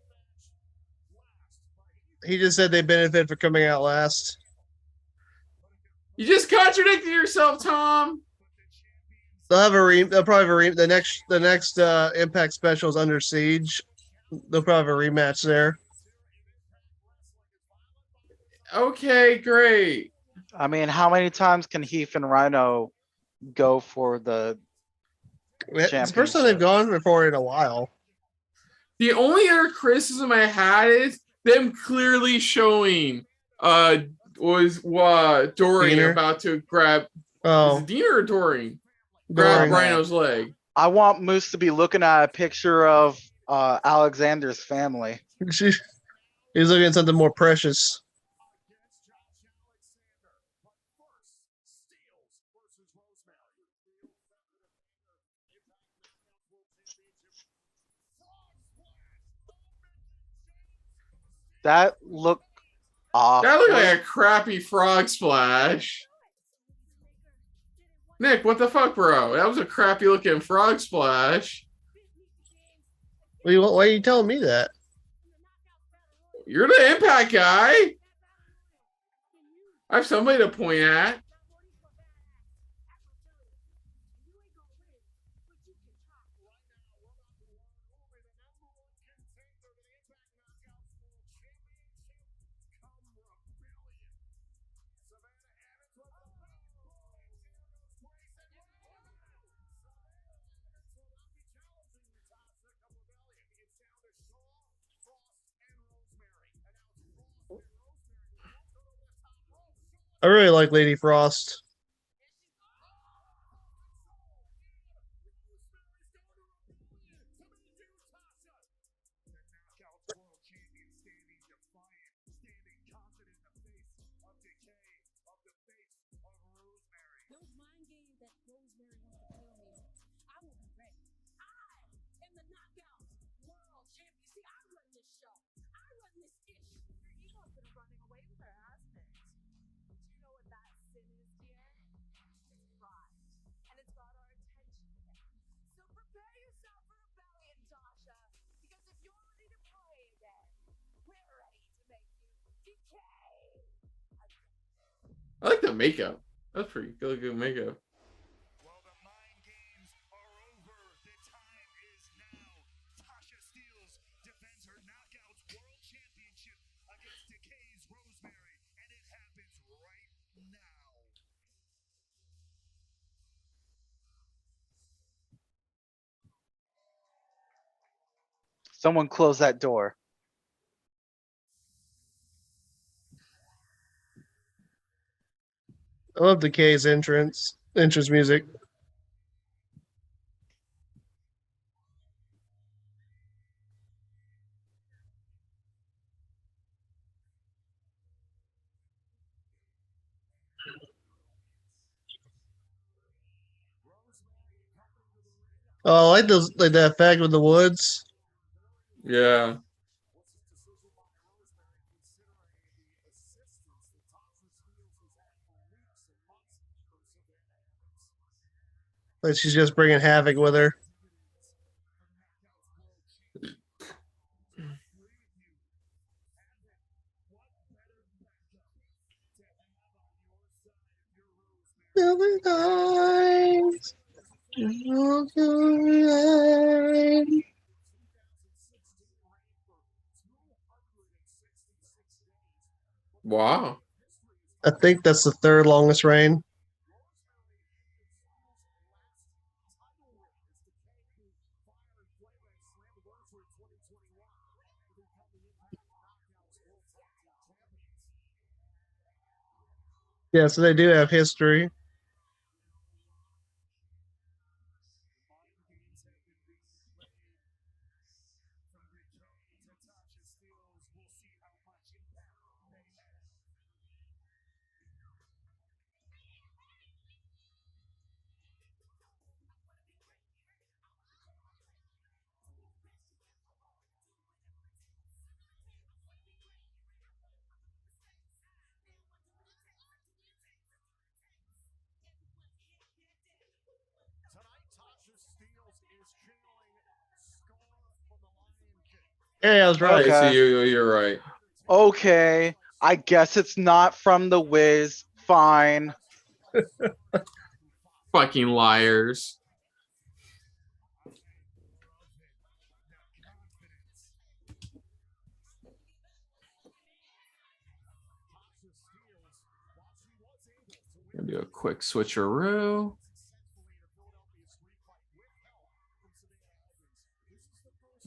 He just said they benefit for coming out last. you just contradicted yourself, Tom. They'll have they'll probably have the next Impact special is Under Siege. They'll probably have a rematch there. Okay, great. I mean, how many times can Heath and Rhino go for the It's the first time they've gone for in a while. The only other criticism I had is them clearly showing was Doring Diener? about to grab is Oh, it Diener or Doring? Doring. Grab Rhino's leg. I want Moose to be looking at a picture of Alexander's family. he's looking at something more precious. That looked off. That looked like a crappy frog splash. Nick, what the fuck, bro? That was a crappy looking frog splash. Why are you telling me that? You're the Impact guy. I have somebody to point at. I really like Lady Frost. Those mind games that Rosemary wants to play on me, I will be ready. I am the knockout world champion. See, I run this show. I run this ish. Your ego's been running away with her, hasn't it? Do you know what that sin is, dear? It's pride. And it's got our attention. So prepare yourself for rebellion, Tasha. Because if you're ready to play again, we're ready to make you decay. I like the makeup. That's pretty good makeup. Well, the mind games are over. The time is now. Tasha Steelz defends her Knockouts World Championship against Decay's Rosemary, and it happens right now. Someone close that door. I love Decay's entrance music. Oh, I like those, like that effect with the woods. Yeah. Like she's just bringing havoc with her. Silver lines. Wow. I think that's the third longest reign. Yeah, so they do have history. Tonight, Tasha Steelz is channeling Scar from the Lion King. Yeah, I was right. Okay, so Okay. you're right. Okay. I guess it's not from the Wiz. Fine. Fucking liars. Gonna do a quick switcheroo.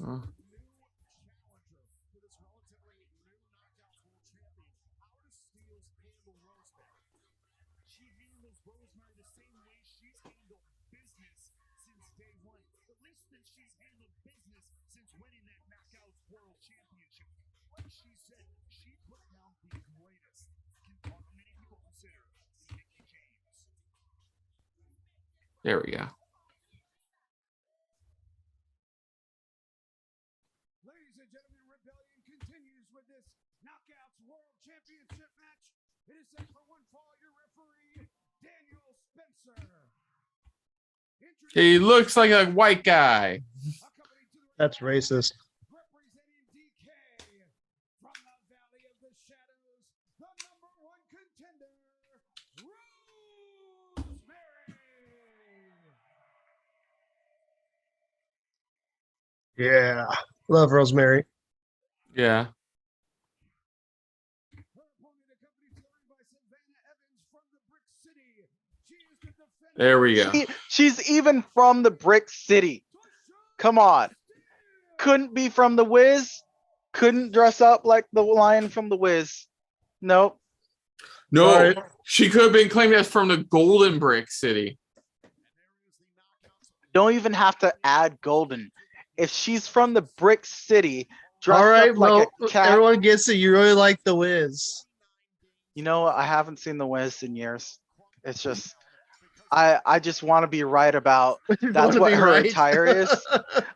Oh. She handles Rosemary the same way she's handled business since day one. At least that she's handled business since winning that Knockouts World Championship. Like she said, she put down the greatest. Many people consider Mickey James. There we go. Ladies and gentlemen, Rebellion continues with this Knockouts World Championship match. It is set for one fall. Your referee, Daniel Spencer. He looks like a white guy. That's racist. Representing DK from the Valley of the Shadows, the #1 contender, Rosemary. Yeah. Love Rosemary. Yeah. Her opponent accompanied to the ring by Savannah Evans from the Brick City. She is the defending. There we go. She's even from the Brick City. Come on. Couldn't be from the Wiz. Couldn't dress up like the lion from the Wiz. Nope. No, Sorry. she could have been claimed as from the Golden Brick City. Don't even have to add golden. If she's from the Brick City, dressed All right, up like well, a cat. everyone gets it. You really like the Wiz. You know, I haven't seen the Wiz in years. It's just, I just want to be right about You that's wanna what be her right? attire is.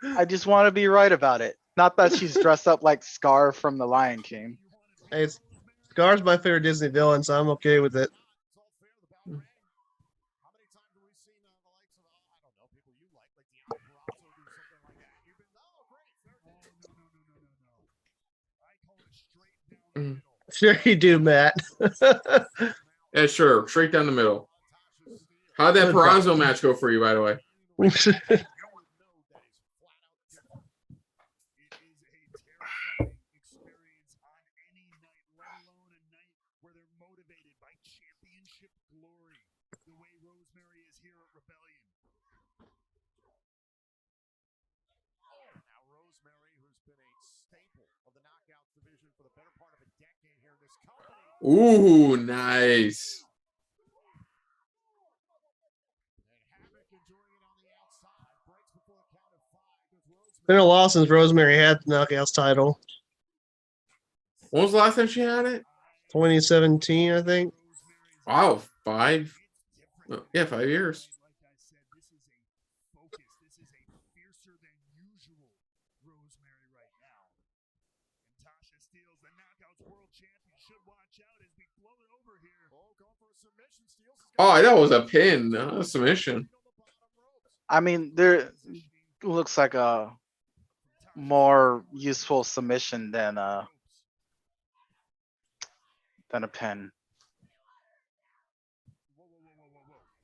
I just want to be right about it. Not that she's dressed up like Scar from the Lion King. Hey, Scar's my favorite Disney villain, so I'm okay with it. Sure you do, Matt. Yeah, sure. Straight down the middle. How'd that Perazzo match go for you, by the way? The way Rosemary is here at Rebellion. Now Rosemary, who's been a staple of the Knockouts division for the better part of a decade here in this company. Ooh, nice. It's been a while since Rosemary had the Knockouts title. When was the last time she had it? 2017, I think. Wow, 5. Yeah, 5 years. Like I said, this is a focus. This is a fiercer than usual Rosemary right now. And Tasha Steelz, the Knockouts World Champion, should watch out as we blow it over here. Oh, going for a submission. Steelz. Oh, that was a pin, not a submission. I mean, there looks like a more useful submission than a pin.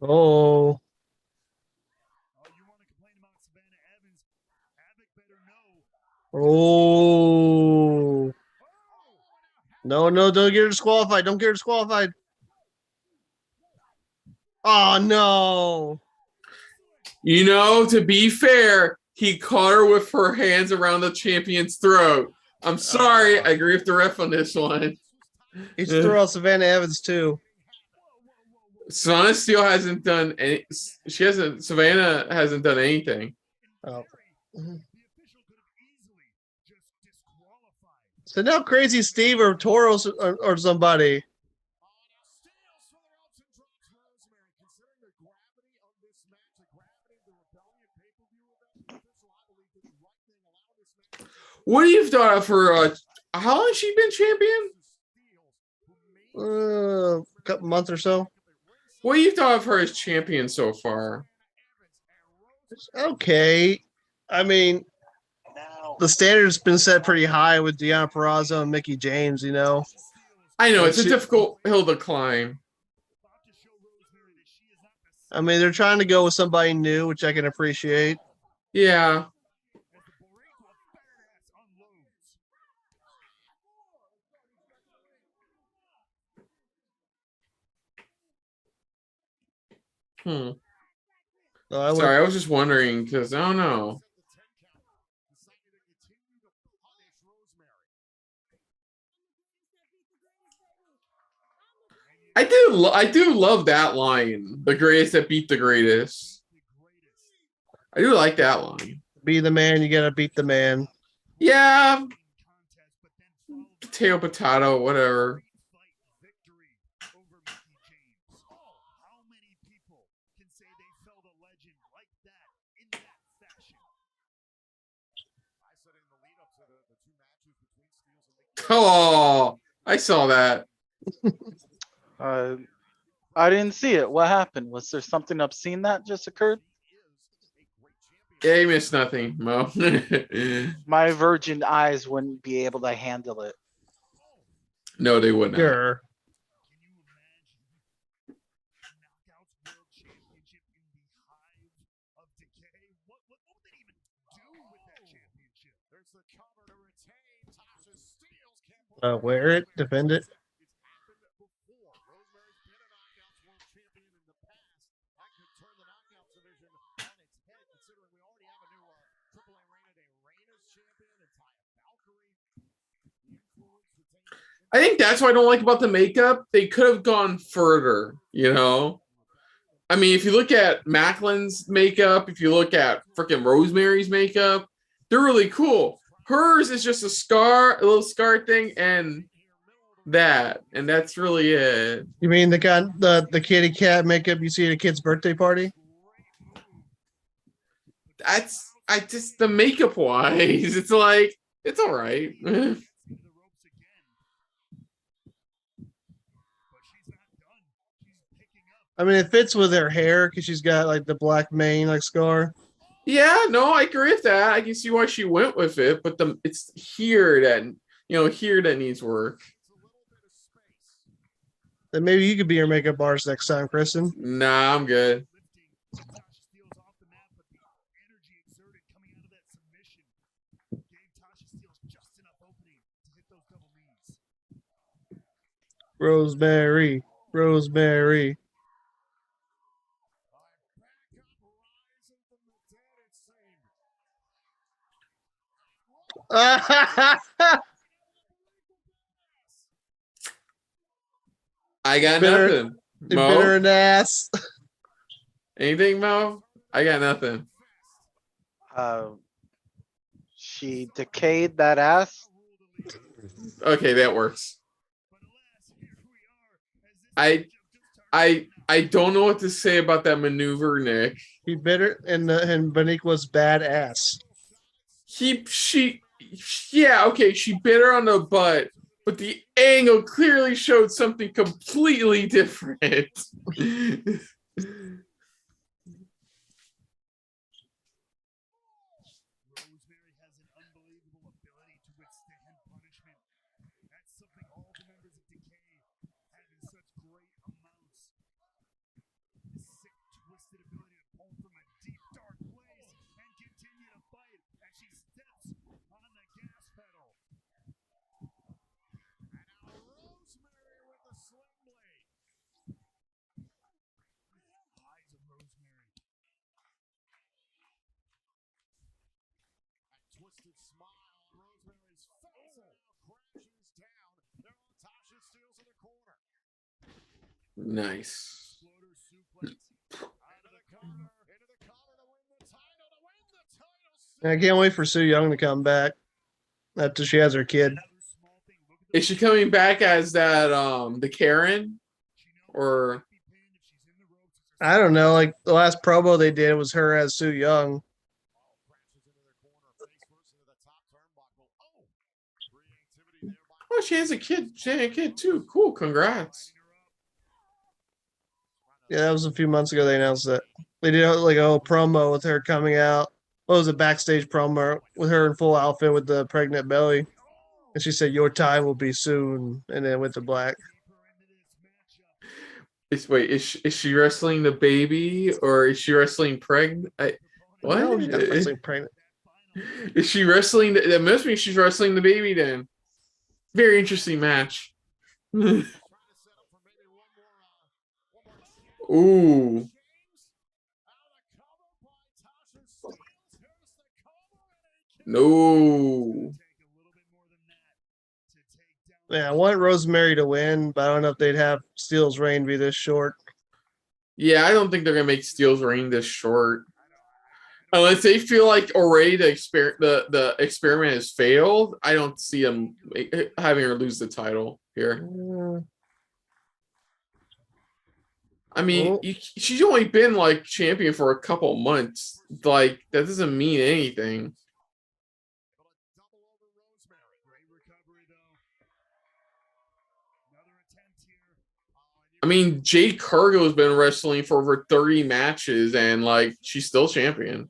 Oh. Oh, you want to complain about Savannah Evans? Havoc better know. Oh. No, don't get her disqualified. Don't get her disqualified. Oh no. You know, to be fair, he caught her with her hands around the champion's throat. I'm sorry. I agree with the ref on this one. He should throw out Savannah Evans too. Savannah still hasn't done any. Savannah hasn't done anything. Oh. The official could have easily just disqualified. So now Crazy Steve or Toros or somebody. Now steals for the ropes and drops Rosemary. Considering the gravity of this match, the gravity of the Rebellion pay-per-view event, the official, I believe, did the right thing, allowing this match. What do you thought of her? How long has she been champion? Couple months or so. What do you thought of her as champion so far? Okay. I mean, the standard's been set pretty high with Deonna Purrazzo and Mickey James, you know. I know it's a She- difficult hill to climb. I mean, they're trying to go with somebody new, which I can appreciate. Yeah. Hmm. So I would Sorry, I was just wondering because I don't know. I do love that line. The greatest that beat the greatest. I do like that line. be the man, you gotta beat the man. Yeah. Potato, potato, whatever. Oh, I saw that. I didn't see it. What happened? Was there something obscene that just occurred? Yeah, you missed nothing, Mo. My virgin eyes wouldn't be able to handle it. No, they would not. Sure. Wear it, defend it. I think that's what I don't like about the makeup. They could have gone further, you know? I mean, if you look at Maclin's makeup, if you look at freaking Rosemary's makeup, they're really cool. Hers is just a little scar thing, and that's really it. You mean the kitty cat makeup you see at a kid's birthday party? I just the makeup wise, it's like it's all right. I mean, it fits with her hair because she's got like the black mane like scar. Yeah, no, I agree with that. I can see why she went with it, but it's here that needs work. Then maybe you could be your makeup artist next time, Kristen. Nah, I'm good. Rosemary. I got Bitter- nothing. Mo? Bitter and ass. Anything, Mo? I got nothing. She decayed that ass. Okay, that works. I don't know what to say about that maneuver, Nick. He bit her and Beniqua's badass. She bit her on the butt, but the angle clearly showed something completely different. Rosemary has an unbelievable ability to withstand punishment. That's something all the members of Decay have in such great amounts. This sick, twisted ability to pull from a deep, dark place and continue to fight as she steps on the gas pedal. And now Rosemary with the sling blade. should smile on Rosemary's face and now crashes down. There on Tasha steals in the corner. Nice. Exploder suplex. Out of the corner. Into the corner to win the title. To win the title. I can't wait for Sue Young to come back after she has her kid. Another small thing. Look at Is she coming back as that the Karen? Or I don't know. Like the last promo they did was her as Sue Young. oh, she has a kid. She had a kid too. Cool. Congrats. Yeah, that was a few months ago. They announced that they did like a whole promo with her coming out. What was a backstage promo with her in full outfit with the pregnant belly, and she said, "Your time will be soon," and then went to black. Is she wrestling the baby or is she wrestling pregnant? What? No, she's not wrestling pregnant. Is she wrestling? That must mean she's wrestling the baby then. Very interesting match. Ooh. No. Yeah, I want Rosemary to win, but I don't know if they'd have Steel's reign be this short. Yeah, I don't think they're gonna make Steel's reign this short. Unless they feel like already the experiment has failed, I don't see them having her lose the title here. I mean, she's only been like champion for a couple months. Like that doesn't mean anything. I mean, Jade Cargill has been wrestling for over 30 matches, and like she's still champion.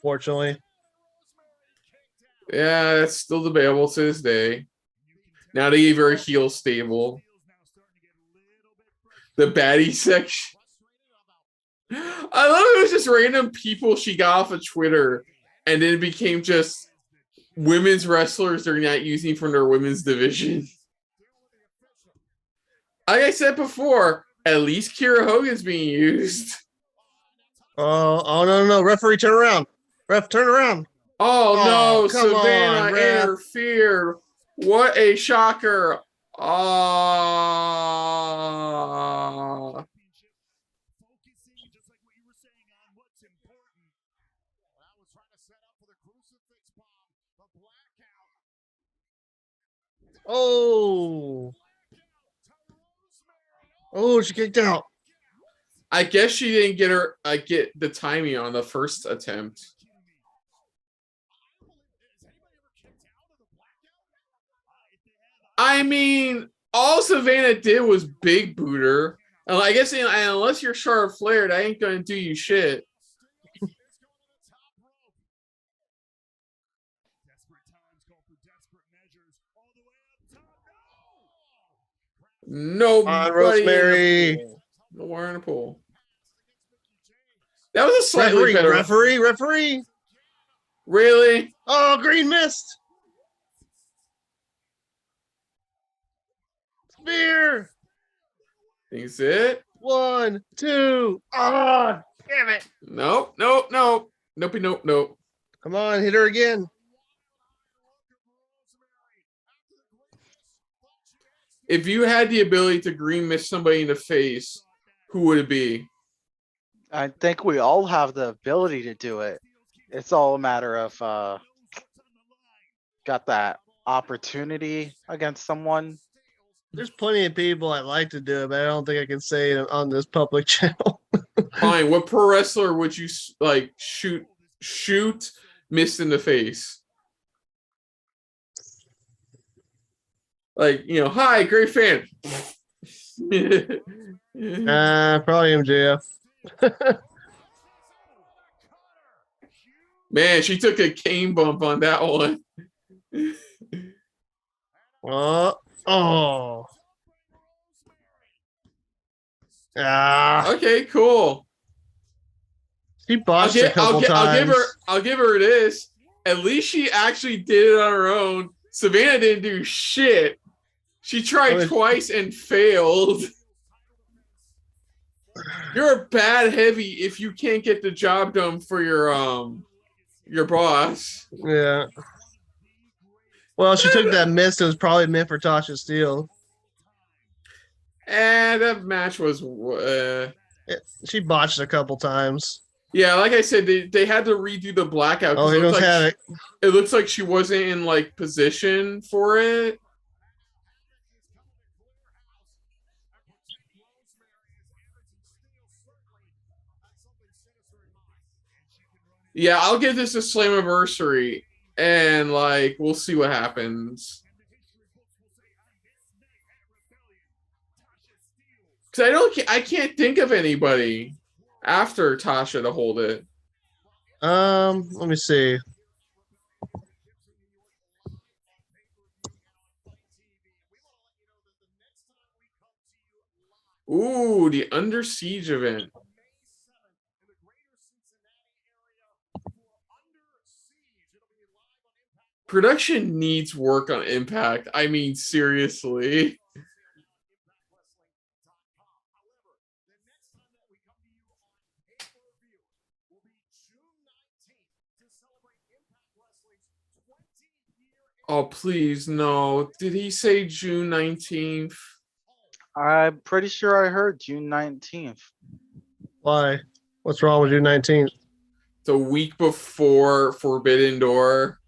Fortunately, yeah, that's still debatable to this day. Now they gave her a heel stable. The baddie section. I love it was just random people she got off of Twitter, and then it became just women's wrestlers they're not using from their women's division. Like I said before, at least Kira Hogan's being used. Oh no! Referee, turn around! Ref, turn around! Oh no! Savannah on, ref. interfered. What a shocker! Ah. Oh, she kicked out. I guess she didn't get the timing on the first attempt. I mean, all Savannah did was big boot her. And I guess unless you're Charlotte Flair, that ain't gonna do you shit. Nobody Rosemary. Nowhere in the pool. That was a slightly Referee, better referee. Really? Oh, green mist. Spear. Think it? 1, 2. Ah, damn it. Nope. Nope. Come on, hit her again. If you had the ability to green mist somebody in the face, who would it be? I think we all have the ability to do it. It's all a matter of got that opportunity against someone. There's plenty of people I'd like to do it, but I don't think I can say it on this public channel. Fine. What pro wrestler would you like shoot mist in the face? Like, hi, great fan. Probably MJF. Man, she took a cane bump on that one. Oh. Okay, cool. She botched a couple times. I'll give her this. At least she actually did it on her own. Savannah didn't do shit. She tried twice and failed. You're a bad heavy if you can't get the job done for your your boss. Yeah. Well, she took that miss that was probably meant for Tasha Steele. And that match was She botched a couple times. yeah, like I said, they had to redo the blackout Oh, because here goes Havoc. it looks like she wasn't in like position for it. Yeah, I'll give this a Slammiversary, and like we'll see what happens. Because I can't think of anybody after Tasha to hold it. Let me see. Ooh, the Under Siege event. Production needs work on Impact. I mean, seriously. Oh, please, no. Did he say June 19th? I'm pretty sure I heard June 19th. Why? What's wrong with June 19th? The week before Forbidden Door.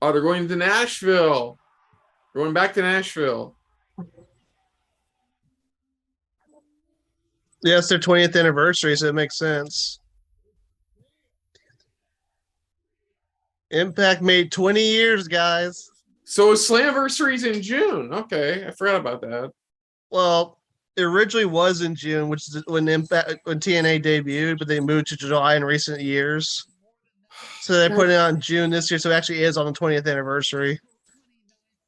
Oh, they're going to Nashville. Going back to Nashville. Yeah, it's their 20th anniversary, so it makes sense. Impact made 20 years, guys. So Slammiversary's in June. Okay, I forgot about that. Well, it originally was in June, which is when TNA debuted, but they moved to July in recent years. So they put it on June this year, so it actually is on the 20th anniversary.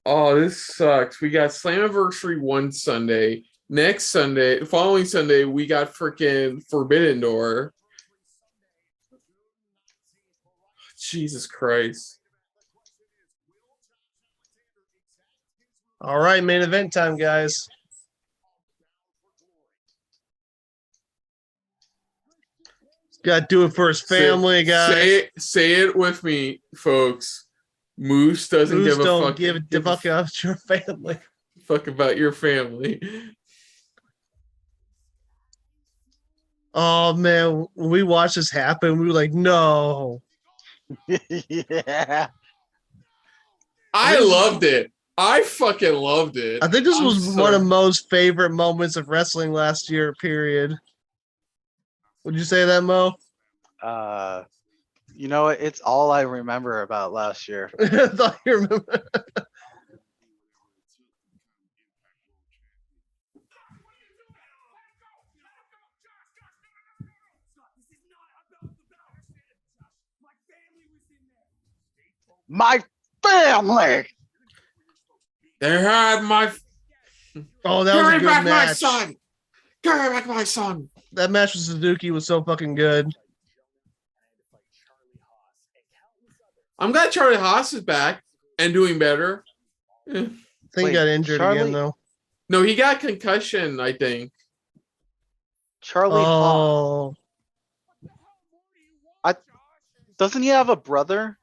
Oh, this sucks. We got Slammiversary one Sunday. Next Sunday, following Sunday, we got freaking Forbidden Door. Jesus Christ. All right, main event time, guys. Got to do it for his family, guys. Say it with me, folks. Moose doesn't give a fuck about your family. Fuck about your family. Oh man, when we watched this happen, we were like, no. Yeah. I loved it. I fucking loved it. I think this was one of most favorite moments of wrestling last year, period. Would you say that, Mo? You know, it's all I remember about last year. I thought you remember. My family. They had my. Oh, that was a good back match. my son. Carry back my son. That match with Suzuki was so fucking good. I'm glad Charlie Haas is back and doing better. I think he got injured again, though. No, he got concussion, I think. Charlie Haas. Doesn't he have a brother?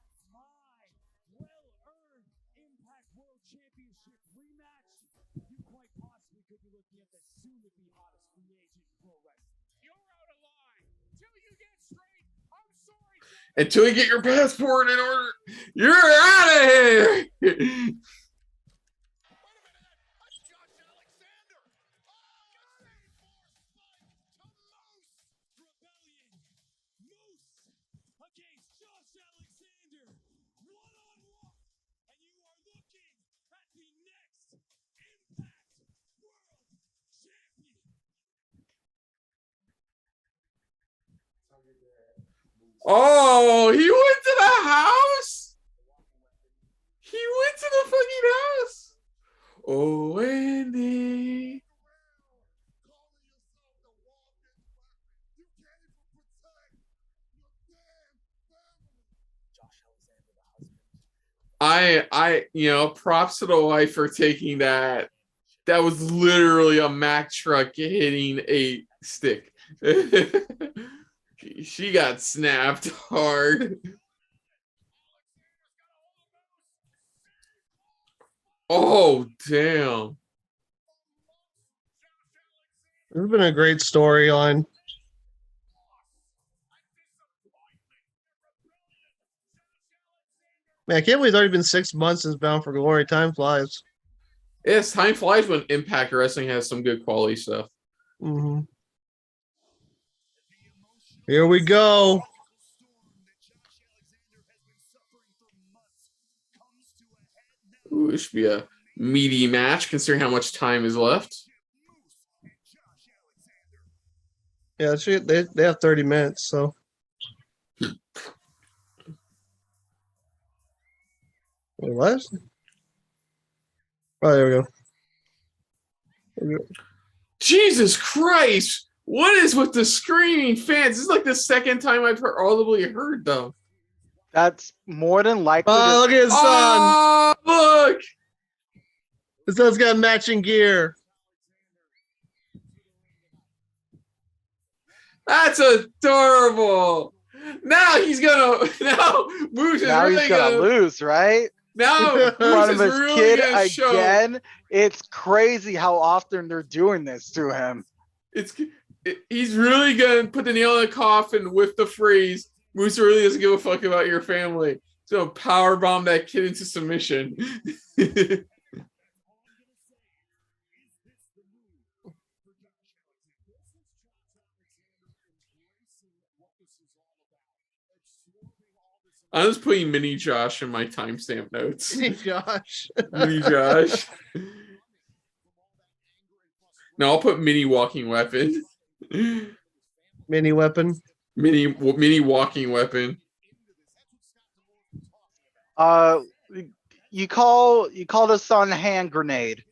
Until you get your passport in order, you're out of here. Oh, he went to the house. He went to the fucking house. Oh, Wendy. Props to the wife for taking that. That was literally a Mack truck hitting a stick. She got snapped hard. Oh, damn. This has been a great storyline. Man, I can't believe it's already been 6 months since Bound for Glory. Time flies. Yes, time flies when Impact Wrestling has some good quality stuff. Mm-hmm. Here we go. Ooh, it should be a meaty match considering how much time is left. Yeah, they have 30 minutes, so. Wait, what? Oh, there we go. There we go. Jesus Christ! What is with the screaming fans? This is like the second time I've audibly heard them. That's more than likely. Oh, look at his son. Oh, look! His son's got matching gear. That's adorable. Now he's gonna. Now Moose is now really he's gonna lose, right? Now In front Moose of is his really kid gonna show. again. It's crazy how often they're doing this to him. He's really gonna put the nail in the coffin with the phrase, Moose really doesn't give a fuck about your family. So power bomb that kid into submission. I'm just putting Mini Josh in my timestamp notes. Hey, Josh. Mini Josh. No, I'll put mini walking weapon. Mini weapon. Mini walking weapon. You call the son hand grenade.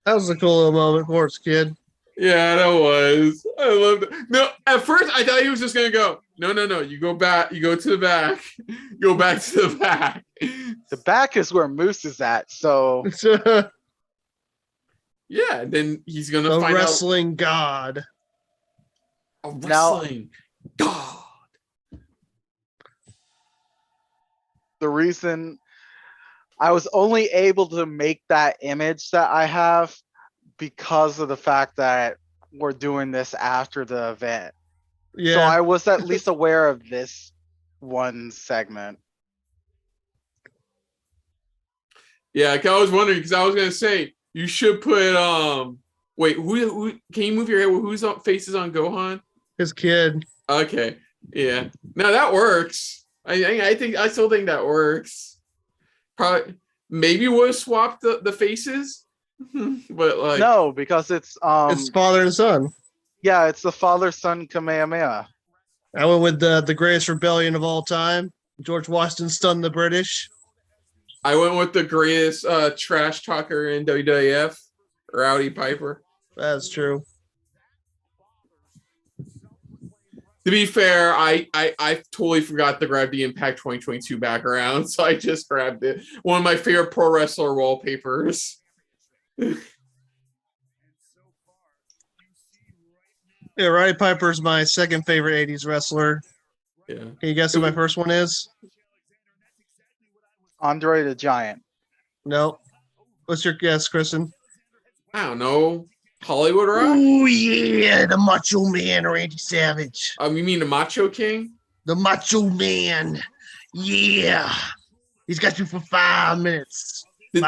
That was a cool little moment for his kid. Yeah, that was. I loved it. No, at first I thought he was just gonna go. No. You go back. You go to the back. Go back to the back. The back is where Moose is at. So yeah, then he's gonna a find wrestling god. out. A wrestling god. the reason I was only able to make that image that I have because of the fact that we're doing this after the event. Yeah. So I was at least aware of this one segment. Yeah, I was wondering because I was gonna say you should put wait, who can you move your head? Whose face is on Gohan? His kid. Okay. Yeah. No, that works. I still think that works. Probably maybe we'll swap the faces. But like No, because it's father and son. yeah, it's the father-son Kamehameha. I went with the greatest rebellion of all time. George Washington stunned the British. I went with the greatest trash talker in WWF, Rowdy Piper. That's true. To be fair, I totally forgot to grab the Impact 2022 background, so I just grabbed it. One of my favorite pro wrestler wallpapers. Yeah, Roddy Piper's my second favorite 80s wrestler. Yeah. Can you guess who my first one is? Andre the Giant. No. What's your guess, Kristen? I don't know. Hollywood Rock? Oh, yeah, the Macho Man, Randy Savage. You mean the Macho King? The Macho Man. Yeah. He's got you for 5 minutes. The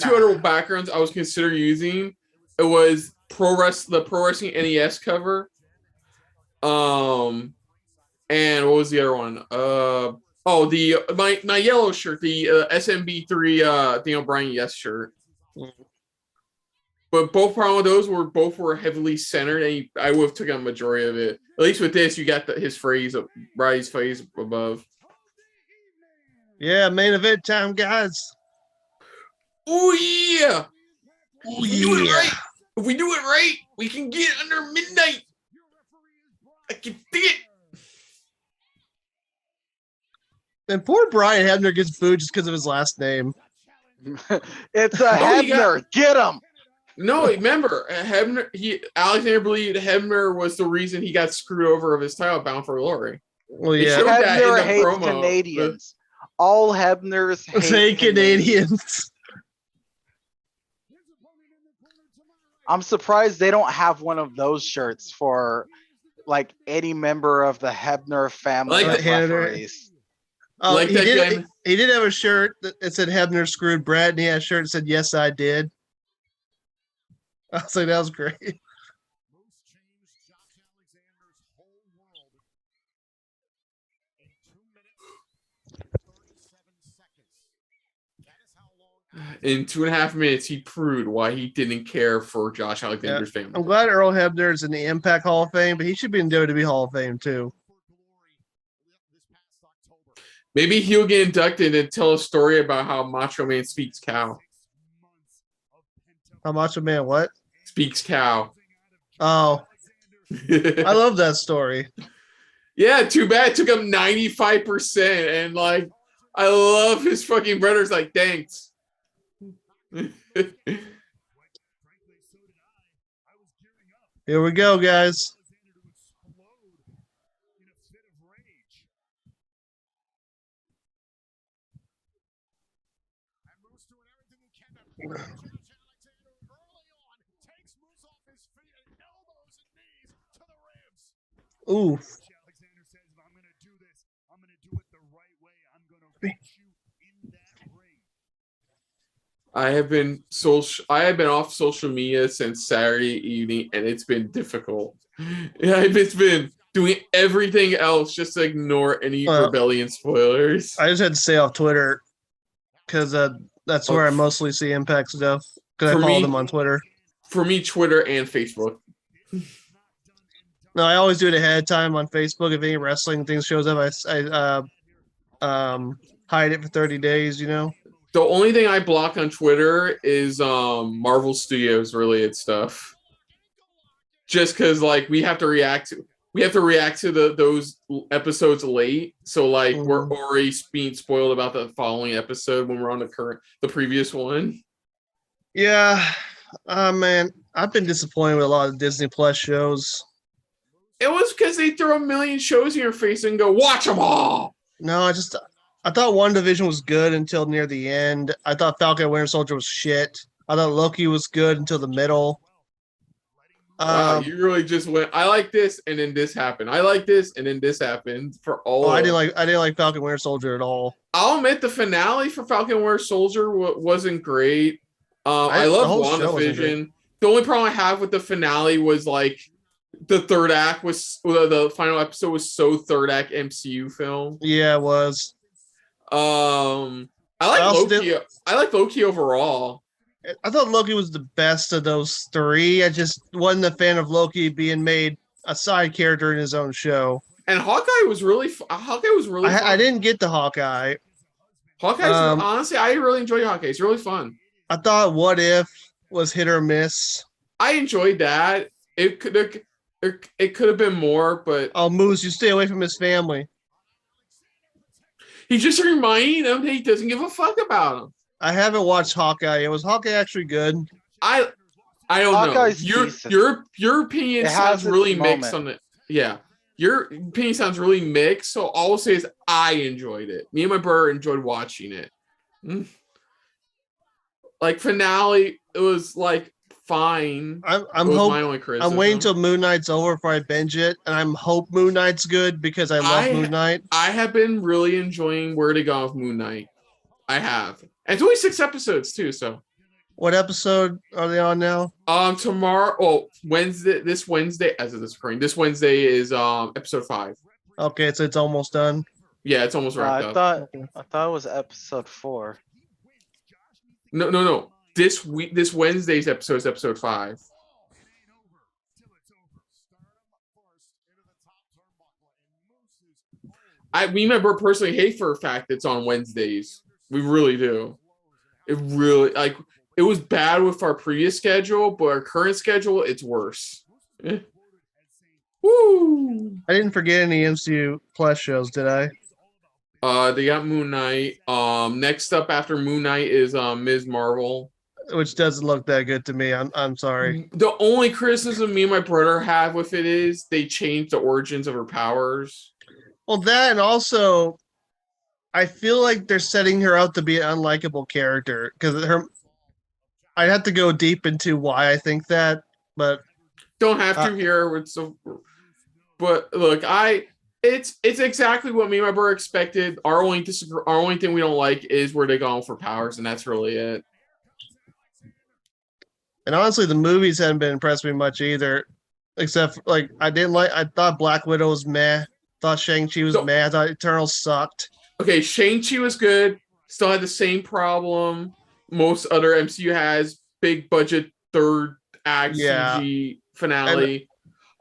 two other backgrounds I was considering using, it was the Pro Wrestling NES cover. And what was the other one? My yellow shirt, the SMB3 Daniel Bryan Yes shirt. But both of those were heavily centered, and I would have taken a majority of it. At least with this, you got his phrase, Roddy's face above. Yeah, main event time, guys. Oh yeah! Oh, Yeah! If we do it right, we can get under midnight. I can dig it. And poor Brian Hebner gets booed just because of his last name. It's a No, he got- Hebner. Get him. No, remember, Hebner. Alexander believed Hebner was the reason he got screwed over of his title bound for glory. Well, They yeah. showed that in Hebner the hates promo. Canadians. All Hebners hate Say Canadians. I'm surprised they don't have one of those shirts for like any member of the Hebner family Like of Hebner. referees. Oh, Like he that did. guy- He did have a shirt that said Hebner screwed Brett, and he had a shirt that said "Yes, I did." I was like, that was great. Moose changed Josh Alexander's whole world in 2 minutes and 37 seconds. That is how long. In 2.5 minutes, he proved why he didn't care for Josh Alexander's I'm family. glad Earl Hebner is in the Impact Hall of Fame, but he should be in WWE Hall of Fame too. Maybe he'll get inducted and tell a story about how Macho Man speaks cow. How Macho Man? What? Speaks cow. Oh, I love that story. Yeah, too bad it took him 95%. And like, I love his fucking brother's like, thanks. Here we go, guys. Ooh. Alexander says, if I'm going to do this, I'm going to do it the right way. I'm going to reach you in that ring. I have been off social media since Saturday evening, and it's been difficult. Yeah, it's been doing everything else just to ignore any Rebellion spoilers. I just had to stay off Twitter because that's where I mostly see Impact stuff. Because I follow them on Twitter. For me, Twitter and Facebook. No, I always do it ahead of time on Facebook. If any wrestling thing shows up, I hide it for 30 days. You know. The only thing I block on Twitter is Marvel Studios related stuff. Just because like we have to react to those episodes late. So like we're already being spoiled about the following episode when we're on the previous one. Yeah. Man, I've been disappointed with a lot of Disney Plus shows. It was because they throw a million shows in your face and go, watch them all. No, I thought WandaVision was good until near the end. I thought Falcon and Winter Soldier was shit. I thought Loki was good until the middle. Wow, you really just went, I like this, and then this happened. I like this, and then this happened for all. I didn't like Falcon Winter Soldier at all. I'll admit the finale for Falcon Winter Soldier wasn't great. I love WandaVision. The only problem I have with the finale was like the third act the final episode was so third act MCU film. Yeah, it was. I like Loki overall. I thought Loki was the best of those three. I just wasn't a fan of Loki being made a side character in his own show. And Hawkeye was really fun. I didn't get the Hawkeye. Honestly, I really enjoyed Hawkeye. It's really fun. I thought What If was hit or miss. I enjoyed that. It could have been more, but Moose, you stay away from his family. He's just reminding them that he doesn't give a fuck about him. I haven't watched Hawkeye. Was Hawkeye actually good? I don't Hawkeye's know. Your opinion sounds really mixed on it. Yeah. Your opinion sounds really mixed. So all I'll say is I enjoyed it. Me and my brother enjoyed watching it. Like finale, it was like fine. My only criticism. I'm waiting until Moon Knight's over before I binge it, and I'm hope Moon Knight's good because I love Moon Knight. I have been really enjoying where to go with Moon Knight. I have. And it's only 6 episodes too, so. What episode are they on now? Wednesday, this Wednesday, as of this recording, this Wednesday is episode 5. Okay, so it's almost done. Yeah, it's almost wrapped up. I thought it was episode 4. No. This Wednesday's episode is episode 5. We remember personally hate for a fact it's on Wednesdays. We really do. It really it was bad with our previous schedule, but our current schedule, it's worse. Woo! I didn't forget any MCU Plus shows, did I? They got Moon Knight. Next up after Moon Knight is Ms. Marvel. which doesn't look that good to me. I'm sorry. The only criticism me and my brother have with it is they changed the origins of her powers. Well, that and also, I feel like they're setting her out to be an unlikable character because her. I'd have to go deep into why I think that, but Don't have to here. But look, it's exactly what me and my brother expected. Our only thing we don't like is where they go for powers, and that's really it. and honestly, the movies haven't been impressing me much either. Except like I thought Black Widow was meh. Thought Shang-Chi was meh. I thought Eternals sucked. Okay, Shang-Chi was good. Still had the same problem most other MCU has. Big budget third act CG finale.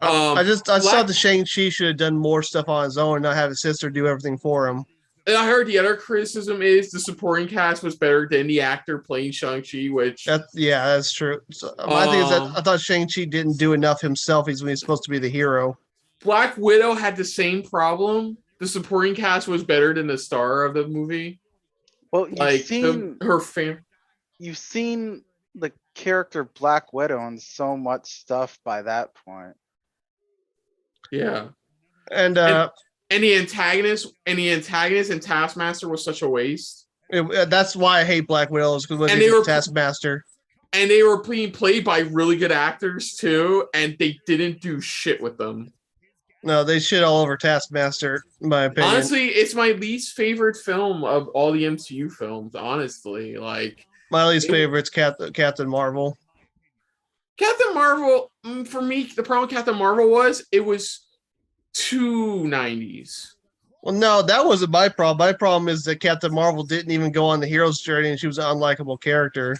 I thought the Shang-Chi should have done more stuff on his own and not have his sister do everything for him. And I heard the other criticism is the supporting cast was better than the actor playing Shang-Chi, which that's true. So, my thing is that I thought Shang-Chi didn't do enough himself. When he's supposed to be the hero. Black Widow had the same problem. The supporting cast was better than the star of the movie. Well, you've seen the character Black Widow on so much stuff by that point. Yeah. And the antagonist and Taskmaster was such a waste. That's why I hate Black Widow, because they were Taskmaster. And they were being played by really good actors too, and they didn't do shit with them. No, they shit all over Taskmaster, in my opinion. Honestly, it's my least favorite film of all the MCU films, honestly. Like my least favorite's Captain Marvel. Captain Marvel, for me, the problem with Captain Marvel was it was too 90s. Well, no, that wasn't my problem. My problem is that Captain Marvel didn't even go on the hero's journey, and she was an unlikable character.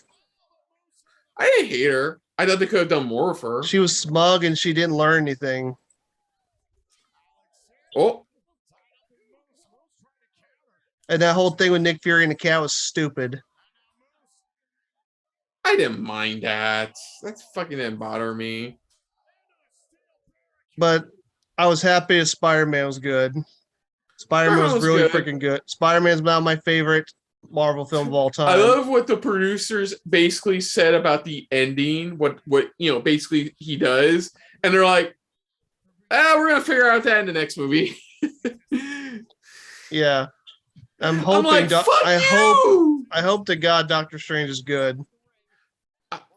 I didn't hate her. I thought they could have done more with her. She was smug, and she didn't learn anything. Oh. And that whole thing with Nick Fury and the cat was stupid. I didn't mind that. That fucking didn't bother me. But I was happy that Spider-Man was good. Spider-Man was really freaking good. Spider-Man's now my favorite Marvel film of all time. I love what the producers basically said about the ending, what basically he does. And they're like, we're going to figure out that in the next movie. Yeah. I'm hoping I hope to God Doctor Strange is good.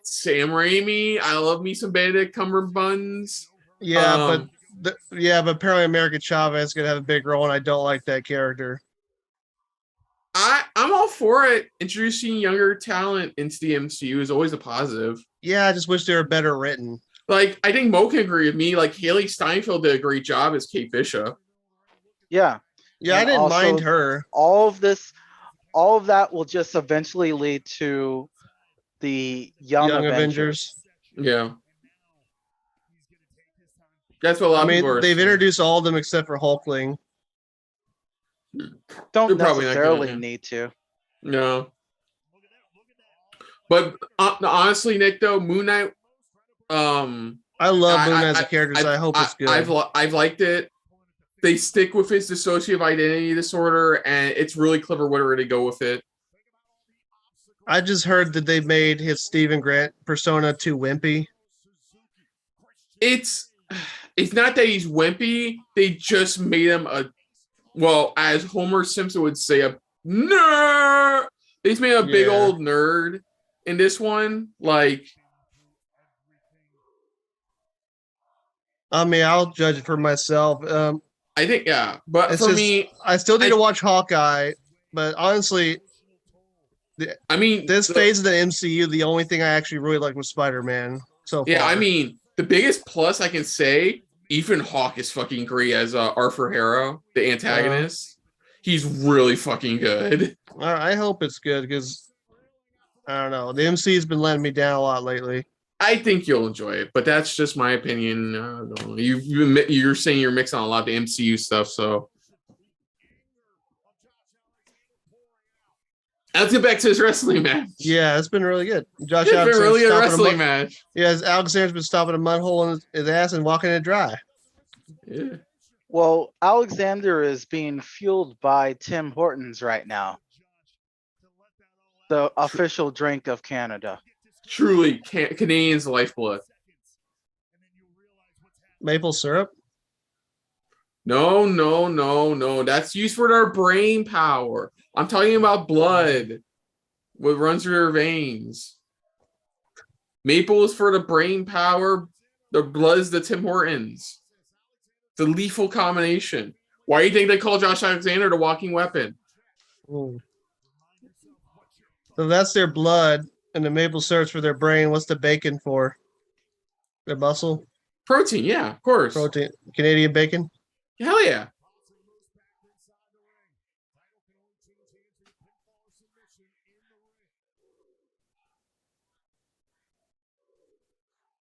Sam Raimi, I love me some Benedict Cumberbatch. Yeah, but apparently America Chavez is gonna have a big role, and I don't like that character. I'm all for it. Introducing younger talent into the MCU is always a positive. Yeah, I just wish they were better written. Like, I think Mo can agree with me. Like, Haley Steinfeld did a great job as Kate Bishop. Yeah. Yeah, and I didn't mind her. All of that will just eventually lead to the Young Avengers. Yeah. That's what a lot of people are they've introduced all of them except for Hulkling. Don't necessarily need to. No. But honestly, Nick, though, Moon Knight, I love Moon Knight as a character, so I hope it's good. I've liked it. They stick with his dissociative identity disorder, and it's really clever where to go with it. I just heard that they made his Stephen Grant persona too wimpy. It's not that he's wimpy. They just made him as Homer Simpson would say, a nerd. They just made him a big old nerd in this one. Like, I mean, I'll judge it for myself. I think, but for me, I still need to watch Hawkeye. But honestly, this phase of the MCU, the only thing I actually really liked was Spider-Man. So far. I mean, the biggest plus I can say, Ethan Hawke is fucking great as Arthur Harrow, the antagonist. He's really fucking good. I hope it's good because I don't know. The MCU's been letting me down a lot lately. I think you'll enjoy it, but that's just my opinion. You're saying you're mixing on a lot of the MCU stuff, so let's get back to his wrestling match. Yeah, it's been really good. Josh it's been really good wrestling match. Yeah, Alexander's been stopping a mud hole in his ass and walking it dry. Yeah. Well, Alexander is being fueled by Tim Hortons right now, the official drink of Canada. Truly, Canadians' lifeblood. Maple syrup. No, no, no, no. That's used for their brain power. I'm talking about blood. What runs through their veins. Maple is for the brain power. The blood is the Tim Hortons. The lethal combination. Why do you think they call Josh Alexander the walking weapon? Ooh. So that's their blood, and the maple syrup's for their brain. What's the bacon for? Their muscle? Protein, yeah, of course. Protein. Canadian bacon? Hell yeah.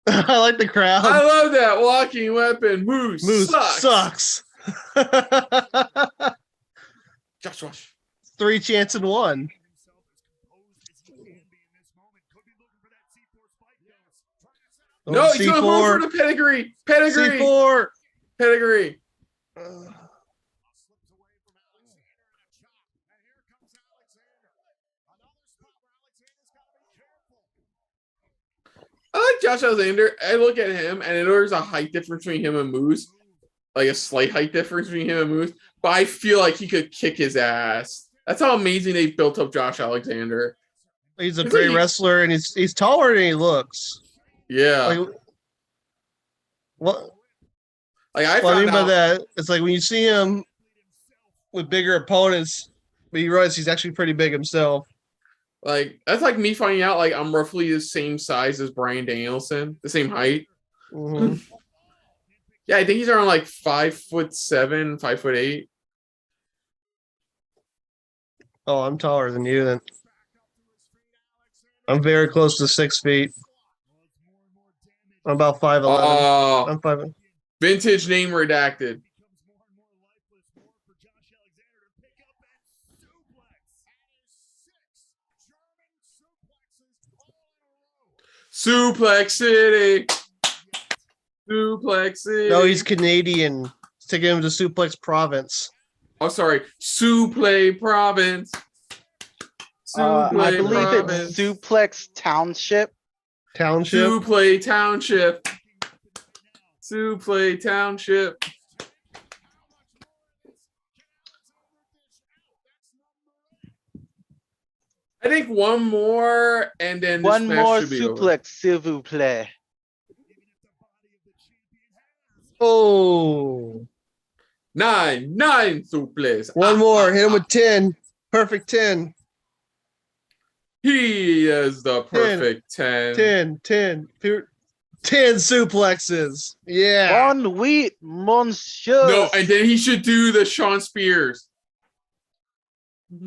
I like the crowd. I love that walking weapon. Moose sucks. Josh. 3 chance in 1. No, he's going home for the pedigree. C4. Pedigree. I like Josh Alexander. I look at him, and there's a height difference between him and Moose, like a slight height difference between him and Moose. But I feel like he could kick his ass. That's how amazing they've built up Josh Alexander. He's a great wrestler, and he's taller than he looks. Yeah. Like, what? Like I mean by that, it's like when you see him with bigger opponents, but you realize he's actually pretty big himself. Like that's like me finding out like I'm roughly the same size as Bryan Danielson, the same height. Mm-hmm. Yeah, I think he's around like 5'7", 5'8". Oh, I'm taller than you then. I'm very close to 6 feet. I'm about 5'11". I'm 5. Vintage name redacted. Suplex City. Suplex City. No, he's Canadian. Let's take him to Suplex Province. Oh, sorry. Suplex Province. I believe it's Suplex Township. Suplex Township. Suplex Township. I think one more, and then one more suplex, s'il vous plaît. Oh, 9 suplex. One more. Hit him with 10. Perfect 10. He is the perfect 10. 10 suplexes. Yeah. Bon oui, monsieur. No, and then he should do the Sean Spears. Man,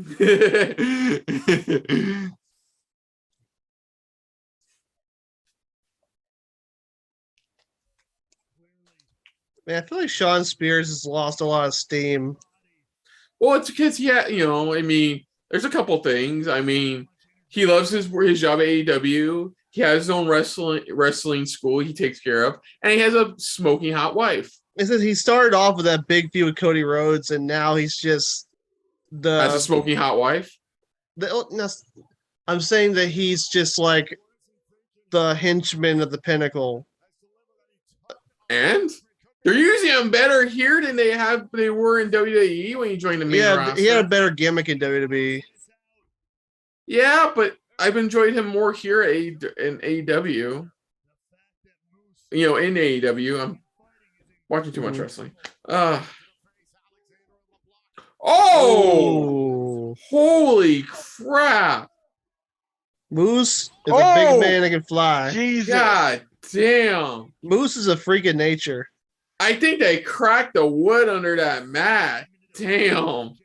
I feel like Sean Spears has lost a lot of steam. Well, it's because I mean, there's a couple things. I mean, he loves his job at AEW. He has his own wrestling school he takes care of, and he has a smoking hot wife. It says he started off with that big feud with Cody Rhodes, and now he's just as a smoking hot wife. I'm saying that he's just like the henchman of the Pinnacle. And they're using him better here than they were in WWE when he joined the main roster. He had a better gimmick in WWE. Yeah, but I've enjoyed him more here in AEW. In AEW, I'm watching too much wrestling. Holy crap! Moose is a big man that can fly. Jesus. God damn. Moose is a freak of nature. I think they cracked the wood under that mat. Damn.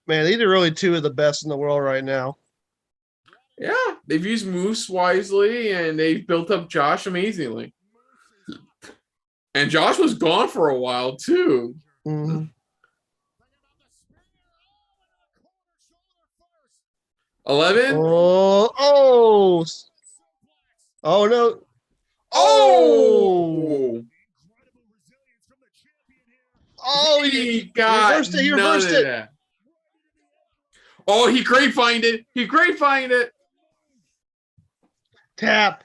Man, these are really two of the best in the world right now. Yeah, they've used Moose wisely, and they've built up Josh amazingly. And Josh was gone for a while, too. Mm-hmm. 11. Oh no. Oh, Oh, he got He none reversed of it. that. Oh, he grapevined it. He grapevined it. Tap.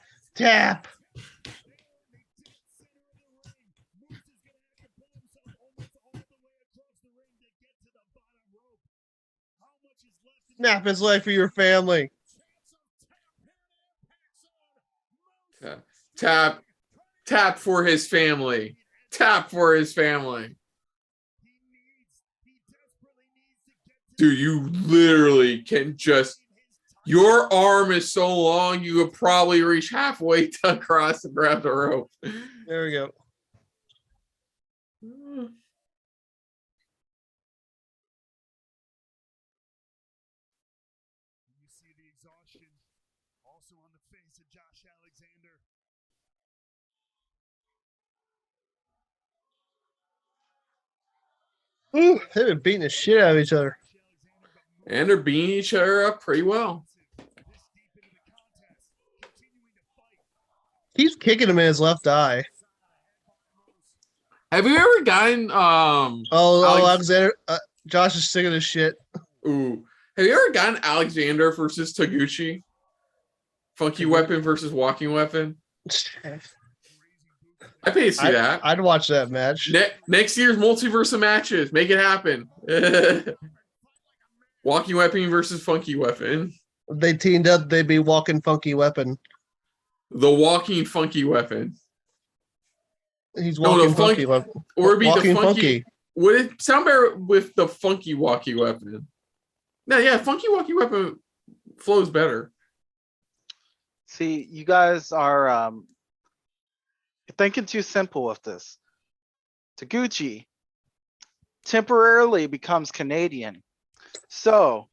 Snap his leg for your family. Tap for his family. Tap for his family. Dude, you literally can just. Your arm is so long, you could probably reach halfway to across and grab the rope. There we go. You see the exhaustion also on the face of Josh Alexander. Ooh, they've been beating the shit out of each other. And they're beating each other up pretty well. He's kicking him in his left eye. Have you ever gotten Alexander. Josh is sick of this shit. Ooh. Have you ever gotten Alexander versus Taguchi? Funky weapon versus walking weapon? I pay to see that. I'd watch that match. Next year's multiverse of matches. Make it happen. Walking weapon versus funky weapon. They teamed up, they'd be walking funky weapon. The walking funky weapon. He's walking funky weapon. Or it'd be walking the funky. Would it sound better with the funky walkie weapon? No, yeah, funky walkie weapon flows better. See, you guys are thinking too simple with this. Taguchi temporarily becomes Canadian. So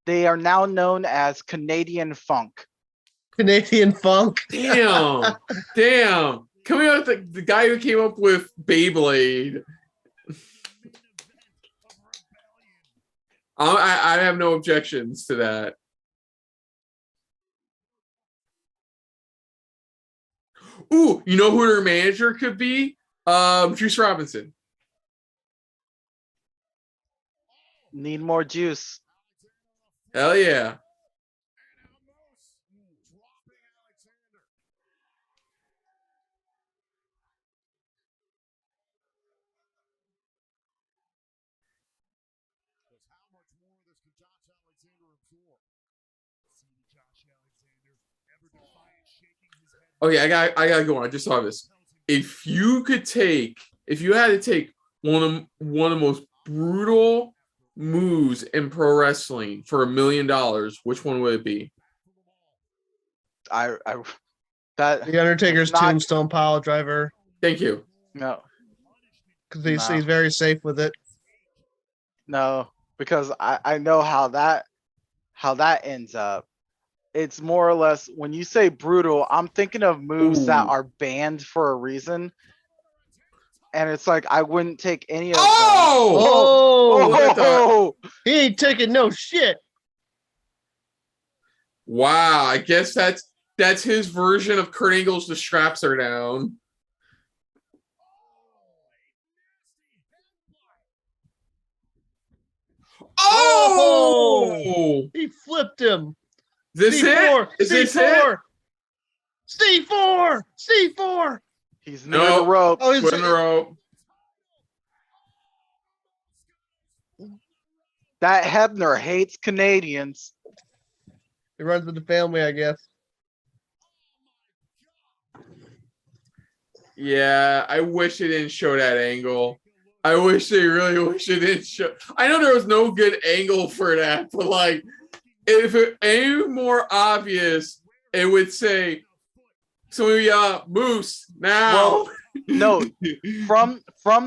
they are now known as Canadian Funk. Canadian Funk. Damn. Coming out with the guy who came up with Beyblade. I have no objections to that. Ooh, you know who their manager could be? Juice Robinson. Need more juice. Hell yeah. Okay, I gotta go on. I just saw this. If you had to take one of the most brutal moves in pro wrestling for $1 million, which one would it be? The Undertaker's tombstone pile driver. Thank you. No. Because he's very safe with it. No, because I know how that ends up. It's more or less, when you say brutal, I'm thinking of moves that are banned for a reason. And it's like, I wouldn't take any of them. Oh! He ain't taking no shit. Wow, I guess that's his version of Kurt Angle's The Straps Are Down. Oh! He flipped him. This it? Is this it? C4! He's near the rope. Oh, he's in the rope. That Hebner hates Canadians. He runs with the family, I guess. Yeah, I wish they didn't show that angle. I wish they didn't show. I know there was no good angle for that, but like, if it any more obvious, it would say, "So Moose now." Well, no, from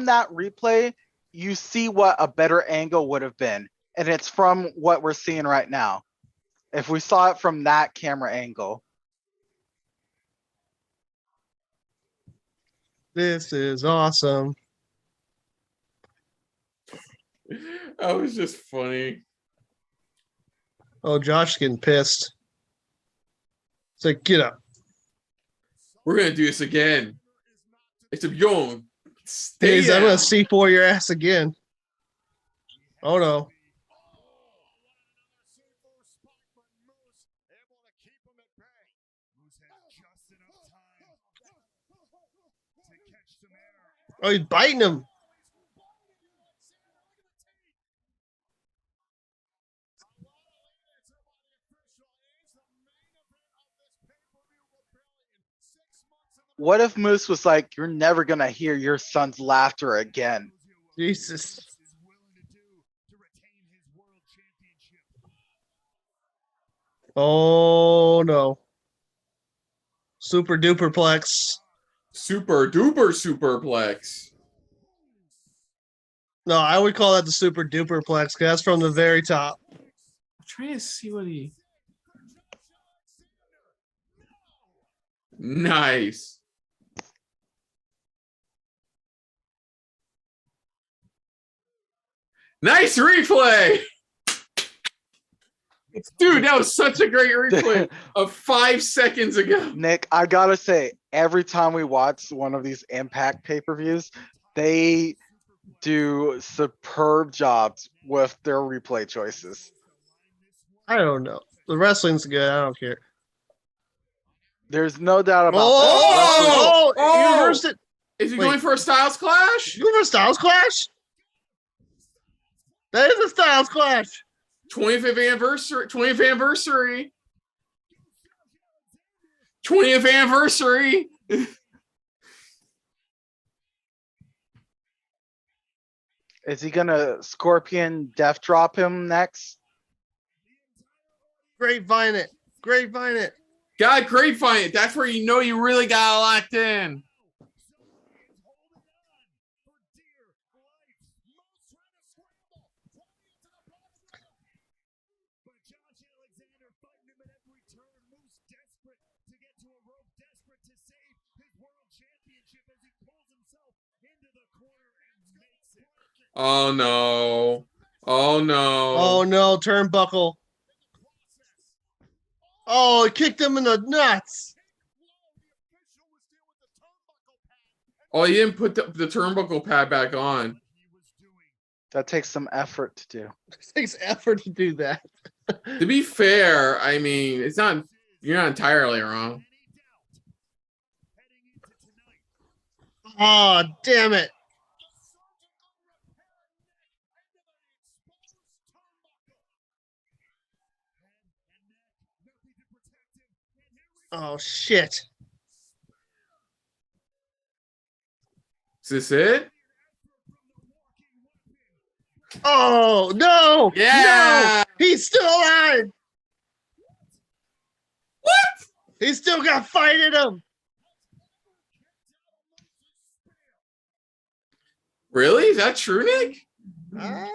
that replay, you see what a better angle would have been, and it's from what we're seeing right now. If we saw it from that camera angle. This is awesome. That was just funny. Oh, Josh's getting pissed. It's like, get up. We're gonna do this again. Except you don't stay I'm gonna down. C4 your ass again. Oh no. Oh, he's biting him. What if Moose was like, "You're never gonna hear your son's laughter again"? Jesus. Oh no. Super duper plex. Super duper superplex. No, I would call that the super duper plex because that's from the very top. I'm trying to see what he. Nice. Nice replay. Dude, that was such a great replay of 5 seconds ago. Nick, I gotta say, every time we watch one of these Impact pay-per-views, they do superb jobs with their replay choices. I don't know. The wrestling's good. I don't care. There's no doubt about Oh, that. you reversed it. Is he Wait. going for a Styles Clash? You reversed Styles Clash? That is a Styles Clash. 20th anniversary. 20th anniversary. 20th anniversary. Is he gonna Scorpion Death Drop him next? Grapevine it. Grapevine it. God, grapevine it. That's where you know you really got locked in. Oh no. Oh no. Oh no, turnbuckle. Oh, it kicked him in the nuts. Oh, he didn't put the turnbuckle pad back on. That takes some effort to do. It takes effort to do that. To be fair, I mean, it's not, you're not entirely wrong. Oh, damn it. Oh, shit. Is this it? Oh, no. Yeah. No. He's still alive. What? He's still got fight in him. Really? Is that true, Nick? I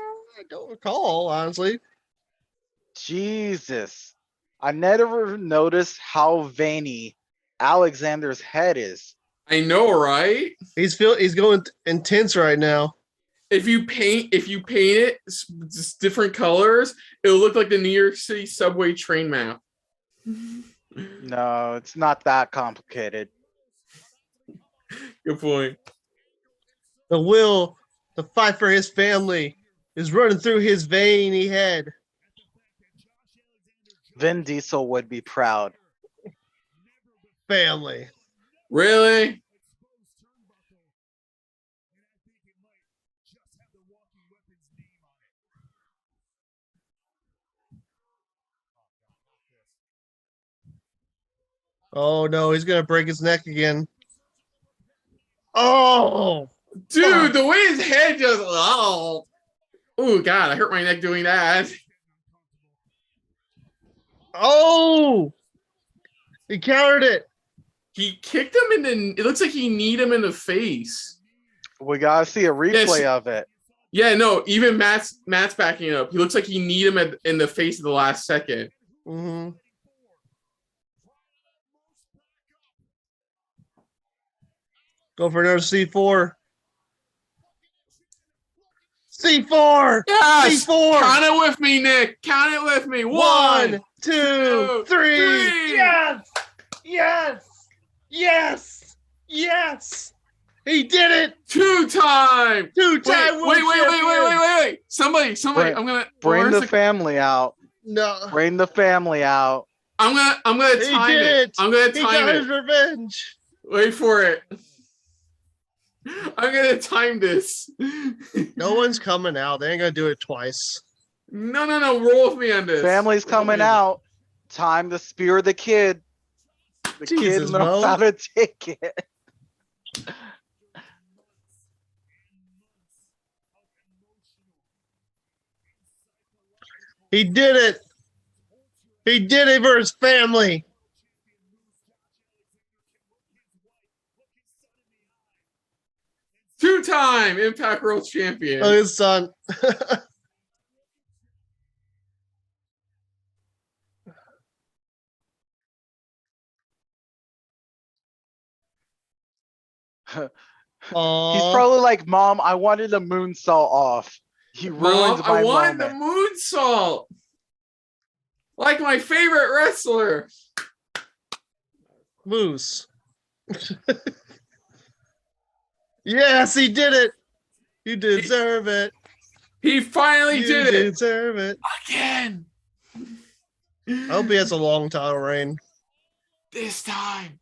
don't recall, honestly. Jesus. I never noticed how veiny Alexander's head is. I know, right? He's going intense right now. If you paint it just different colors, it'll look like the New York City subway train map. No, it's not that complicated. Good point. The will to fight for his family is running through his veiny head. Vin Diesel would be proud. Family. Really? Oh no, he's gonna break his neck again. Oh, Dude, the way his head just oh God, I hurt my neck doing that. oh, he countered it. He kicked him in the, it looks like he kneed him in the face. We gotta see a replay Yes. of it. Yeah, no, even Matt's backing up. He looks like he kneed him in the face at the last second. Mm-hmm. Go for another C4. C4. Yes. C4. Count it with me, Nick. Count it with me. 1, 2, two, 3. three. Yes. Yes. Yes. Yes. He did it. 2-time. Two-time world champion. Wait. Somebody. Bring- I'm gonna Bring the family out. No. Bring the family out. I'm gonna He time did it. it. I'm gonna He time got it. his revenge. Wait for it. I'm gonna time this. No one's coming out. They ain't gonna do it twice. No. Roll with me on this. Family's Roll with coming me on out. Time to spear the kid. The Jesus, kid knows Mo. how to take it. He did it. He did it for his family. this. 2-time Impact World Champion. Oh, his son. He's Aw. probably like, Mom, I wanted a moonsault off. He ruined Mom, my I wanted moment. the moonsault. Like my favorite wrestler. Moose. Yes, he did it. You deserve it. He finally You did it deserve it. again. I hope he has a long title reign. This time.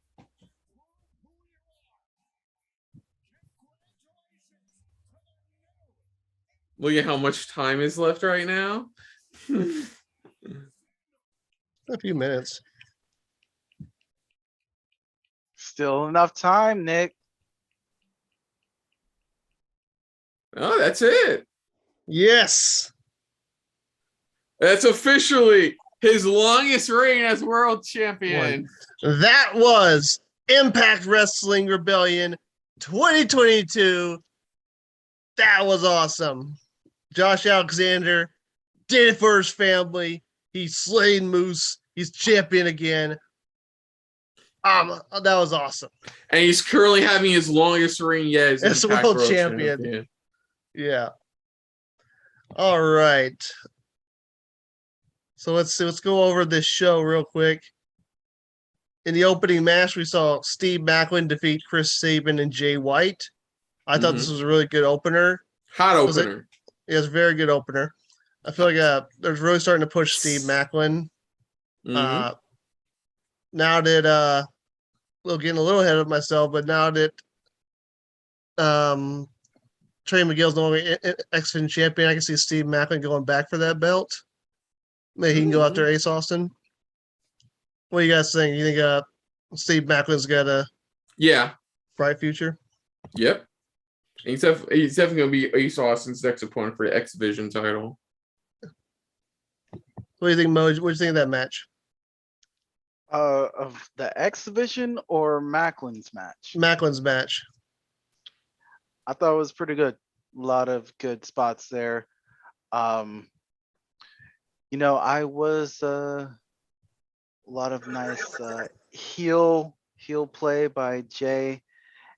Look at how much time is left right now. A few minutes. Still enough time, Nick. Oh, that's it. Yes. That's officially his longest reign as world champion. That was Impact Wrestling Rebellion 2022. That was awesome. Josh Alexander did it for his family. He slayed Moose. He's champion again. That was awesome. And he's currently having his longest reign yet as As Impact world World champion. champion. Yeah. All right. So let's go over this show real quick. In the opening match, we saw Steve Maclin defeat Chris Sabin and Jay White. I thought this was a really good opener. Hot Was it- opener. It was a very good opener. I feel like they're really starting to push Steve Maclin. Mhm. Now that getting a little ahead of myself, but now that Trey McGill's no longer X-Fin champion, I can see Steve Maclin going back for that belt. Maybe he can go after Ace Austin. What do you guys think? You think Steve Macklin's got a Yeah. bright future? Yep. He's definitely going to be Ace Austin's next opponent for the X Division title. What do you think, Mo? What do you think of that match? Of the exhibition or Macklin's match? Macklin's match. I thought it was pretty good. A lot of good spots there. I was a lot of nice heel play by Jay,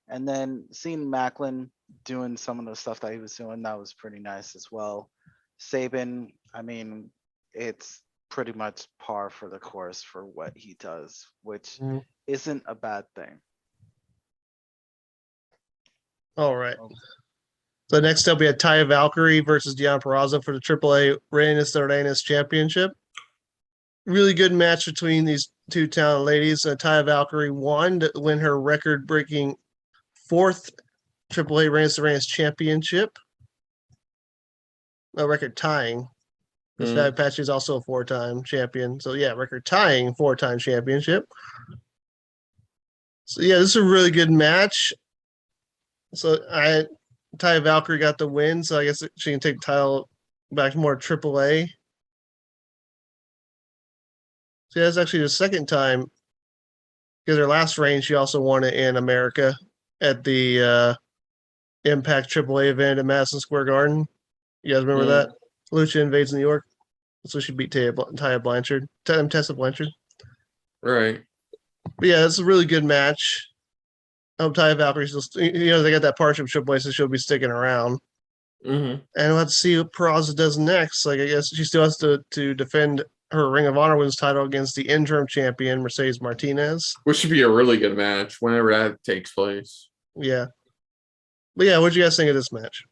and then seeing Maclin doing some of the stuff that he was doing, that was pretty nice as well. Sabin, I mean, it's pretty much par for the course for what he does, which isn't a bad thing. All right. So next up, we had Taya Valkyrie versus Deonna Purrazzo for the AAA Reinas Championship. Really good match between these two talented ladies. Taya Valkyrie won to win her record-breaking fourth AAA Reinas Championship. A record tying. This Fab Apache is also a four-time champion. So yeah, record tying four-time championship. So yeah, this is a really good match. So Taya Valkyrie got the win, so I guess she can take the title back to more AAA. So that's actually the second time, because her last reign, she also won it in America at the Impact AAA event at Madison Square Garden. You guys remember that? Lucha invades New York. So she beat Tessa Blanchard. Right. But yeah, it's a really good match. I hope Taya Valkyrie still, they got that partnership place, so she'll be sticking around. Mm-hmm. And we'll have to see what Peraza does next. Like, I guess she still has to defend her Ring of Honor Women's title against the interim champion, Mercedes Martinez. Which should be a really good match whenever that takes place. Yeah. But yeah, what do you guys think of this match?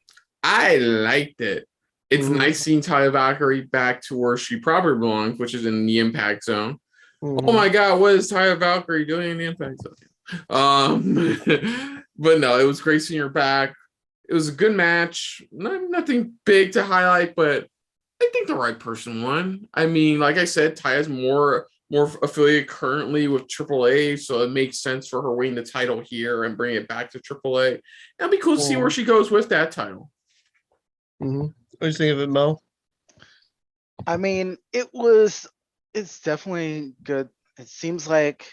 I liked it. It's Mhm. nice seeing Taya Valkyrie back to where she probably belongs, which is in the Impact Zone. Mhm. Oh my God, what is Taya Valkyrie doing in the Impact Zone? But no, it was great seeing her back. It was a good match. Nothing big to highlight, but I think the right person won. I mean, like I said, Taya's more affiliated currently with AAA, so it makes sense for her winning the title here and bring it back to AAA. It'll be cool to see where she goes with that title. Mhm. What do you think of it, Mo? I mean, it's definitely good. It seems like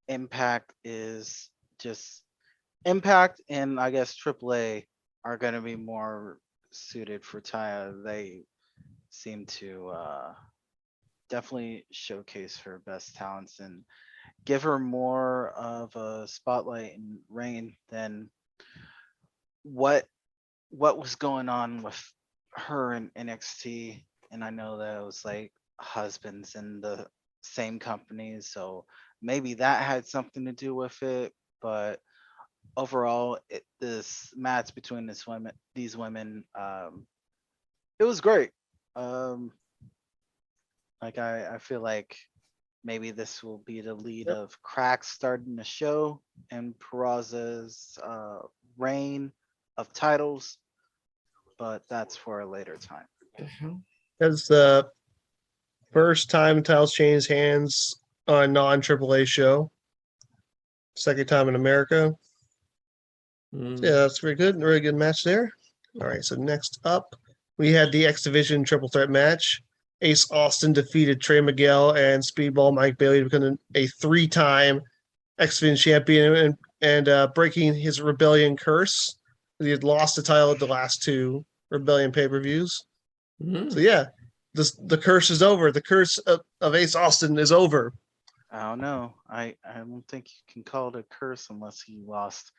Impact is just Impact and I guess AAA are going to be more suited for Taya. They seem to definitely showcase her best talents and give her more of a spotlight and reign than what was going on with her in NXT. And I know that it was like husbands in the same company, so maybe that had something to do with it. But overall, this match between these women, it was great. Like I feel like maybe this will be the lead of cracks starting the show and Peraza's reign of titles, but that's for a later time. That's the first time titles changed hands on a non-AAA show. Second time in America. Yeah, that's very good. Very good match there. All right, so next up, we had the X Division triple threat match. Ace Austin defeated Trey Miguel and Speedball Mike Bailey to become a three-time X Division champion and breaking his Rebellion curse. He had lost the title at the last two Rebellion pay-per-views. So yeah, the curse is over. The curse of Ace Austin is over. I don't know. I don't think you can call it a curse unless he lost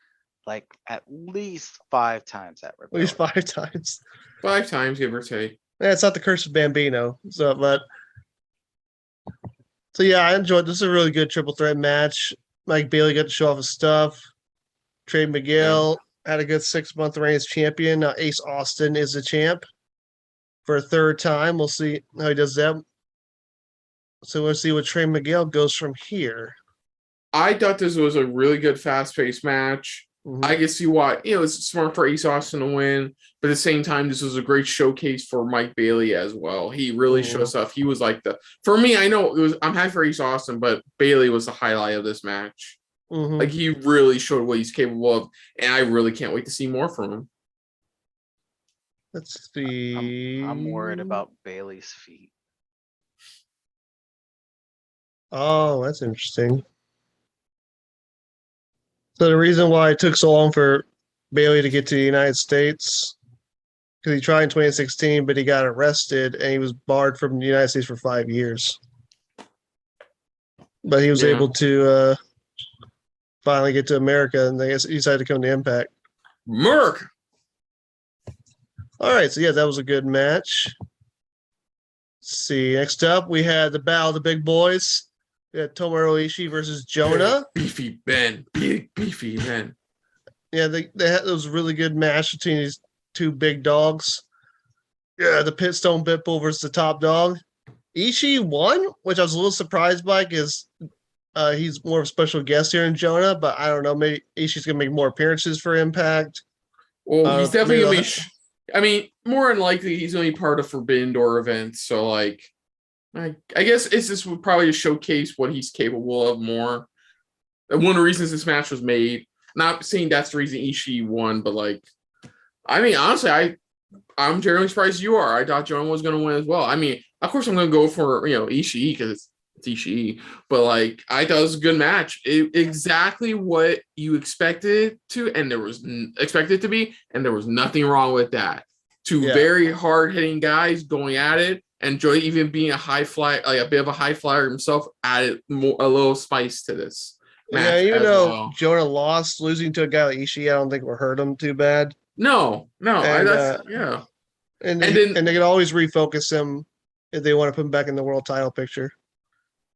like at least 5 times at At least Rebellion. 5 times. 5 times, give or take. Yeah, it's not the curse of Bambino. So yeah, I enjoyed this. Is a really good triple threat match. Mike Bailey got to show off his stuff. Trey Miguel had a good 6-month reign as champion. Now Ace Austin is the champ for a third time. We'll see how he does that. So we'll see what Trey Miguel goes from here. I thought this was a really good fast-paced match. Mhm. I can see why, it's smart for Ace Austin to win, but at the same time, this was a great showcase for Mike Bailey as well. He really showed stuff. He was like for me, I know I'm happy for Ace Austin, but Bailey was the highlight of this match. Mhm. Like, he really showed what he's capable of, and I really can't wait to see more from him. Let's see. I'm worried about Bailey's feet. Oh, that's interesting. So the reason why it took so long for Bailey to get to the United States, because he tried in 2016, but he got arrested and he was barred from the United States for 5 years. But he was able to finally get to America, and they decided to come to Impact. Merc! All right, so yeah, that was a good match. Let's see, next up, we had the Battle of the Big Boys. We had Tomohiro Ishii versus JONAH. Beefy Ben. Big beefy Ben. Yeah, they had those really good match between these two big dogs. Yeah, the Pitstone Pitbull versus the Top Dog. Ishii won, which I was a little surprised by because he's more of a special guest here in JONAH, but I don't know. Maybe Ishii's going to make more appearances for Impact. Well, he's definitely going to be... I mean, more than likely, he's going to be part of Forbidden Door events. So, like, I guess this would probably showcase what he's capable of more. And one of the reasons this match was made, not saying that's the reason Ishii won, but, like, I mean, honestly, I'm generally surprised you are. I thought JONAH was going to win as well. I mean, of course, I'm going to go for, Ishii because it's Ishii. But, like, I thought it was a good match. Exactly what you expected it to, and there was expected it to be, and there was nothing wrong with that. Two very hard-hitting guys going at it, and Joy even being a high flyer, like a bit of a high flyer himself, added a little spice to this match. Yeah, even though JONAH lost, losing to a guy like Ishii, I don't think will hurt him too bad. No, And, that's yeah. and And they, then and they could always refocus him if they want to put him back in the world title picture.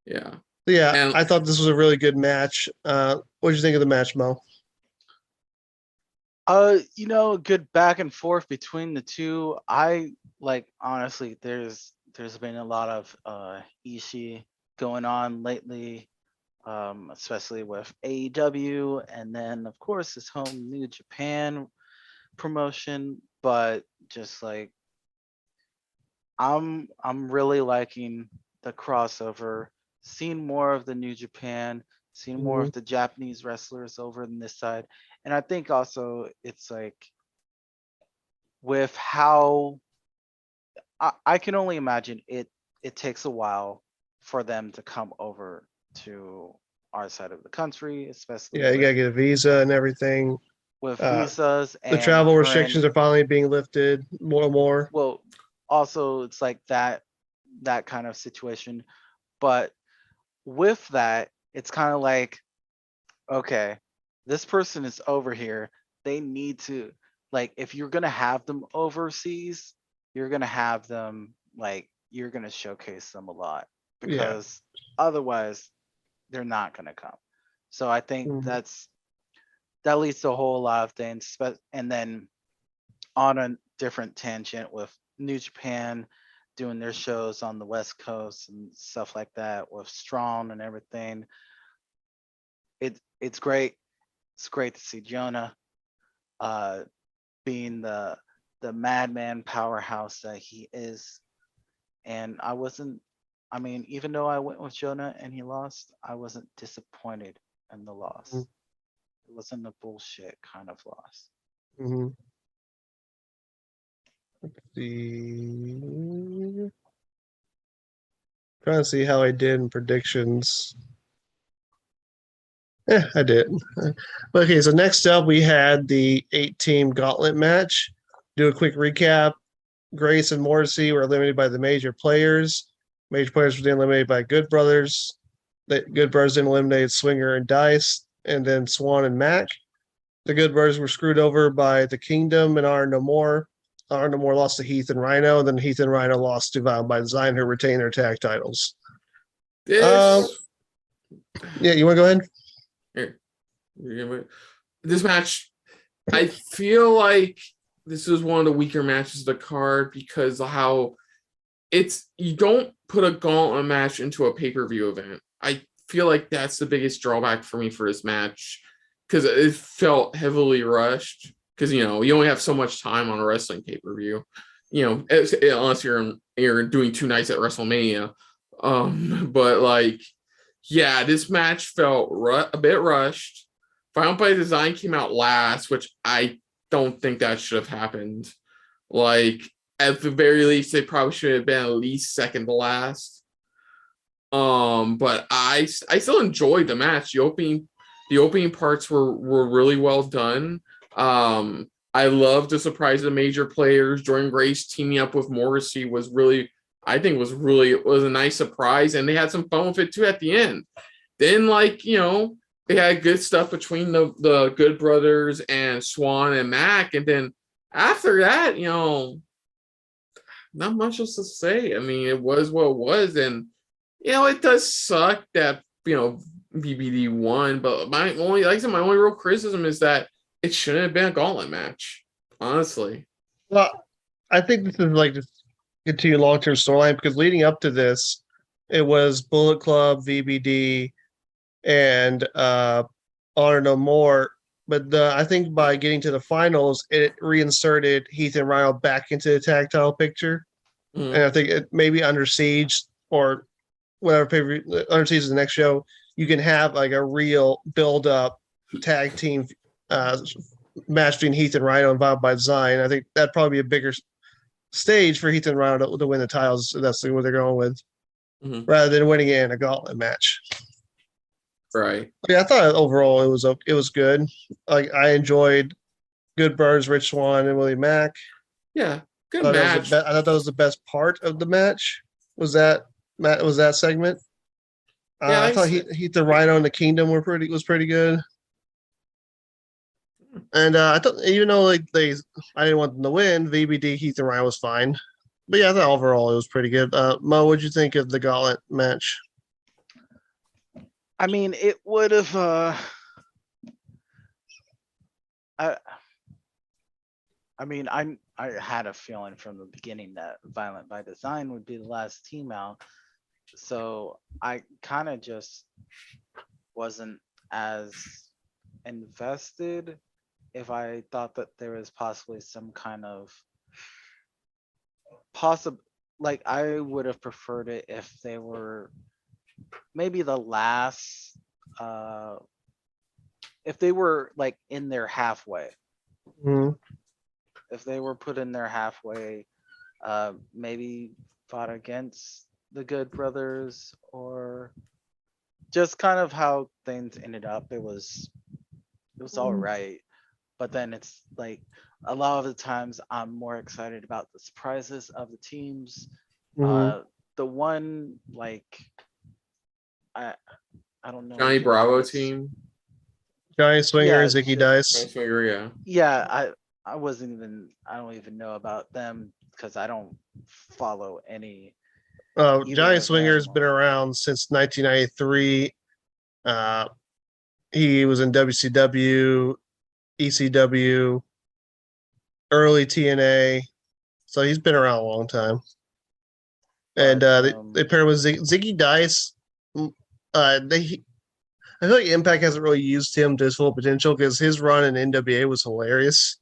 yeah. So yeah, And I thought this was a really good match. What did you think of the match, Mo? Good back and forth between the two. I like honestly, there's been a lot of Ishii going on lately, especially with AEW, and then of course his home New Japan promotion. But just like I'm really liking the crossover, seeing more of the New Japan, seeing more Mhm. of the Japanese wrestlers over on this side. And I think also it's like with how I can only imagine it takes a while for them to come over to our side of the country, especially Yeah, you gotta get a visa and everything. with Uh, visas the and travel we're in restrictions are finally being lifted more and more. well also it's like that kind of situation. But with that, it's kind of like, okay, this person is over here. They need to, like, if you're gonna have them overseas, you're gonna have them like you're gonna showcase them a lot Yeah. because otherwise they're not gonna come. So I think Mhm. that leads to a whole lot of things. And then on a different tangent with New Japan doing their shows on the West Coast and stuff like that with Strong and everything. It's great. It's great to see Jonah uh being the madman powerhouse that he is. And I mean, even though I went with Jonah and he lost, I wasn't disappointed in the loss. It wasn't a bullshit kind of loss. Mm-hmm. The trying to see how I did in predictions. I did. Okay, so next up we had the 8-team gauntlet match. Do a quick recap. Grace and Morrissey were eliminated by the major players. Major players were eliminated by Good Brothers. The Good Brothers then eliminated Swinger and Dice, and then Swan and Mac. The Good Brothers were screwed over by the Kingdom and Are No More. Are No More lost to Heath and Rhino, and then Heath and Rhino lost to Violent by Design, who retained their tag titles. Um, this yeah, you want to go ahead? here, this match, I feel like this is one of the weaker matches of the card because of how you don't put a gauntlet match into a pay-per-view event. I feel like that's the biggest drawback for me for this match because it felt heavily rushed because you only have so much time on a wrestling pay-per-view, unless you're doing 2 nights at WrestleMania. But like, yeah, this match felt a bit rushed. Final by Design came out last, which I don't think that should have happened. Like, at the very least, they probably should have been at least second to last. But I still enjoyed the match. The opening parts were really well done. I love the surprise of the major players. Jordan Grace teaming up with Morrissey was a nice surprise, and they had some fun with it too at the end. Then, they had good stuff between the Good Brothers and Swan and Mac, and then after that, not much else to say. I mean, it was what it was, and it does suck that BBD won. But my only real criticism is that it shouldn't have been a gauntlet match. Honestly, Well, I think this is like just continue long-term storyline because leading up to this, it was Bullet Club, VBD, and Honor No More. But I think by getting to the finals, it reinserted Heath and Rhino back into the tag title picture. And I think it maybe Under Siege or whatever Under Siege is the next show, you can have like a real build-up tag team match between Heath and Rhino and Violent by Design. I think that'd probably be a bigger stage for Heath and Rhino to win the titles. So that's what they're going with, rather than winning it in a gauntlet match. right? Yeah, I thought overall it was good. Like I enjoyed Good Birds, Rich Swan, and Willie Mack. Yeah, good I match. thought that was the best part of the match. Was that segment? Yeah, I thought Heath the Rhino and the Kingdom was pretty good. And I thought, even though I didn't want them to win, VBD Heath and Ryan was fine. But yeah, I thought overall it was pretty good. Mo, what'd you think of the gauntlet match? I mean, it would have. I mean, I had a feeling from the beginning that Violent by Design would be the last team out, so I kind of just wasn't as invested if I thought that there was possibly some kind of possible, like I would have preferred it if they were maybe the last, if they were like in their halfway. Mhm. If they were put in their halfway, maybe fought against the Good Brothers, or just kind of how things ended up. It was all right, but then it's like a lot of the times I'm more excited about the surprises of the teams. Mhm. The one like I don't know Johnny which Bravo entrance. team. Giant Swinger, Yeah, Zicky ju- Dice. Johnny Swinger, yeah. Yeah, I don't even know about them because I don't follow any Oh, either Giant of Swinger's them. been around since 1993. He was in WCW, ECW, early TNA, so he's been around a long time. And But they paired with Ziggy Dice. I feel like Impact hasn't really used him to his full potential because his run in NWA was hilarious.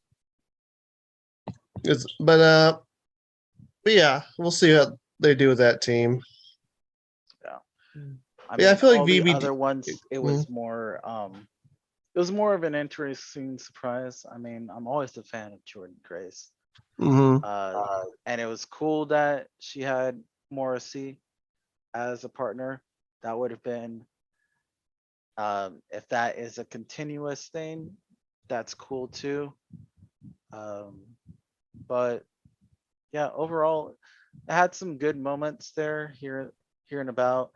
But yeah, we'll see how they do with that team. I Yeah, I mean, feel like all the VBD other ones, it was more of an interesting surprise. I mean, I'm always a fan of Jordan Grace. Mm-hmm. And it was cool that she had Morrissey as a partner. That would have been, if that is a continuous thing, that's cool too. But yeah, overall, it had some good moments there, here and about.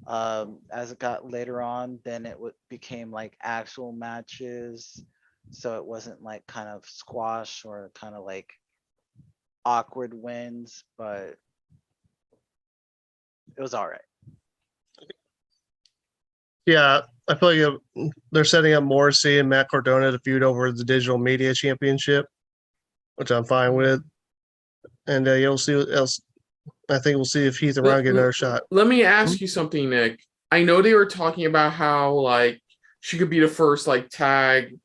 As it got later on, then became like actual matches, so it wasn't like kind of squash or kind of like awkward wins, but it was all right. Yeah, I feel like they're setting up Morrissey and Matt Cardona to feud over the Digital Media Championship, which I'm fine with. And you'll see what else. I think we'll see if Heath and Ryan get another shot. Let me ask you something, Nick. I know they were talking about how like she could be the first like tag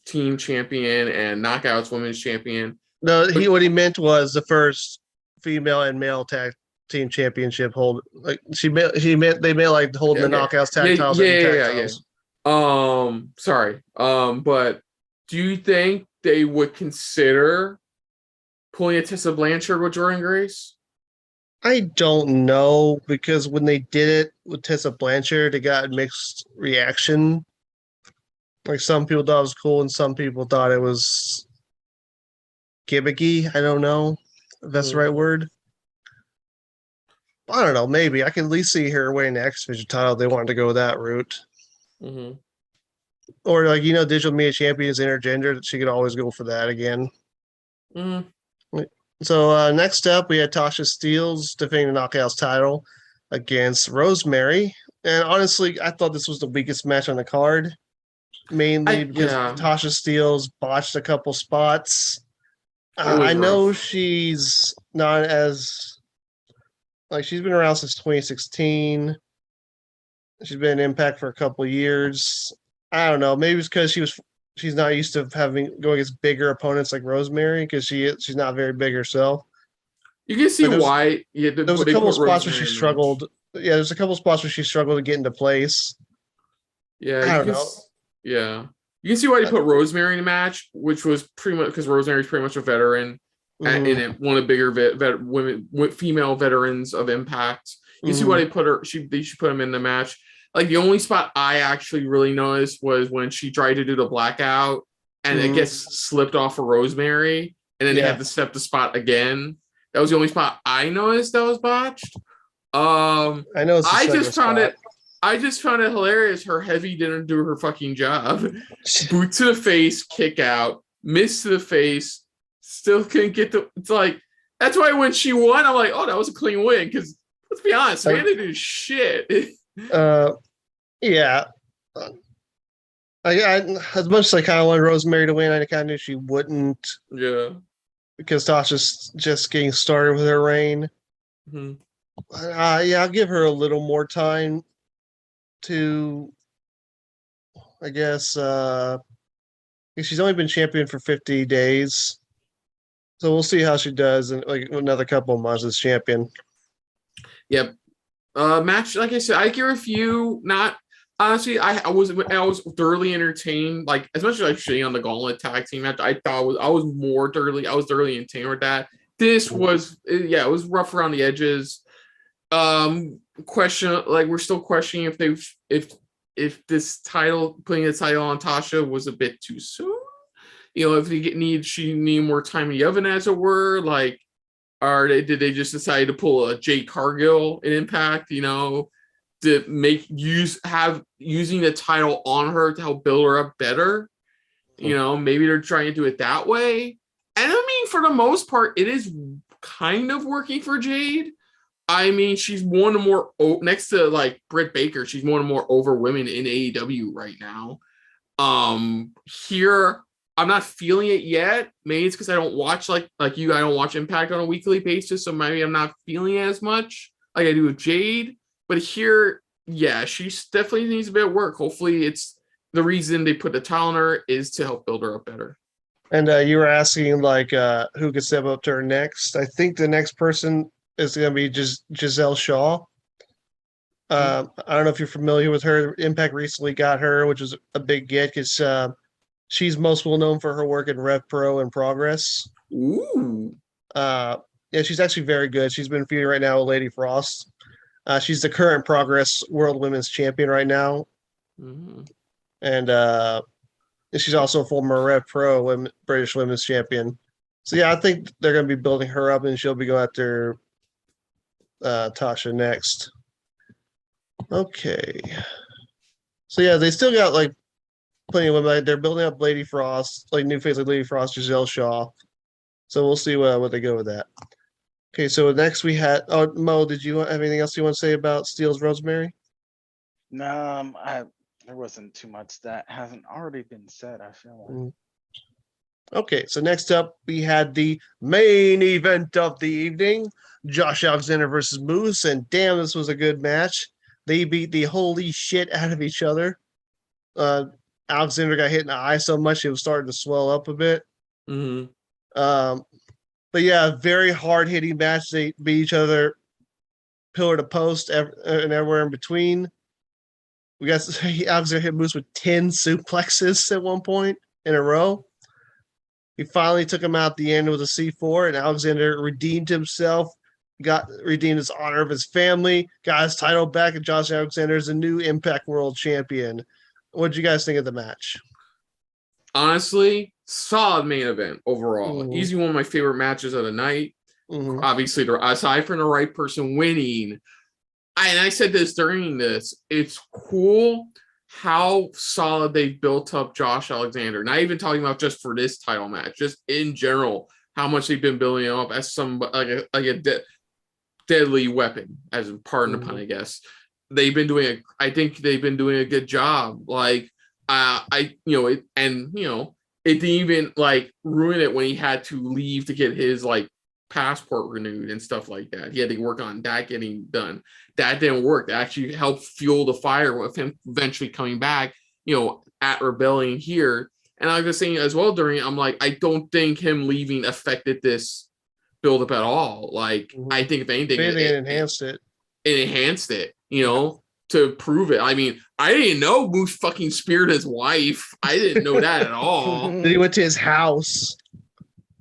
team champion and knockouts women's champion. No, what he meant was the first female and male tag team championship hold. Like she meant they meant like holding the knockouts tag titles and tag titles. Sorry. But do you think they would consider pulling a Tessa Blanchard with Jordan Grace? I don't know, because when they did it with Tessa Blanchard, it got mixed reaction. Like some people thought it was cool and some people thought it was gimmicky. I don't know if that's the right word. I don't know. Maybe I can at least see her winning the X Division title if they wanted to go that route. Or like, Digital Media Champion is intergender. She could always go for that again. So next up, we had Tasha Steelz defending the Knockouts title against Rosemary. And honestly, I thought this was the weakest match on the card, mainly because Tasha Steelz botched a couple spots. I know she's not as, like, she's been around since 2016. She's been in Impact for a couple years. I don't know. Maybe it's because she's not used to going against bigger opponents like Rosemary, because she's not very big herself. You can see why. Yeah, there was a couple of spots where she struggled. Yeah, there's a couple of spots where she struggled to get into place. Yeah, I don't know. Yeah, you can see why they put Rosemary in the match, which was pretty much because Rosemary's pretty much a veteran and one of the bigger women, female veterans of Impact. You see why they put her. They should put him in the match. Like the only spot I actually really noticed was when she tried to do the blackout and it gets slipped off of Rosemary, and then they have to step the spot again. That was the only spot I noticed that was botched. I know. I just found it. I just found it hilarious. Her heavy didn't do her fucking job. Boot to the face, kick out, miss to the face, still couldn't get the. It's like that's why when she won, I'm like, oh, that was a clean win. Because let's be honest, man, they do shit. Yeah. As much as I kind of wanted Rosemary to win, I kind of knew she wouldn't Yeah. because Tasha's just getting started with her reign. Mm-hmm. Yeah, I'll give her a little more time to, I guess, she's only been champion for 50 days. So we'll see how she does in like another couple of months as champion. Yep. Match, like I said, I give her a few. Not honestly, I was thoroughly entertained. Like as much as actually on the Gauntlet tag team match, I thought I was thoroughly entertained with that. This was it was rough around the edges. Question, like we're still questioning if this title, putting the title on Tasha was a bit too soon. If she need more time in the oven, as it were. Like, did they just decide to pull a Jade Cargill in Impact? To using the title on her to help build her up better. Maybe they're trying to do it that way. And I mean, for the most part, it is kind of working for Jade. I mean, she's one of the more next to like Britt Baker. She's one of the more over women in AEW right now. Here I'm not feeling it yet. Maybe it's because I don't watch like you. I don't watch Impact on a weekly basis, so maybe I'm not feeling it as much like I do with Jade. But here, yeah, she definitely needs a bit of work. Hopefully, it's the reason they put the title on her is to help build her up better. And you were asking like who could step up to her next. I think the next person is going to be just Giselle Shaw. I don't know if you're familiar with her. Impact recently got her, which was a big get because she's most well known for her work in Rev Pro and Progress. Ooh. Yeah, she's actually very good. She's been feuding right now with Lady Frost. She's the current Progress World Women's Champion right now. Mm-hmm. And she's also a former Rev Pro British Women's Champion. So yeah, I think they're going to be building her up, and she'll be going after Tasha next. Okay. So yeah, they still got like plenty of women. Like, they're building up Lady Frost, like new face like Lady Frost, Giselle Shaw. So we'll see what they go with that. Okay, so next we had Mo. Did you have anything else you want to say about Steele's Rosemary? No, there wasn't too much that hasn't already been said. I feel like. Okay, so next up we had the main event of the evening: Josh Alexander versus Moose, and damn, this was a good match. They beat the holy shit out of each other. Alexander got hit in the eye so much it was starting to swell up a bit. Mm-hmm. But yeah, very hard hitting match. They beat each other pillar to post and everywhere in between. We got Alexander hit Moose with 10 suplexes at one point in a row. He finally took him out at the end with a C4, and Alexander redeemed himself, redeemed his honor of his family, got his title back, and Josh Alexander is the new Impact World Champion. What did you guys think of the match? Honestly, solid main event overall. Mm-hmm. Easy one of my favorite matches of the night. Mm-hmm. Obviously, aside from the right person winning, and I said this during this, it's cool how solid they've built up Josh Alexander. Not even talking about just for this title match, just in general, how much they've been building him up as some like a deadly weapon, as pardon the pun, I guess. I think they've been doing a good job. Like it didn't even like ruin it when he had to leave to get his like passport renewed and stuff like that. He had to work on that getting done. That didn't work. That actually helped fuel the fire with him eventually coming back, at Rebellion here. And I was saying as well I'm like, I don't think him leaving affected this build up at all. Like, I think if anything, it enhanced it. It enhanced it, to prove it. I mean, I didn't know Moose fucking speared his wife. I didn't know that at all. Then he went to his house.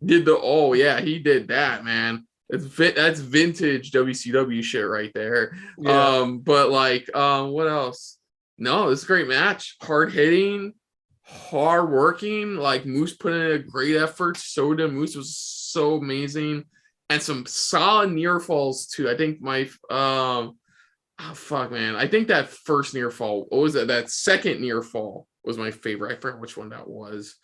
He did that, man. That's vintage WCW shit right there. Yeah. But like, what else? No, it's a great match. Hard hitting, hard working. Like Moose put in a great effort. So did Moose. Was so amazing, and some solid near falls too. I think Oh fuck, man! I think that first near fall. What was that? That second near fall was my favorite. I forgot which one that was.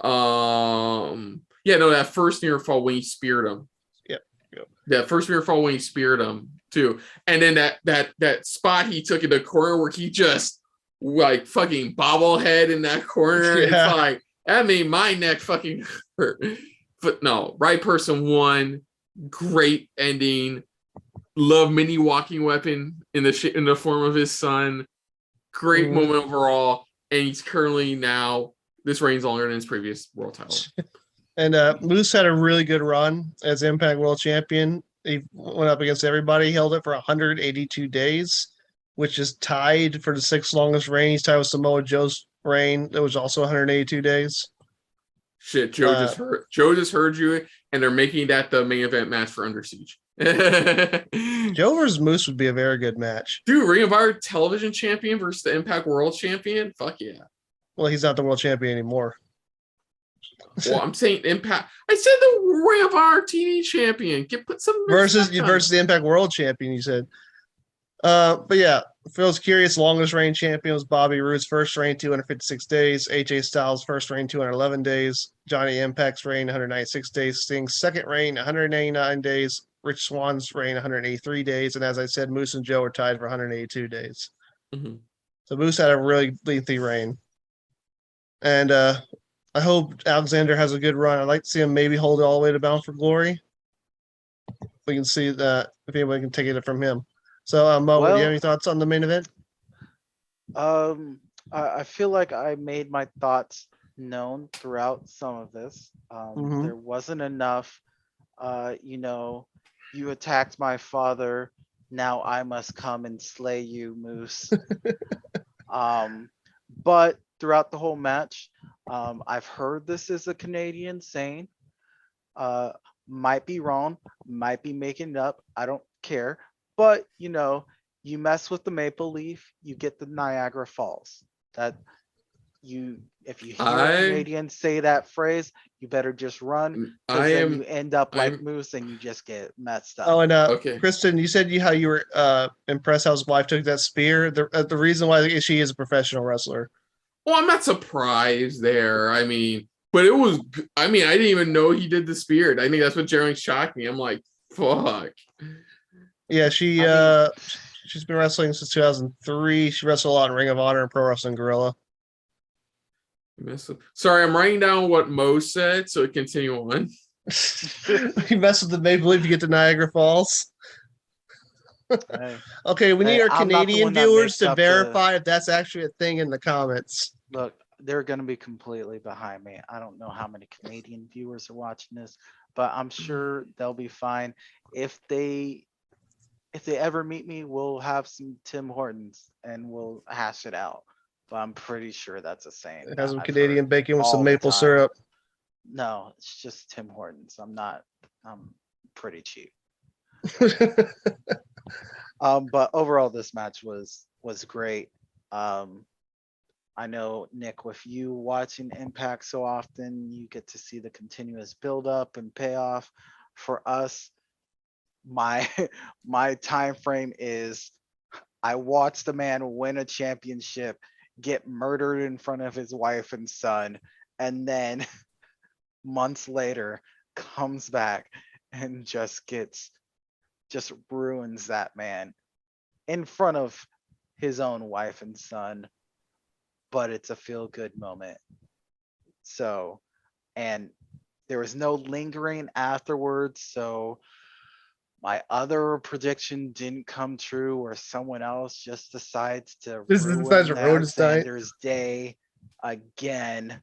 Yeah, no, that first near fall when he speared him. Yep. Yep. That first near fall when he speared him too, and then that spot he took in the corner where he just like fucking bobblehead in that corner. Yeah. It's like that made my neck fucking hurt. But no, right person won. Great ending. Love mini walking weapon in the form of his son. Great moment overall, and he's currently now this reign's longer than his previous world title. And Moose had a really good run as Impact World Champion. He went up against everybody, held it for 182 days, which is tied for the 6th longest reign. He's tied with Samoa Joe's reign. That was also 182 days. Shit, Joe just heard you, and they're making that the main event match for Under Siege. Joe versus Moose would be a very good match. Dude, Ring of Honor television champion versus the Impact World Champion? Fuck yeah. Well, he's not the world champion anymore. Well, I'm saying Impact. I said the Ring of Honor TV champion. Put some versus the Impact World Champion, you said. But yeah, Phil's Curious longest reign champion was Bobby Roode's first reign, 256 days. AJ Styles' first reign, 211 days. Johnny Impact's reign, 196 days. Sting's second reign, 189 days. Rich Swann's reign, 183 days. And as I said, Moose and Joe were tied for 182 days. Mm-hmm. So Moose had a really lengthy reign. And I hope Alexander has a good run. I'd like to see him maybe hold it all the way to Bound for Glory. We can see that if anybody can take it from him. So, Mo, do you have any thoughts on the main event? I feel like I made my thoughts known throughout some of this. There wasn't enough, you attacked my father, now I must come and slay you, Moose. But throughout the whole match, I've heard this is a Canadian saying. Might be wrong, might be making it up, I don't care. But you mess with the maple leaf, you get the Niagara Falls. If you hear a Canadian say that phrase, you better just run, because then you end up like Moose and you just get messed up. Oh, and okay. Kristen, you said how you were impressed how his wife took that spear. The reason why she is a professional wrestler. Well, I'm not surprised there. I mean, but it was. I mean, I didn't even know he did the spear. I think that's what generally shocked me. I'm like, fuck. Yeah, she's been wrestling since 2003. She wrestled a lot in Ring of Honor and Pro Wrestling Guerrilla. Sorry, I'm writing down what Mo said, so continue on. You mess with the maple leaf, you get to Niagara Falls. Okay, we need our Canadian viewers to verify if that's actually a thing in the comments. Look, they're going to be completely behind me. I don't know how many Canadian viewers are watching this, but I'm sure they'll be fine. If they ever meet me, we'll have some Tim Hortons and we'll hash it out. But I'm pretty sure that's a saying. It has some Canadian bacon with some maple syrup. No, it's just Tim Hortons. I'm pretty cheap. But overall, this match was great. I know, Nick, with you watching Impact so often, you get to see the continuous build up and payoff. For us, my time frame is I watched the man win a championship, get murdered in front of his wife and son, and then months later comes back and just ruins that man in front of his own wife and son. But it's a feel good moment. So, and there was no lingering afterwards. So my other prediction didn't come true, where someone else just decides to ruin Alexander's day again,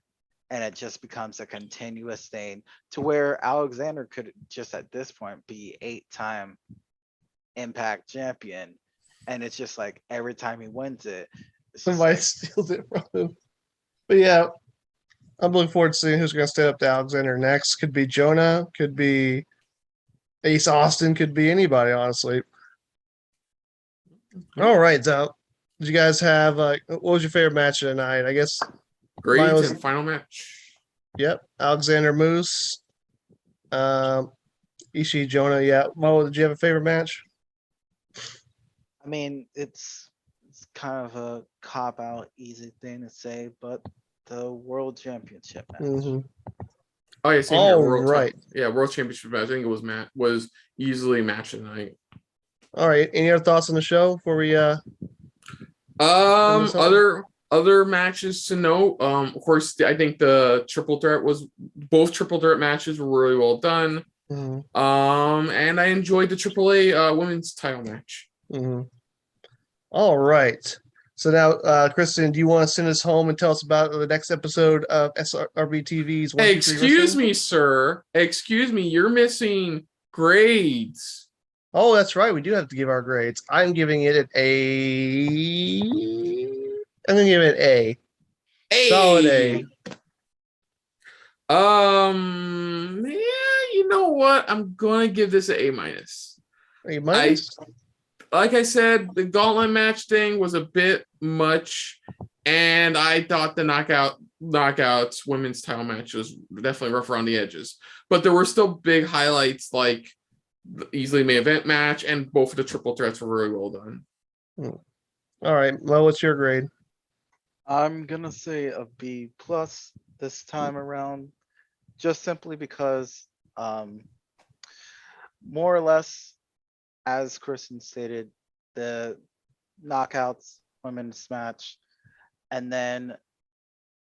and it just becomes a continuous thing to where Alexander could just at this point be 8-time Impact champion, and it's just like every time he wins it, somebody steals it from him. But yeah, I'm looking forward to seeing who's going to step up to Alexander next. Could be Jonah, could be Ace Austin, could be anybody, honestly. All right, so did you guys have what was your favorite match of the night? I guess great and final match. Yep, Alexander Moose, Ishii Jonah. Yeah, Mo, did you have a favorite match? I mean, it's kind of a cop out, easy thing to say, but the world championship match. Mhm. Oh yeah, same here. All right. World Championship match. I think it was easily match of the night. All right. Any other thoughts on the show before we this up? Other matches to note. Of course, I think both triple threat matches were really well done. Mhm. And I enjoyed the AAA women's title match. Mhm. All right. So now, Kristen, do you want to send us home and tell us about the next episode of SRB TV's 1, 2, 3 Excuse Wrestling? me, sir. Excuse me. You're missing grades. Oh, that's right. We do have to give our grades. I'm giving it an A. I'm gonna give it an A. Solid A. Yeah, you know what? I'm gonna give this an A minus. A minus. Like I said, the gauntlet match thing was a bit much, and I thought the knockouts women's title match was definitely rough around the edges. But there were still big highlights like the easily main event match, and both of the triple threats were really well done. All right. Well, what's your grade? I'm gonna say a B plus this time around, just simply because, more or less, as Kristen stated, the knockouts women's match, and then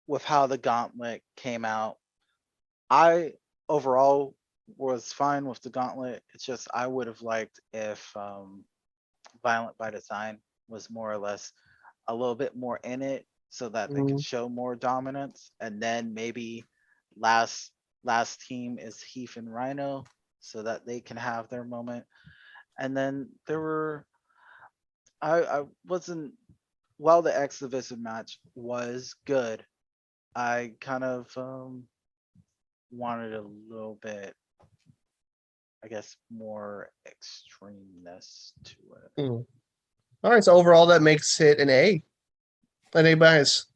with how the gauntlet came out, I overall was fine with the gauntlet. It's just I would have liked if Violent by Design was more or less a little bit more in it so that they could show more dominance. And then maybe last team is Heath and Rhino so that they can have their moment. And then there were I wasn't, while the X Division match was good, I kind of wanted a little bit, I guess, more extremeness to it. All right. So overall, that makes it an A. An A minus.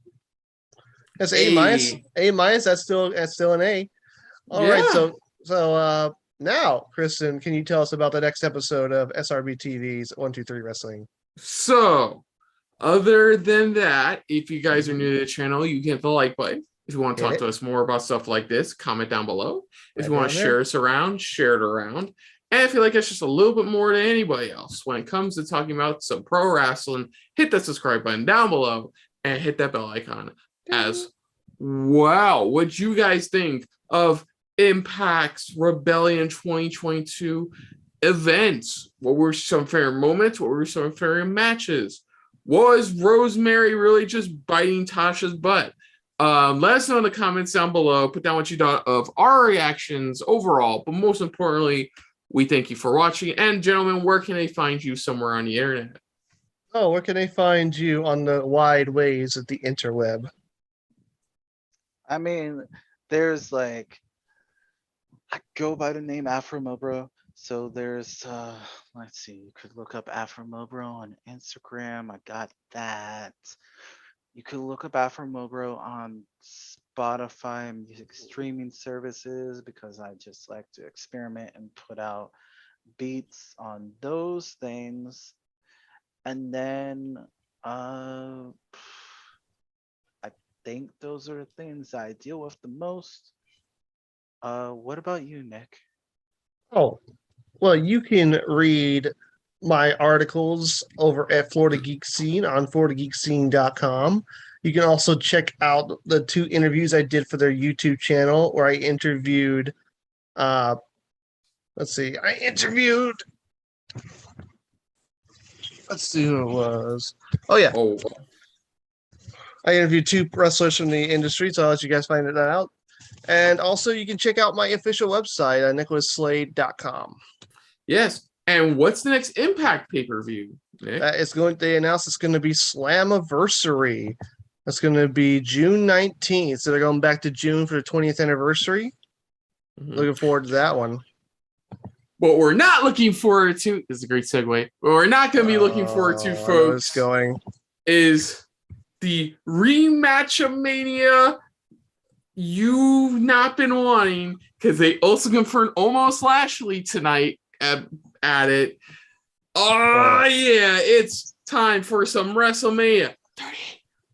That's A minus. A minus. That's still an A. All right. So now, Kristen, can you tell us about the next episode of SRB TV's 1, 2, 3 Wrestling? So, other than that, if you guys are new to the channel, you can hit the like button. If you want to talk to us more about stuff like this, comment down below. If you want to share us around, share it around. And if you like us just a little bit more than anybody else when it comes to talking about some pro wrestling, hit that subscribe button down below and hit that bell icon as well. What you guys think of Impact's Rebellion 2022 events? What were some favorite moments? What were some favorite matches? Was Rosemary really just biting Tasha's butt? Let us know in the comments down below. Put down what you thought of our reactions overall, but most importantly, we thank you for watching. And gentlemen, where can they find you somewhere on the internet? Oh, where can they find you on the wide ways of the interweb? I mean, there's like, I go by the name Afro Mobro. So there's let's see, you could look up Afro Mobro on Instagram. I got that. You could look up Afro Mobro on Spotify and music streaming services because I just like to experiment and put out beats on those things. And then I think those are the things I deal with the most. What about you, Nick? Oh, well, you can read my articles over at Florida Geek Scene on floridageekscene.com. You can also check out the 2 interviews I did for their YouTube channel where I interviewed, let's see who it was. Oh, yeah. I interviewed 2 wrestlers from the industry, so I'll let you guys find that out. And also, you can check out my official website at nicholasslade.com. Yes. And what's the next Impact pay-per-view, Nick? They announced it's going to be Slammiversary. It's going to be June 19th. So they're going back to June for the 20th anniversary. Looking forward to that one. What we're not looking forward to is a great segue. What we're not going to be looking forward to, folks, is the rematch of Mania you've not been wanting, because they also confirmed Almost Lashley tonight at it. Oh yeah, it's time for some WrestleMania 30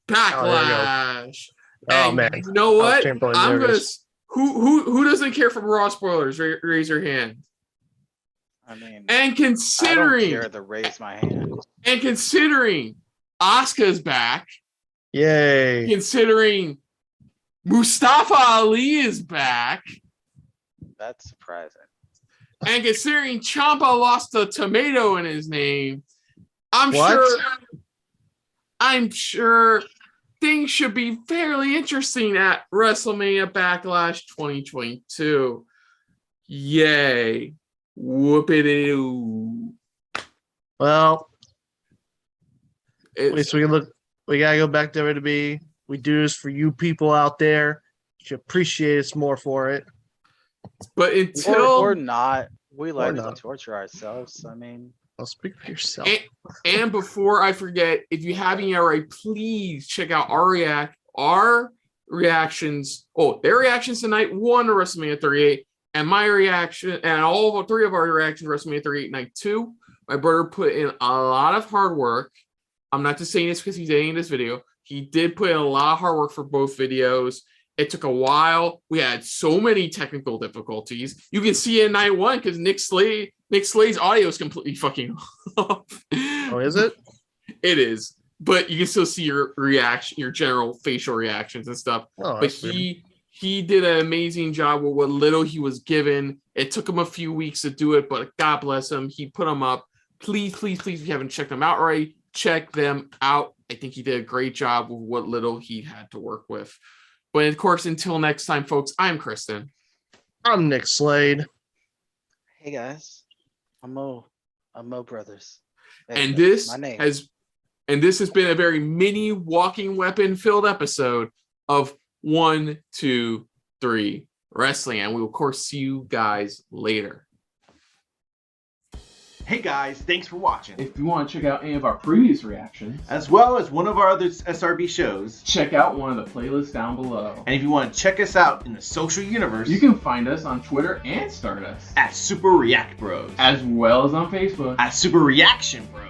Backlash. Oh And man, you know what? Chamberlain I'm gonna. nervous. Who doesn't care for Raw spoilers? Raise your hand. I mean, And I don't considering care to raise my hand. Asuka's back, Yay! considering Mustafa Ali is back, That's surprising. and considering Ciampa lost a tomato in his name, I'm What? sure things should be fairly interesting at WrestleMania Backlash 2022. Yay. Whoopity-doo. Well, at It's, least we can look. We gotta go back to WWE. We do this for you people out there. You should appreciate us more for it. but Or until not. We like not. to torture ourselves. I mean, I'll speak for yourself. and before I forget, if you haven't yet already, please check out our reactions. Oh, their reactions tonight, 1 to WrestleMania 38, and my reaction, and all 3 of our reactions to WrestleMania 38 night 2. My brother put in a lot of hard work. I'm not just saying this because he's editing this video. He did put in a lot of hard work for both videos. It took a while. We had so many technical difficulties. You can see it in night 1 because Nick Slade's audio is completely fucking off. Oh, is it? It is. But you can still see your reaction, your general facial reactions and stuff. Oh, But that's weird. he did an amazing job with what little he was given. It took him a few weeks to do it, but God bless him. He put them up. Please, if you haven't checked them out already, check them out. I think he did a great job with what little he had to work with. But of course, until next time, folks, I'm Kristen. I'm Nick Slade. hey guys, I'm Mo Brothers. And That's this my name. has been a very mini walking weapon filled episode of 1, 2, 3 Wrestling. And we will, of course, see you guys later. Hey guys, thanks for watching. If you want to check out any of our previous reactions, As well as one of our other SRB shows. check out one of the playlists down below. And if you want to check us out in the social universe, You can find us on Twitter and Stardust, at Super React Bros. as well as on Facebook. At Super Reaction Bros.